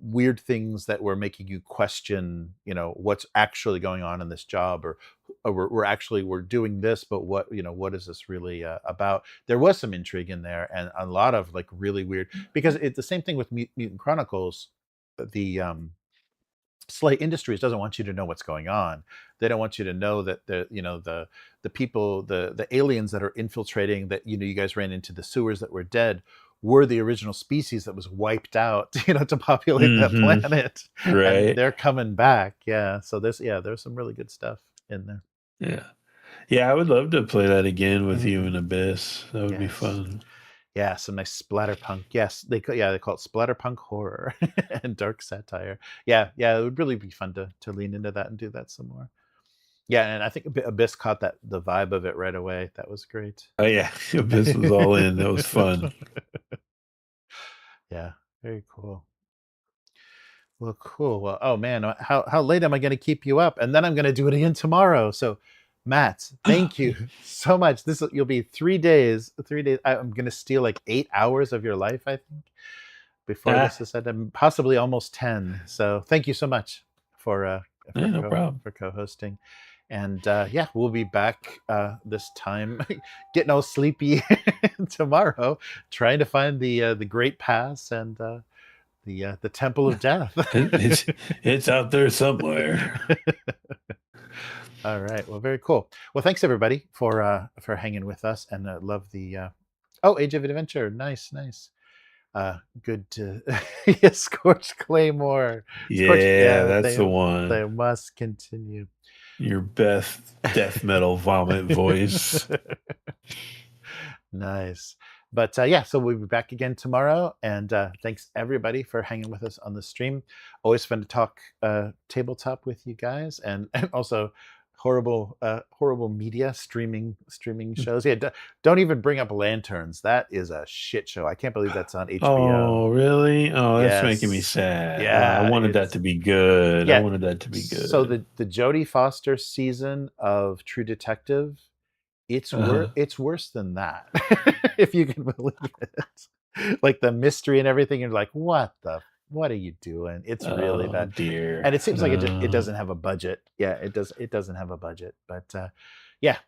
weird things that were making you question, what's actually going on in this job, or we're doing this, but what is this really about? There was some intrigue in there, and a lot of really weird, because it's the same thing with Mutant Chronicles. The Slay Industries doesn't want you to know what's going on. They don't want you to know that the people, the aliens that are infiltrating, that you guys ran into the sewers that were dead, were the original species that was wiped out, to populate that planet. Right. And they're coming back. Yeah. So there's some really good stuff in there. Yeah. Yeah, I would love to play that again with you and Abyss. That would be fun. Yeah, some nice splatterpunk. Yes, they call it splatterpunk horror and dark satire. Yeah, it would really be fun to lean into that and do that some more. Yeah, and I think Abyss caught the vibe of it right away. That was great. Oh yeah, Abyss was all in. That was fun. Yeah, very cool. Well, cool. Well, oh man, how late am I going to keep you up? And then I'm going to do it again tomorrow. So, Matt, thank you so much. You'll be 3 days. 3 days. I'm going to steal 8 hours of your life, I think, before this is said, and possibly almost 10. So, thank you so much for no problem. for co-hosting. And yeah, we'll be back this time, getting all sleepy tomorrow, trying to find the Great Pass and the Temple of Death. It's out there somewhere. All right. Well, very cool. Well, thanks everybody for hanging with us, and love the Age of Adventure. Nice. Good to Scorched Claymore. Yeah, that's the one. They must continue. Your best death metal vomit voice. Nice. But yeah, so we'll be back again tomorrow. And thanks everybody for hanging with us on the stream. Always fun to talk tabletop with you guys, and also horrible media streaming shows. Yeah, don't even bring up Lanterns. That is a shit show. I can't believe that's on HBO. Oh, really? Oh, that's Yes. making me sad. Yeah, I wanted that to be good. Yeah. I wanted that to be good. So the Jodie Foster season of True Detective, it's worse than that. If you can believe it. Like the mystery and everything, you're like, what are you doing? It's really bad. Dear. And it seems like it doesn't have a budget. Yeah, it doesn't have a budget. But yeah,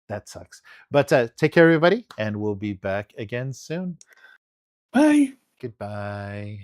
that sucks. But take care, everybody, and we'll be back again soon. Bye. Goodbye.